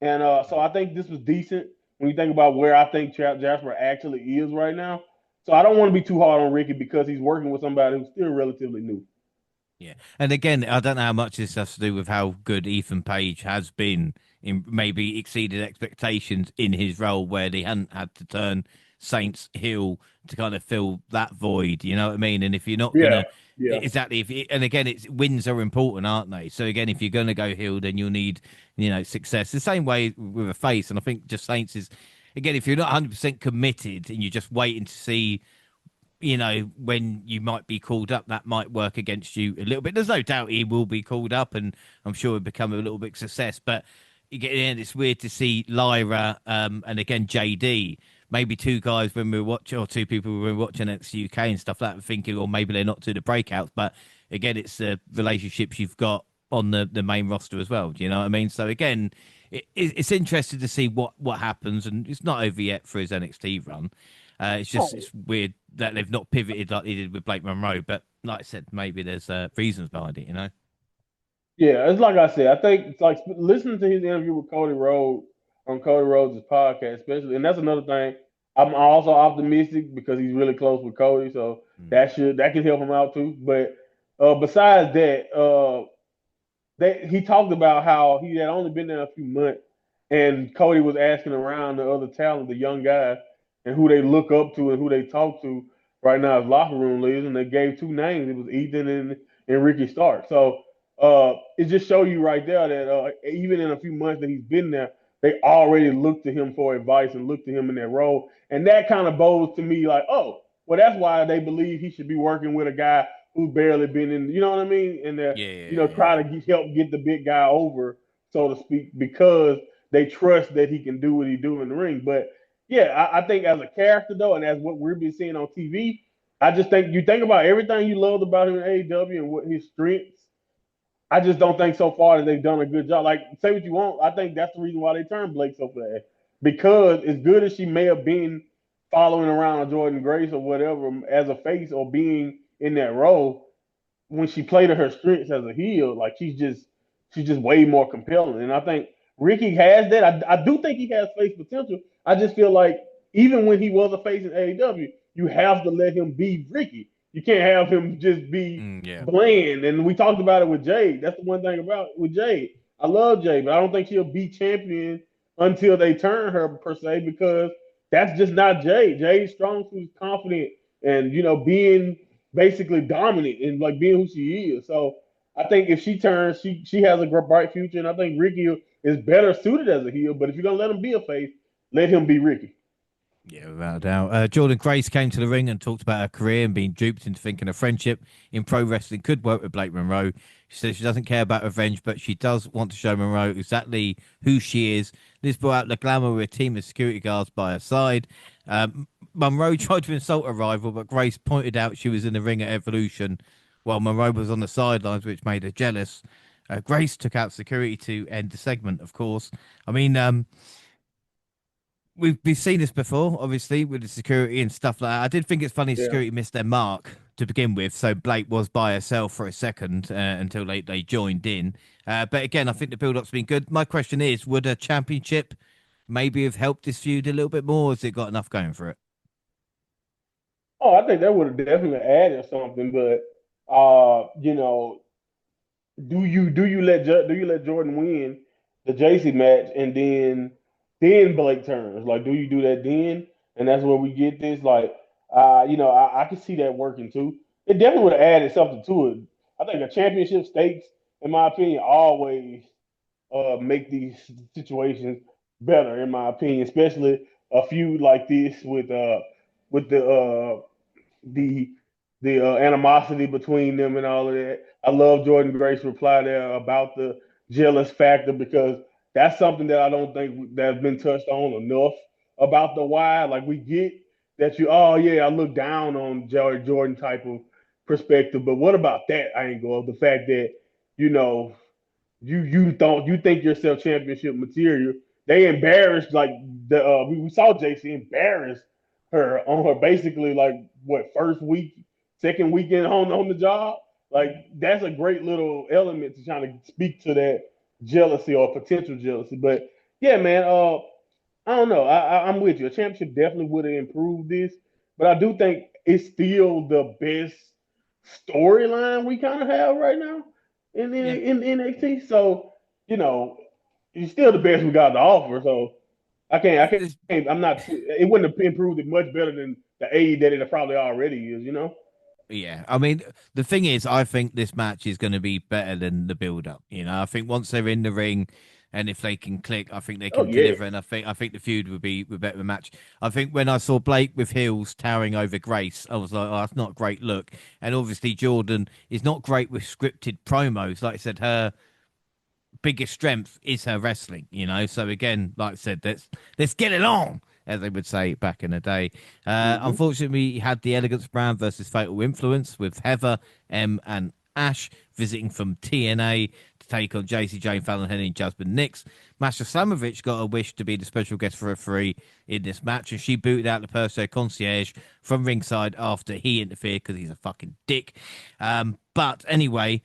and so I think this was decent when you think about where I think Jasper actually is right now. So I don't want to be too hard on Ricky because he's working with somebody who's still relatively new. Yeah. And again, I don't know how much this has to do with how good Ethan Page has been in maybe exceeded expectations in his role where they hadn't had to turn Saints heel to kind of fill that void. You know what I mean? And if you're not Yeah, gonna yeah. exactly and again it's wins are important, aren't they? So again, if you're gonna go heel, then you'll need, success. The same way with a face. And I think just Saints is again, if you're not 100% committed and you're just waiting to see when you might be called up, that might work against you a little bit. There's no doubt he will be called up, and I'm sure it'll become a little bit success. But you get in, it's weird to see Lyra and again JD, maybe two guys when we were watching, or two people when we were watching at the UK and stuff like that, thinking, or maybe they're not to the breakouts. But again, it's the relationships you've got on the main roster as well. Do you know what I mean? So again, it's interesting to see what happens, and it's not over yet for his NXT run. It's weird that they've not pivoted like they did with Blake Monroe, but like I said, maybe there's reasons behind it. Yeah, it's like I said. I think it's like listening to his interview with Cody Rhodes on Cody Rhodes' podcast, especially, and that's another thing. I'm also optimistic because he's really close with Cody, so Mm. that can help him out too. But besides that, he talked about how he had only been there a few months, and Cody was asking around the other talent, the young guys, and who they look up to and who they talk to right now as locker room leaders, and they gave two names. It was Ethan and Ricky Stark. So it just show you right there that even in a few months that he's been there, they already look to him for advice and look to him in that role, and that kind of bodes to me like, oh, well, that's why they believe he should be working with a guy who's barely been in. You know what I mean? And Yeah, yeah, yeah. try to help get the big guy over, so to speak, because they trust that he can do what he do in the ring. But yeah, I think as a character though, and as what we've been seeing on TV, I just think you think about everything you loved about him in AEW and what his strengths. I just don't think so far that they've done a good job. Like, say what you want, I think that's the reason why they turned Blake so fast. Because as good as she may have been following around Jordan Grace or whatever as a face or being in that role, when she played to her strengths as a heel, like she's just way more compelling. And I think Ricky has that. I do think he has face potential. I just feel like even when he was a face in AEW, you have to let him be Ricky. You can't have him just be Yeah. bland. And we talked about it with Jade. That's the one thing about with Jade. I love Jade, but I don't think she'll be champion until they turn her per se because that's just not Jade. Jade's strong, she's confident, and being basically dominant and like being who she is. So I think if she turns, she has a bright future, and I think Ricky is better suited as a heel. But if you're gonna let him be a face, let him be Ricky. Yeah, without a doubt. Jordan Grace came to the ring and talked about her career and being duped into thinking a friendship in pro wrestling could work with Blake Monroe. She says she doesn't care about revenge, but she does want to show Monroe exactly who she is. This brought out the glamour with a team of security guards by her side. Monroe tried to insult her rival, but Grace pointed out she was in the ring at Evolution while Monroe was on the sidelines, which made her jealous. Grace took out security to end the segment, of course. I mean, we've seen this before, obviously, with the security and stuff like that. I did think it's funny Yeah. security missed their mark to begin with, so Blake was by herself for a second until they joined in. But again, I think the build-up's been good. My question is, would a championship maybe have helped this feud a little bit more, or has it got enough going for it? Oh, I think that would have definitely added something, but do you let Jordan win the JC match and then Blake turns? Like, do you do that then? And that's where we get this. Like, I can see that working too. It definitely would have added something to it. I think a championship stakes, in my opinion, always make these situations better, in my opinion, especially a feud like this with the animosity between them and all of that. I love Jordan Grace's reply there about the jealous factor because that's something that I don't think that's been touched on enough about the why. Like we get that oh yeah, I look down on Jared Jordan type of perspective, but what about that angle of the fact that you know you think yourself championship material. They embarrassed like we saw JC embarrass her on her basically like what first week, second weekend on the job. Like that's a great little element to trying to speak to that jealousy or potential jealousy. But yeah, man, I don't know. I'm with you. A championship definitely would have improved this, but I do think it's still the best storyline we kind of have right now Yeah. in NXT. So you know, it's still the best we got to offer. So I can't. I'm not. It wouldn't have improved it much better than the aid that it probably already is. You know. Yeah, I mean, the thing is, I think this match is going to be better than the build-up. I think once they're in the ring, and if they can click, I think they Oh can yeah. deliver. And I think the feud would be better of a match. I think when I saw Blake with heels towering over Grace, I was like, oh, that's not a great look. And obviously Jordan is not great with scripted promos. Like I said, her biggest strength is her wrestling. So again, like I said, let's get it on, as they would say back in the day. Mm-hmm. Unfortunately, we had the Elegance brand versus Fatal Influence with Heather, and Ash visiting from TNA to take on JC Jane Fallon Henry and Jasmine Nix. Masha Slamovich got a wish to be the special guest for referee in this match, and she booted out the Perso concierge from ringside after he interfered because he's a fucking dick. But anyway,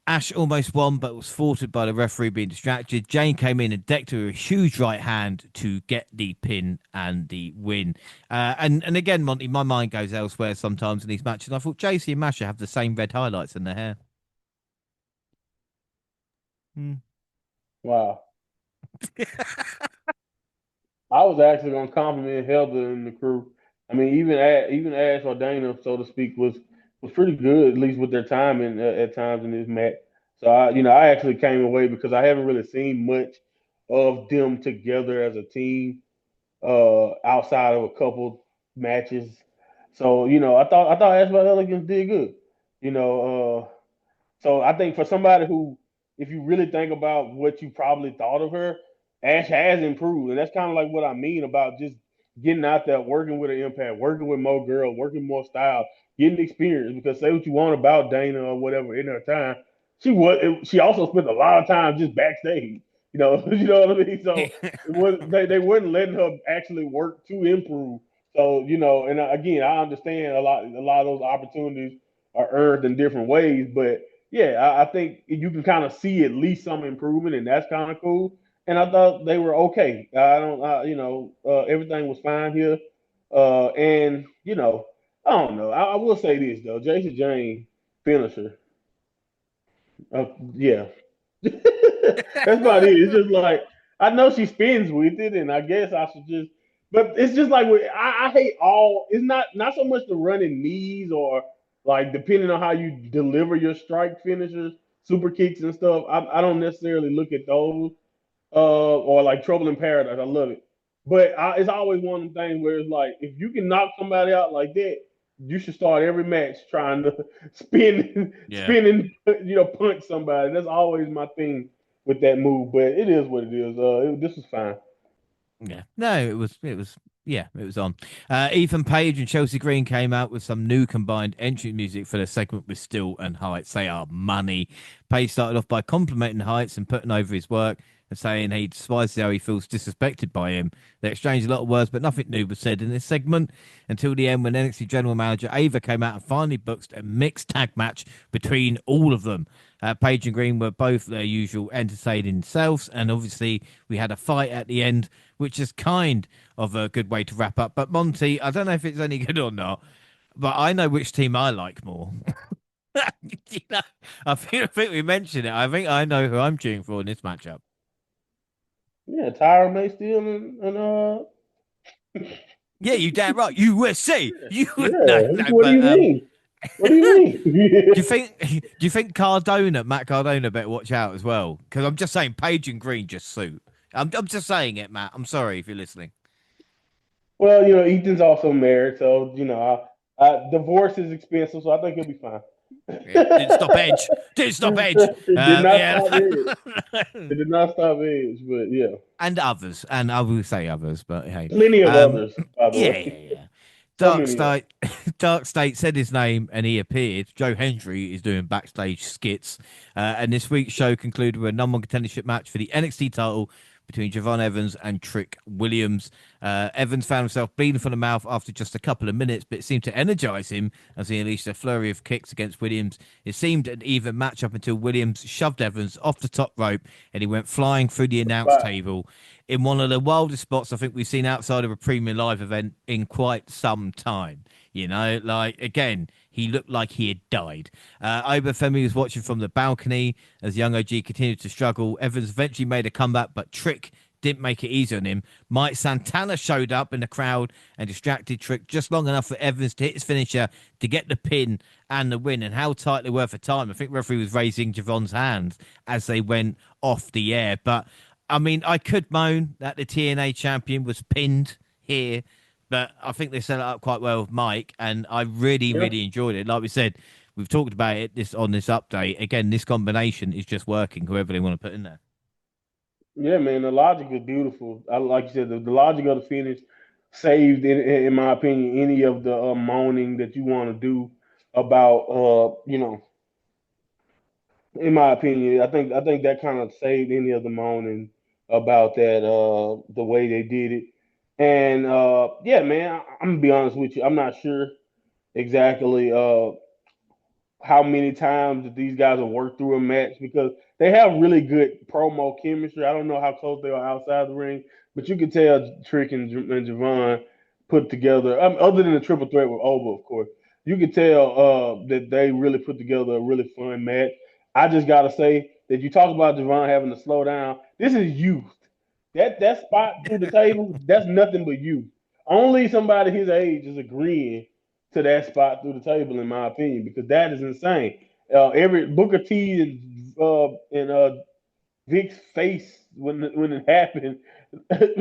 Ash almost won, but was thwarted by the referee being distracted. Jane came in and decked her with a huge right hand to get the pin and the win. And again, Monty, my mind goes elsewhere sometimes in these matches. I thought JC and Masha have the same red highlights in their hair. Hmm. Wow. I was actually gonna compliment Heather and the crew. I mean, even Ash or Dana, so to speak, was pretty good, at least with their timing at times in this match. So I actually came away because I haven't really seen much of them together as a team outside of a couple matches. So I thought Ash Elegance did good. You know, so I think for somebody who, if you really think about what you probably thought of her, Ash has improved, and that's kind of like what I mean about just getting out there, working with an impact, working with more girls, working more style, getting experience. Because say what you want about Dana or whatever in her time, she also spent a lot of time just backstage. You know what I mean. So they weren't letting her actually work to improve. So and again, I understand a lot of those opportunities are earned in different ways, but yeah, I think you can kind of see at least some improvement, and that's kind of cool. And I thought they were okay. I don't, everything was fine here. And I don't know. I will say this though, Jason Jane finisher. Yeah, that's about it. It's just like I know she spins with it, and I guess I should just. But it's just like I hate all. It's not so much the running knees or like depending on how you deliver your strike finishers, super kicks and stuff. I don't necessarily look at those or like Trouble in Paradise. I love it, but it's always one of the things where it's like if you can knock somebody out like that, you should start every match trying to Yeah. spin and punch somebody. That's always my thing with that move. But it is what it is. This was fine. Yeah. No, it was on. Ethan Page and Chelsea Green came out with some new combined entry music for the segment with Still and Heights. They are money. Page started off by complimenting Heights and putting over his work and saying he despises how he feels disrespected by him. They exchanged a lot of words, but nothing new was said in this segment until the end when NXT General Manager Ava came out and finally booked a mixed tag match between all of them. Page and Green were both their usual entertaining selves, and obviously we had a fight at the end, which is kind of a good way to wrap up. But Monty, I don't know if it's any good or not, but I know which team I like more. you know, I think we mentioned it. I think I know who I'm cheering for in this matchup. Yeah, Tyra May still and Yeah, you damn right. USA. You no, yeah. no, What do but you mean? What do you do you mean? think do you think Matt Cardona better watch out as well? Because I'm just saying, Page and Green just suit. I'm just saying it, Matt. I'm sorry if you're listening. Well, Ethan's also married, so divorce is expensive, so I think he'll be fine. Yeah, didn't stop Edge. Didn't stop Edge. It did not Yeah. stop Edge. It did not stop Edge, but yeah, And others, and I will say others, but hey, plenty of um, others, by the yeah, way. yeah, yeah. So Dark many of State, Dark State said his name and he appeared. Joe Hendry is doing backstage skits, and this week's show concluded with a number one contendership match for the NXT title between Javon Evans and Trick Williams. Evans found himself bleeding from the mouth after just a couple of minutes, but it seemed to energize him as he unleashed a flurry of kicks against Williams. It seemed an even match up until Williams shoved Evans off the top rope and he went flying through the announce Wow. table in one of the wildest spots I think we've seen outside of a premium live event in quite some time. You know, like again, he looked like he had died. Obafemi was watching from the balcony as young OG continued to struggle. Evans eventually made a comeback, but Trick didn't make it easy on him. Mike Santana showed up in the crowd and distracted Trick just long enough for Evans to hit his finisher to get the pin and the win. And how tight they were for time. I think referee was raising Javon's hands as they went off the air. But I mean, I could moan that the TNA champion was pinned here, but I think they set it up quite well with Mike, and I really, Yeah. really enjoyed it. Like we said, we've talked about it this on this update. Again, this combination is just working. Whoever they want to put in there. Yeah, man, the logic is beautiful. I like you said, the logic of the finish saved, in my opinion, any of the moaning that you want to do about, in my opinion, I think that kind of saved any of the moaning about that, the way they did it. And yeah, man, I'm gonna be honest with you, I'm not sure exactly how many times that these guys have worked through a match because they have really good promo chemistry. I don't know how close they are outside the ring, but you can tell Trick and Javon put together. Other than the triple threat with Oba, of course, you can tell that they really put together a really fun match. I just gotta say that you talk about Javon having to slow down. This is youth. That spot through the table, that's nothing but youth. Only somebody his age is agreeing to that spot through the table, in my opinion, because that is insane. Every Booker T and Vic's face when it happened,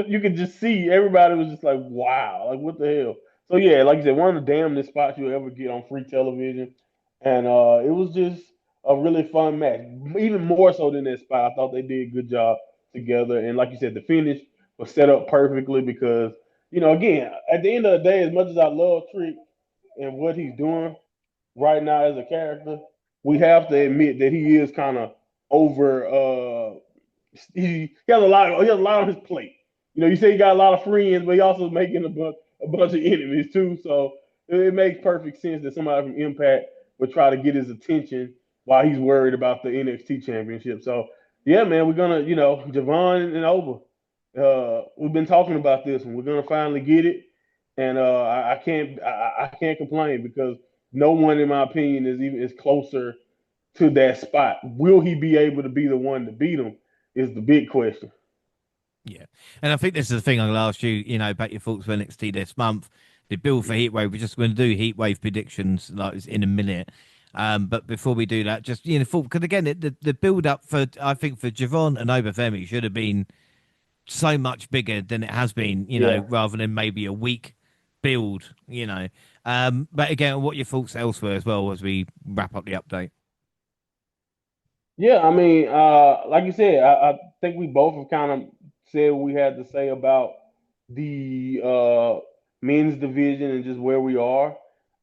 you could just see everybody was just like, "Wow, like what the hell?" So yeah, like you said, one of the damnest spots you'll ever get on free television, and it was just a really fun match. Even more so than that spot, I thought they did a good job together. And like you said, the finish was set up perfectly because again, at the end of the day, as much as I love Trick and what he's doing right now as a character, we have to admit that he is kind of over. He has a lot on his plate. You say he got a lot of friends, but he also making a bunch of enemies too. So it makes perfect sense that somebody from Impact would try to get his attention while he's worried about the NXT championship. So yeah, man, we're gonna Javon and Oba. We've been talking about this, and we're gonna finally get it. And I can't complain because no one, in my opinion, is closer to that spot. Will he be able to be the one to beat him? Is the big question. Yeah, and I think this is the thing I'm going to ask you. About your thoughts for NXT this month. The build for Heatwave. We're just going to do Heatwave predictions like in a minute. But before we do that, just because again, the build up for I think for Javon and Obafemi should have been so much bigger than it has been. Yeah. Rather than maybe a week build. But again, what are your thoughts elsewhere as well as we wrap up the update? Yeah, I mean, like you said, I think we both have kind of said what we had to say about the men's division and just where we are.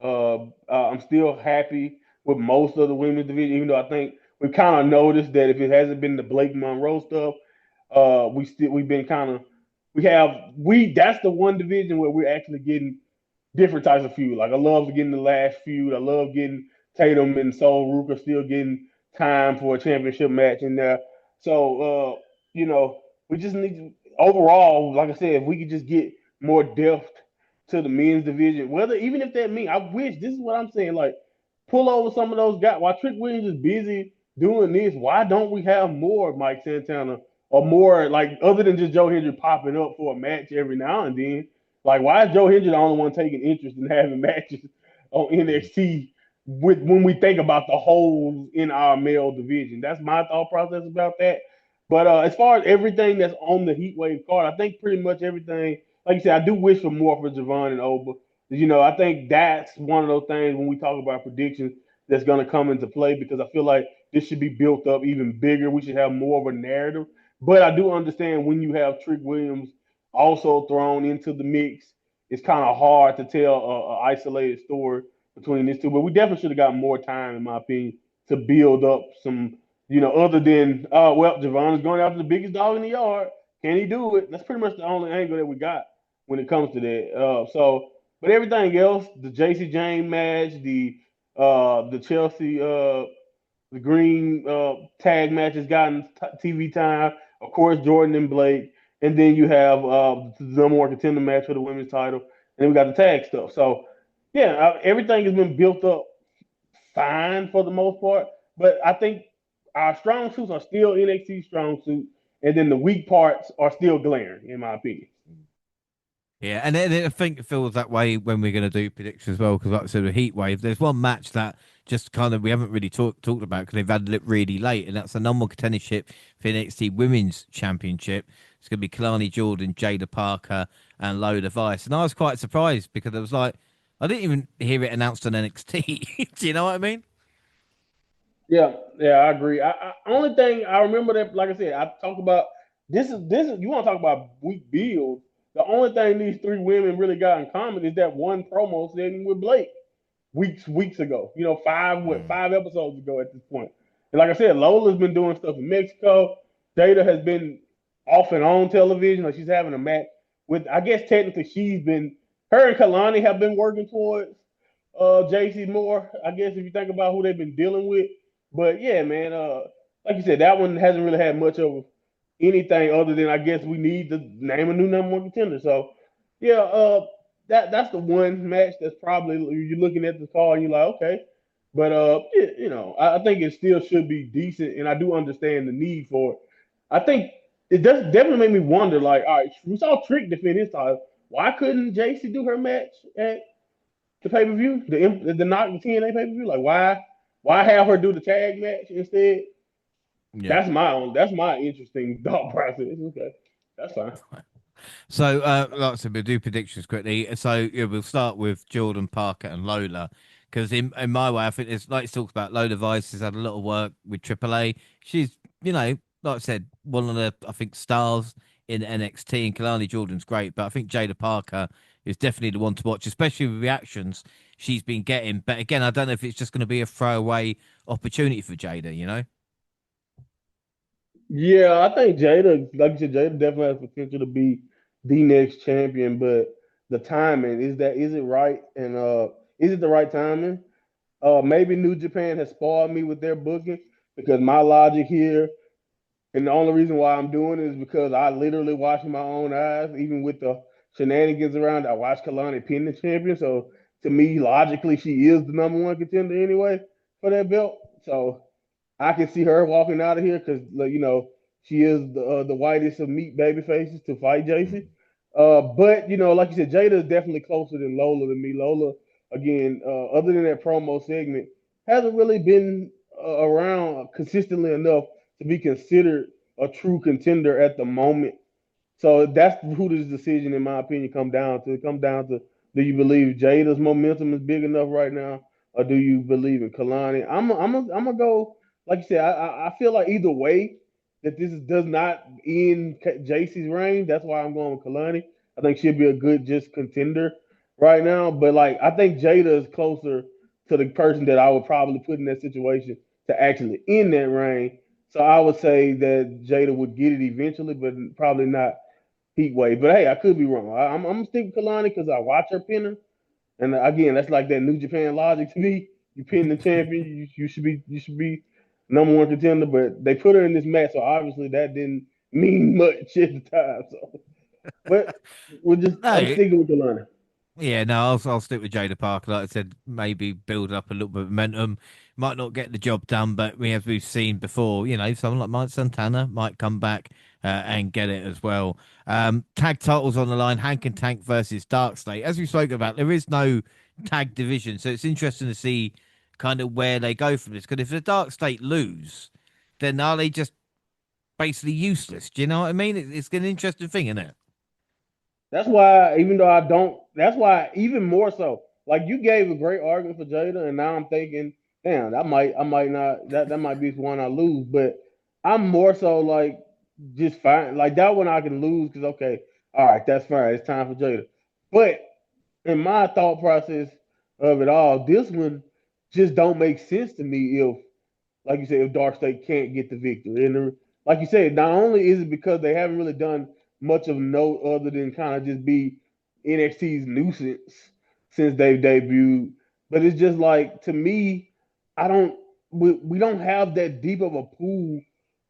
I'm still happy with most of the women's division, even though I think we kind of noticed that if it hasn't been the Blake Monroe stuff, we've been kind of we that's the one division where we're actually getting different types of feud. Like I love getting the last feud. I love getting Tatum and Sol Ruka still getting time for a championship match in there. So we just need to, overall, like I said, if we could just get more depth to the men's division, whether even if that means I wish this is what I'm saying, like pull over some of those guys. While Trick Williams is busy doing this, why don't we have more Mike Santana or more like other than just Joe Hendry popping up for a match every now and then? Like, why is Joe Hendry the only one taking interest in having matches on NXT when we think about the holes in our male division? That's my thought process about that. But as far as everything that's on the Heatwave card, I think pretty much everything. Like you said, I do wish for more for Javon and Oba. I think that's one of those things when we talk about predictions that's going to come into play because I feel like this should be built up even bigger. We should have more of a narrative. But I do understand when you have Trick Williams also thrown into the mix, it's kind of hard to tell a isolated story between these two. But we definitely should have got more time, in my opinion, to build up some, other than, Javon is going after the biggest dog in the yard. Can he do it? That's pretty much the only angle that we got when it comes to that. But everything else, the JC James match, the Chelsea the Green tag match has gotten TV time. Of course, Jordan and Blake, and then you have the number one contender match for the women's title, and then we got the tag stuff. So yeah, everything has been built up fine for the most part. But I think our strong suits are still NXT strong suit, and then the weak parts are still glaring, in my opinion. Yeah, and then I think it feels that way when we're going to do predictions as well. Because, like I said, with Heat Wave, there's one match that just kind of we haven't really talked about because they've had it really late, and that's the number one contendership for NXT Women's Championship. It's going to be Kalani Jordan, Jada Parker, and Lola Vice. And I was quite surprised because I was like, I didn't even hear it announced on NXT. Do you know what I mean? Yeah, yeah, I agree. Only thing I remember that, like I said, I talk about this is you want to talk about weak builds. The only thing these three women really got in common is that one promo segment with Blake weeks ago. 5 episodes ago at this point. And like I said, Lola's been doing stuff in Mexico. Data has been off and on television. Like she's having a match with. I guess technically she's been. Her and Kalani have been working towards JC Moore, I guess if you think about who they've been dealing with. But yeah, man, like you said, that one hasn't really had much of anything other than I guess we need to name a new number one contender. So yeah, that's the one match that's probably you're looking at the call and you're like, okay. But I think it still should be decent, and I do understand the need for it. I think it does definitely make me wonder, like, all right, we saw Trick defend his title. Why couldn't JC do her match at the pay per view, the knock the TNA pay per view? Like why have her do the tag match instead? Yeah. That's my interesting thought process. Okay, that's fine. So, like I said, we'll do predictions quickly. So, yeah, we'll start with Jordan Parker and Lola. Because in my way, I think it's like you talked about, Lola Vice has had a lot of work with AAA. She's, like I said, one of the, I think, stars in NXT. And Kalani Jordan's great. But I think Jada Parker is definitely the one to watch, especially with reactions she's been getting. But again, I don't know if it's just going to be a throwaway opportunity for Jada. Yeah, I think Jada, like you said, Jada definitely has potential to be the next champion, but the timing is it right, and is it the right timing? Maybe New Japan has spoiled me with their booking because my logic here. And the only reason why I'm doing it is because I literally watch with my own eyes, even with the shenanigans around. I watched Kalani pin the champion, so to me, logically, she is the number one contender anyway for that belt. So I can see her walking out of here because she is the whitest of meat baby faces to fight JC. But like you said, Jada is definitely closer than Lola to me. Lola, again, other than that promo segment, hasn't really been around consistently enough to be considered a true contender at the moment. So that's who this decision, in my opinion, come down to. It comes down to, do you believe Jada's momentum is big enough right now, or do you believe in Kalani? I'm gonna go, like you said. I feel like either way that this does not end JC's reign. That's why I'm going with Kalani. I think she'll be a good just contender right now. But like I think Jada is closer to the person that I would probably put in that situation to actually end that reign. So I would say that Jada would get it eventually, but probably not heat wave. But hey, I could be wrong. I'm gonna stick with Kalani because I watch her pinner, and again, that's like that New Japan logic to me. You pin the champion, you should be number one contender. But they put her in this match, so obviously that didn't mean much at the time. So, but I'm No, sticking with Kalani. yeah, no, I'll stick with Jada Parker. Like I said, maybe build up a little bit of momentum. Might not get the job done, but as we've seen before, someone like Mike Santana might come back and get it as well. Tag titles on the line: Hank and Tank versus Dark State. As we spoke about, there is no tag division, so it's interesting to see kind of where they go from this. Because if the Dark State lose, then are they just basically useless? Do you know what I mean? It's an interesting thing, isn't it? That's why, even though I don't, that's why even more so. Like you gave a great argument for Jada, and now I'm thinking, damn, I might not, that might be one I lose. But I'm more so like just fine. Like that one I can lose because okay, all right, that's fine. It's time for Jada. But in my thought process of it all, this one just don't make sense to me if, like you said, if Dark State can't get the victory. And like you said, not only is it because they haven't really done much of note other than kind of just be NXT's nuisance since they've debuted, but it's just like to me, I don't we don't have that deep of a pool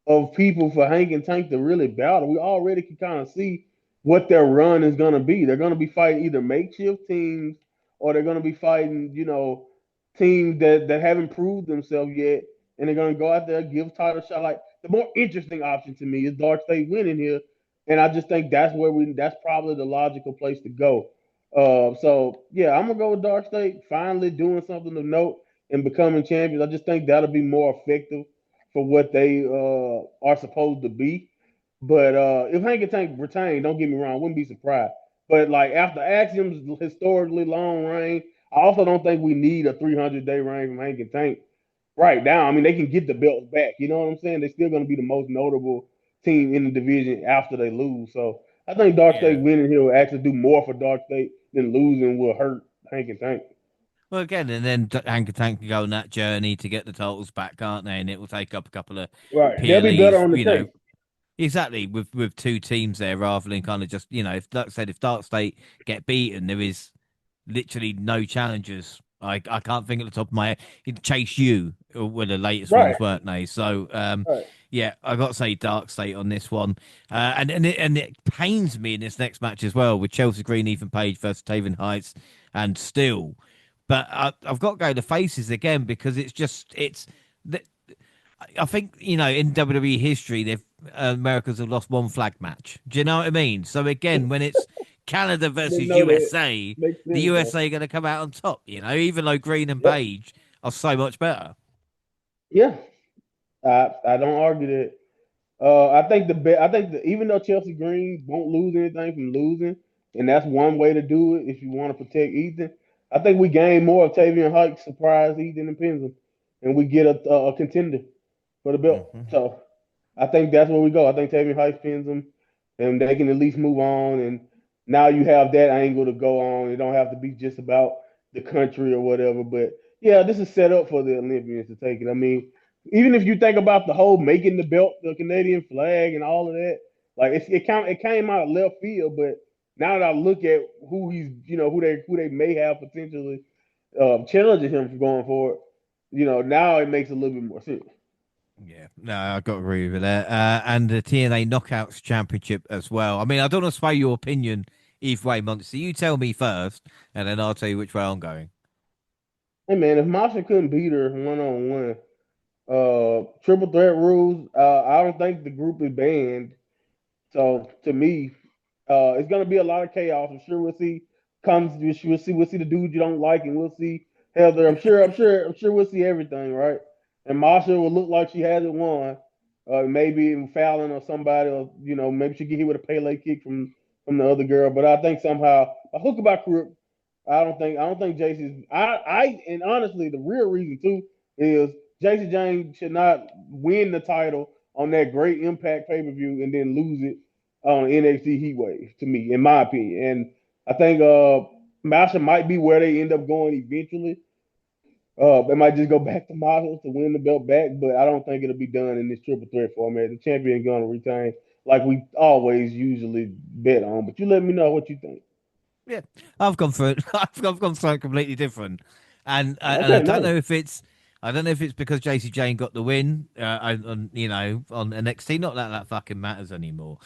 of people for Hank and Tank to really battle. We already can kind of see what their run is going to be. They're going to be fighting either makeshift teams or they're going to be fighting, teams that haven't proved themselves yet, and they're going to go out there give title shot. Like the more interesting option to me is Dark State winning here, and I just think that's probably the logical place to go. So yeah, I'm gonna go with Dark State finally doing something of note and becoming champions. I just think that'll be more effective for what they are supposed to be. But if Hank and Tank retain, don't get me wrong, I wouldn't be surprised. But like after Axiom's historically long reign, I also don't think we need a 300-day reign from Hank and Tank right now. I mean, they can get the belts back. You know what I'm saying? They're still going to be the most notable team in the division after they lose. So I think Dark State Yeah. winning here will actually do more for Dark State than losing will hurt Hank and Tank. Well, again, and then Hank and Tank can go on that journey to get the titles back, can't they? And it will take up a couple of Right. They'll be better PLEs, on the tape. exactly with two teams there rather than kind of just, if like I said, if Dark State get beaten, there is literally no challengers I can't think at the top of my head. Chase U were the latest Right, ones, weren't they? So right. yeah, I got to say Dark State on this one, and it pains me in this next match as well with Chelsea Green, Ethan Page versus Taven Heights, and still, but I've got to go to faces again because it's. I think in WWE history, they've Americans have lost one flag match. Do you know what I mean? So again, when it's Canada Didn't versus know that. USA, Makes the sense though. USA are going to come out on top. Even though Green and Yep. Page are so much better. Yeah. I don't argue that. I think even though Chelsea Green won't lose anything from losing, and that's one way to do it if you want to protect Ethan. I think we gain more if Tavian Hike surprise Ethan and pins him, and we get a contender for the belt. Hmm. So I think that's where we go. I think Tavian Hike pins him, and they can at least move on. And now you have that angle to go on. It don't have to be just about the country or whatever. But yeah, this is set up for the Olympians to take it. I mean, even if you think about the whole making the belt, the Canadian flag, and all of that, like it came out of left field. But now that I look at who he's, who they may have potentially challenging him for going forward, now it makes a little bit more sense. Yeah, no, I got to agree with that. And the TNA Knockouts Championship as well. I mean, I don't want to sway your opinion either way, Monty. So you tell me first, and then I'll tell you which way I'm going. Hey man, if Masha couldn't beat her 1-on-1, triple threat rules, I don't think the group is banned. So to me, it's gonna be a lot of chaos. I'm sure we'll see comes. We'll see the dude you don't like, and we'll see Heather. I'm sure we'll see everything, right? And Masha will look like she hasn't won. Maybe Fallon or somebody, or maybe she get hit with a Pele kick from the other girl. But I think somehow a hook about Crook. I don't think JC's. And honestly, the real reason too is JC James should not win the title on that great Impact pay per view and then lose it on NXT Heat Wave. To me, in my opinion, and I think Masha might be where they end up going eventually. They might just go back to Masha to win the belt back, but I don't think it'll be done in this triple threat format. The champion gonna retain like we always usually bet on. But you let me know what you think. Yeah, I've gone for it. I've gone something completely different, and Okay, nice. I don't know if it's because JC Jane got the win on NXT. Not that that fucking matters anymore.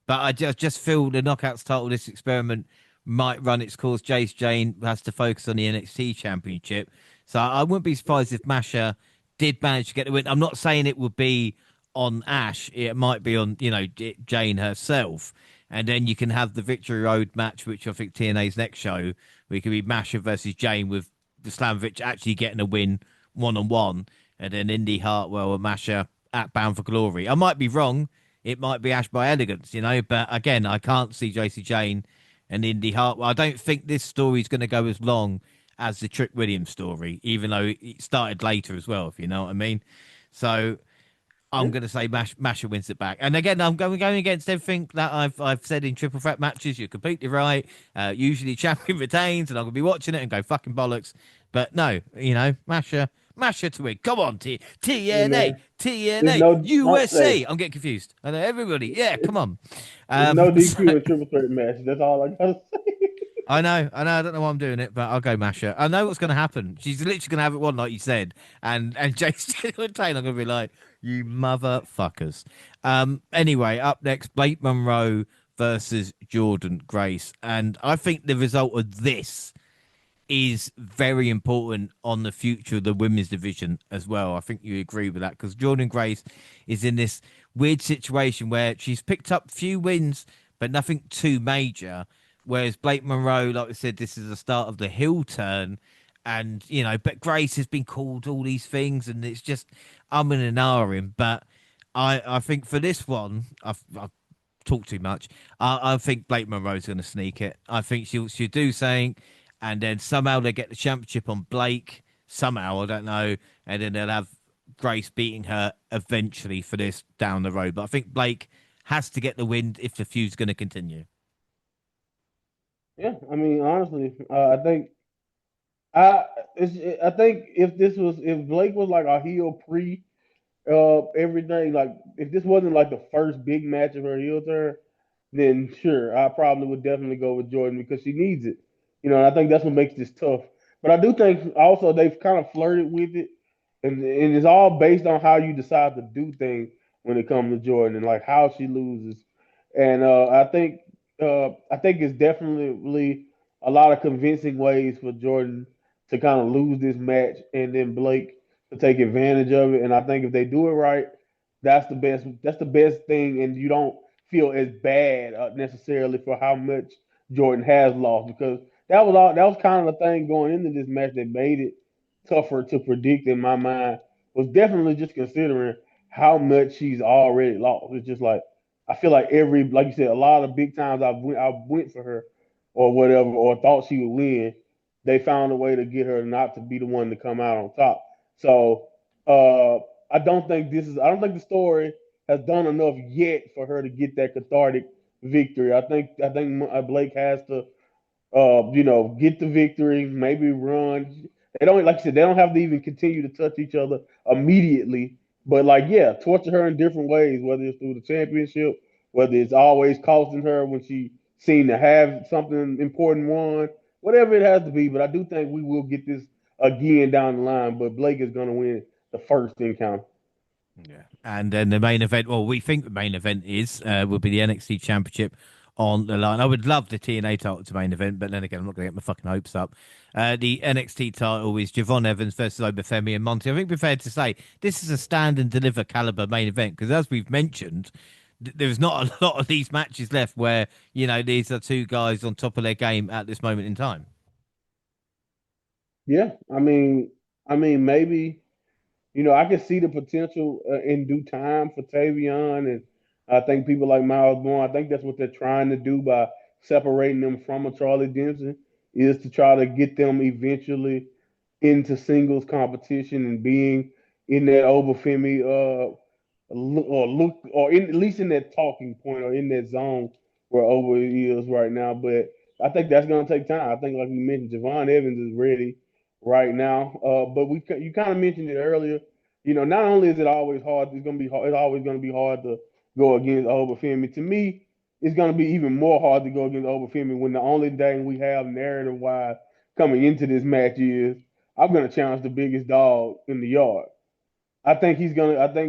But I just feel the Knockouts title, this experiment might run its course. Jace Jane has to focus on the NXT Championship. So I wouldn't be surprised if Masha did manage to get the win. I'm not saying it would be on Ash. It might be on, Jane herself. And then you can have the Victory Road match, which I think TNA's next show, where it could be Masha versus Jane with the Slamovich actually getting a win 1-on-1. And then Indy Hartwell and Masha at Bound for Glory. I might be wrong. It might be Ash by elegance, but again, I can't see JC Jane and Indy Hartwell. I don't think this story is going to go as long as the Trick Williams story, even though it started later as well, if you know what I mean. So I'm Yeah. going to say Masha wins it back. And again, I'm going against everything that I've said in triple threat matches. You're completely right. Usually champion retains, and I'm going to be watching it and go fucking bollocks. But no, Masha to win. Come on, Hey TNA, man, there's TNA, no USA. say I'm getting confused. I know everybody. Yeah, come on. there's no So, DQ in triple threat match. That's all I gotta say. I know, I know. I don't know why I'm doing it, but I'll go Masha. I know what's going to happen. She's literally going to have it one, like you said, and Jason Taylor going to be like, "You motherfuckers." Anyway, up next, Blake Monroe versus Jordan Grace, and I think the result of this is very important on the future of the women's division as well. I think you agree with that because Jordan Grace is in this weird situation where she's picked up few wins, but nothing too major. Whereas Blake Monroe, like I said, this is the start of the heel turn. And, but Grace has been called all these things, and it's just in and ahhing. But I think for this one, I've talked too much. I think Blake Monroe's going to sneak it. I think she'll do something, and then somehow they get the championship on Blake. Somehow, I don't know, and then they'll have Grace beating her eventually for this down the road. But I think Blake has to get the win if the feud's going to continue. Yeah, I mean, honestly, I I think if Blake was like a heel pre everything, like if this wasn't like the first big match of her heel turn, then sure, I probably would definitely go with Jordan because she needs it. And I think that's what makes this tough. But I do think also they've kind of flirted with it, and it's all based on how you decide to do things when it comes to Jordan and like how she loses. And I think it's definitely a lot of convincing ways for Jordan to kind of lose this match, and then Blake to take advantage of it. And I think if they do it right, that's the best. That's the best thing, and you don't feel as bad necessarily for how much Jordan has lost because that was all. That was kind of the thing going into this match that made it tougher to predict in my mind. Was definitely just considering how much she's already lost. It's just like I feel like like you said, a lot of big times I went for her or whatever, or thought she would win. They found a way to get her not to be the one to come out on top. So uh, I don't think the story has done enough yet for her to get that cathartic victory. I think Blake has to get the victory, maybe run. They don't, like I said, they don't have to even continue to touch each other immediately. But like, yeah, torture her in different ways, whether it's through the championship, whether it's always costing her when she seemed to have something important won, whatever it has to be. But I do think we will get this again down the line. But Blake is going to win the first encounter. Yeah. And then the main event, well, we think the main event will be the NXT Championship on the line. I would love the TNA title to main event, but then again, I'm not going to get my fucking hopes up. The NXT title is Javon Evans versus Obafemi and Monty. I think we're fair to say this is a stand and deliver caliber main event because, as we've mentioned, there's not a lot of these matches left where these are two guys on top of their game at this moment in time. Yeah, maybe. I can see the potential in due time for Tavion, and I think people like Miles Bourne. I think that's what they're trying to do by separating them from a Charlie Dempsey, is to try to get them eventually into singles competition and being in that Obafemi at least in that talking point or in that zone where Oba is right now. But I think that's going to take time. I think, like we mentioned, Javon Evans is ready right now. But you kind of mentioned it earlier. Not only is it always hard, it's always going to be hard to go against Obafemi. To me, it's going to be even more hard to go against Obafemi when the only thing we have narrative wise coming into this match is I'm going to challenge the biggest dog in the yard. I think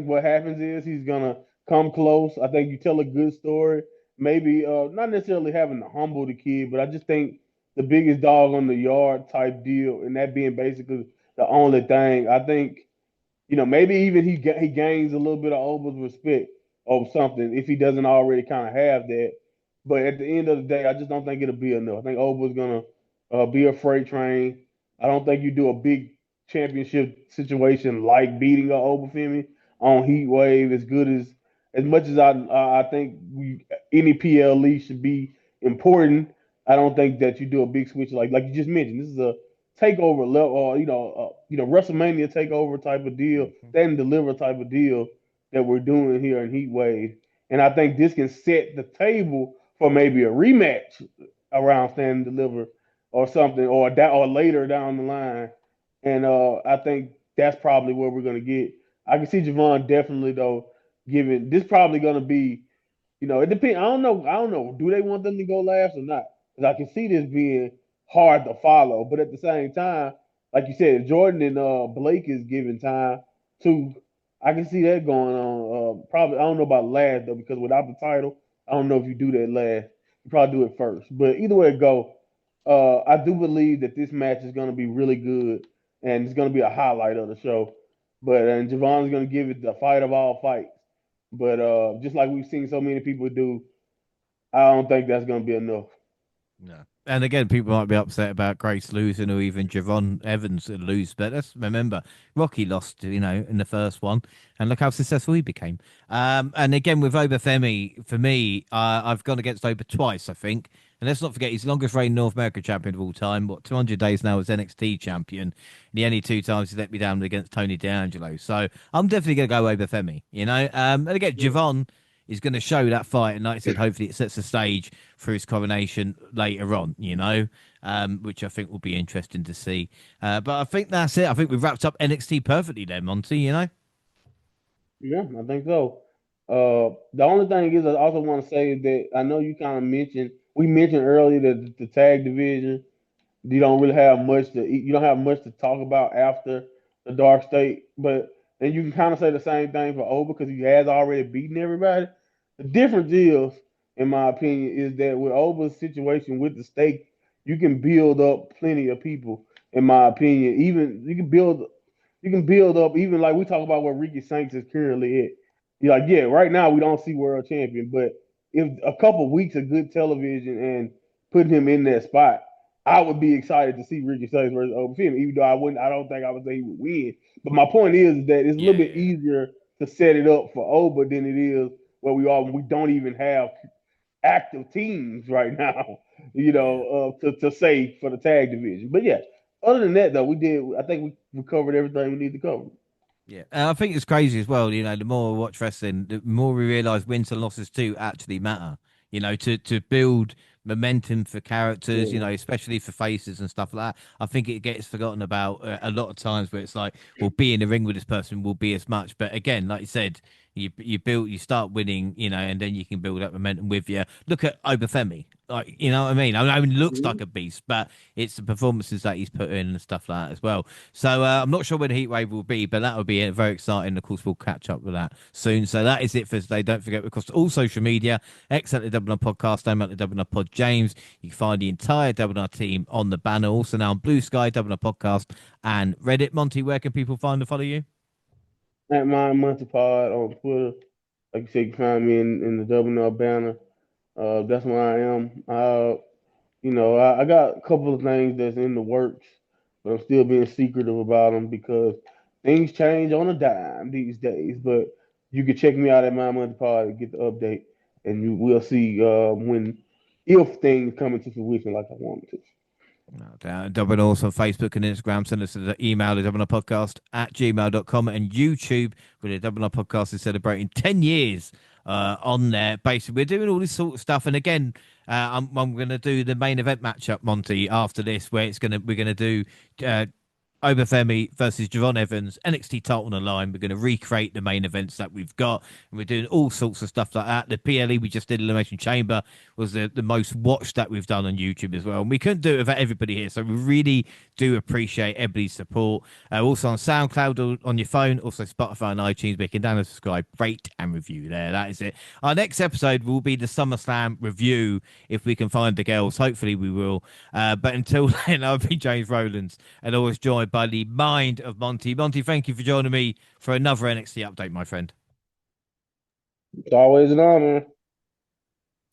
what happens is he's gonna come close. I think you tell a good story. Maybe not necessarily having to humble the kid, but I just think the biggest dog on the yard type deal, and that being basically the only thing. I think maybe even he gains a little bit of Oba's respect or something if he doesn't already kind of have that. But at the end of the day, I just don't think it'll be enough. I think Oba's gonna be a freight train. I don't think you do a big championship situation like beating a Obafemi on Heat Wave as much as I think any PLE should be important. I don't think that you do a big switch like you just mentioned. This is a takeover level, or WrestleMania takeover type of deal, Mhm. stand and deliver type of deal that we're doing here in Heat Wave. And I think this can set the table for maybe a rematch around stand and deliver or something, or later down the line. And I think that's probably where we're gonna get. I can see Javon definitely though giving this probably gonna be it depends. I don't know. I don't know. Do they want them to go last or not? Because I can see this being hard to follow. But at the same time, like you said, Jordan and Blake is giving time too. I can see that going on. Probably I don't know about last though, because without the title, I don't know if you do that last. You probably do it first. But either way it go, I do believe that this match is going to be really good and it's going to be a highlight of the show. But and Javon's going to give it the fight of all fights. But just like we've seen so many people do, I don't think that's going to be enough. No. And again, people might be upset about Grace losing or even Javon Evans lose, but let's remember Rocky lost, in the first one, and look how successful he became. And again, with Obafemi, for me, I've gone against Oba twice, I think. And let's not forget, he's the longest reigning North American champion of all time. What, 200 days now as NXT champion. The only two times he let me down against Tony D'Angelo. So I'm definitely going to go Obafemi. And again, Yeah. Javon is going to show that fight. And like I said, hopefully it sets the stage for his coronation later on, which I think will be interesting to see. But I think that's it. I think we've wrapped up NXT perfectly there, Monty. Yeah, I think so. The only thing is, I also want to say that I know you kind of we mentioned earlier that the tag division. You don't really have much to eat. You don't have much to talk about after the dark state. But then you can kind of say the same thing for Oba because he has already beaten everybody. The difference is, in my opinion, is that with Oba's situation with the stake, you can build up plenty of people. In my opinion, even you can build up even like we talk about where Ricky Saints is currently at. You're like, yeah, right now we don't see world champion, but if a couple weeks of good television and putting him in that spot, I would be excited to see Ricky Saints versus Overfin, even though I don't think I would say he would win. But my point is that it's a little Yeah, bit yeah, easier to set it up for Oba than it is where we are when we don't even have active teams right now, yeah. to say for the tag division. But yeah, other than that though, we did. I think we covered everything we need to cover. Yeah, and I think it's crazy as well. You know, the more we watch wrestling, the more we realize wins and losses too actually matter. You know, to build momentum for characters. You Yeah. know, especially for faces and stuff like that. I think it gets forgotten about a lot of times where it's like, well, be in the ring with this person will be as much. But again, like you said, you start winning. You know, and then you can build up momentum with you. Look at Obafemi. Like, you know what I mean? I mean, he looks like Mhm. a beast, but it's the performances that he's put in and stuff like that as well. So I'm not sure when the heat wave will be, but that will be very exciting. Of course, we'll catch up with that soon. So that is it for today. Don't forget, across all social media, X at the Double R Podcast, I'm at the Double R Pod James. You can find the entire Double R team on the banner. Also now on Blue Sky, Double R Podcast, and Reddit. Monty, where can people find and follow you? At my Monty Pod on Twitter. Like you said, you can find me in the WNR banner. That's where I am. I got a couple of things that's in the works, but I'm still being secretive about them because things change on a dime these days. But you can check me out at my Monty Pod and get the update, and you will see when if things come into fruition like I want them to. Double also on Facebook and Instagram. Send us an email at doubleupodcast at gmail.com and YouTube with a Double Up Podcast is celebrating 10 years on there. Basically, we're doing all this sort of stuff. And again, I'm going to do the main event matchup, Monty, after this, where we're going to do uh, Obafemi versus Javon Evans, NXT title on the line. We're going to recreate the main events that we've got, and we're doing all sorts of stuff like that. The PLE we just did, Elimination Chamber, was the most watched that we've done on YouTube as well. And we couldn't do it without everybody here, so we really do appreciate everybody's support. Also on SoundCloud on your phone, also Spotify and iTunes. We can download, subscribe, rate, and review there. That is it. Our next episode will be the SummerSlam review if we can find the girls. Hopefully we will. But until then, I've been James Rowlands and always joined by the mind of Monty. Monty, thank you for joining me for another NXT update, my friend. It's always an honor.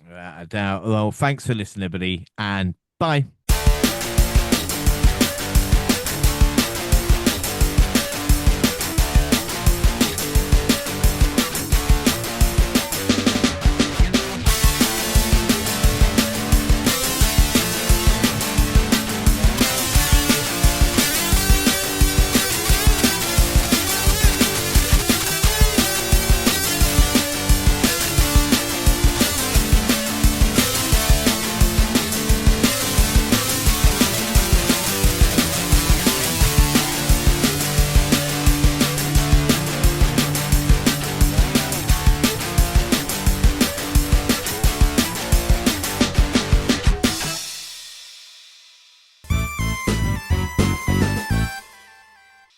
Without a doubt. Well, thanks for listening, everybody, and bye.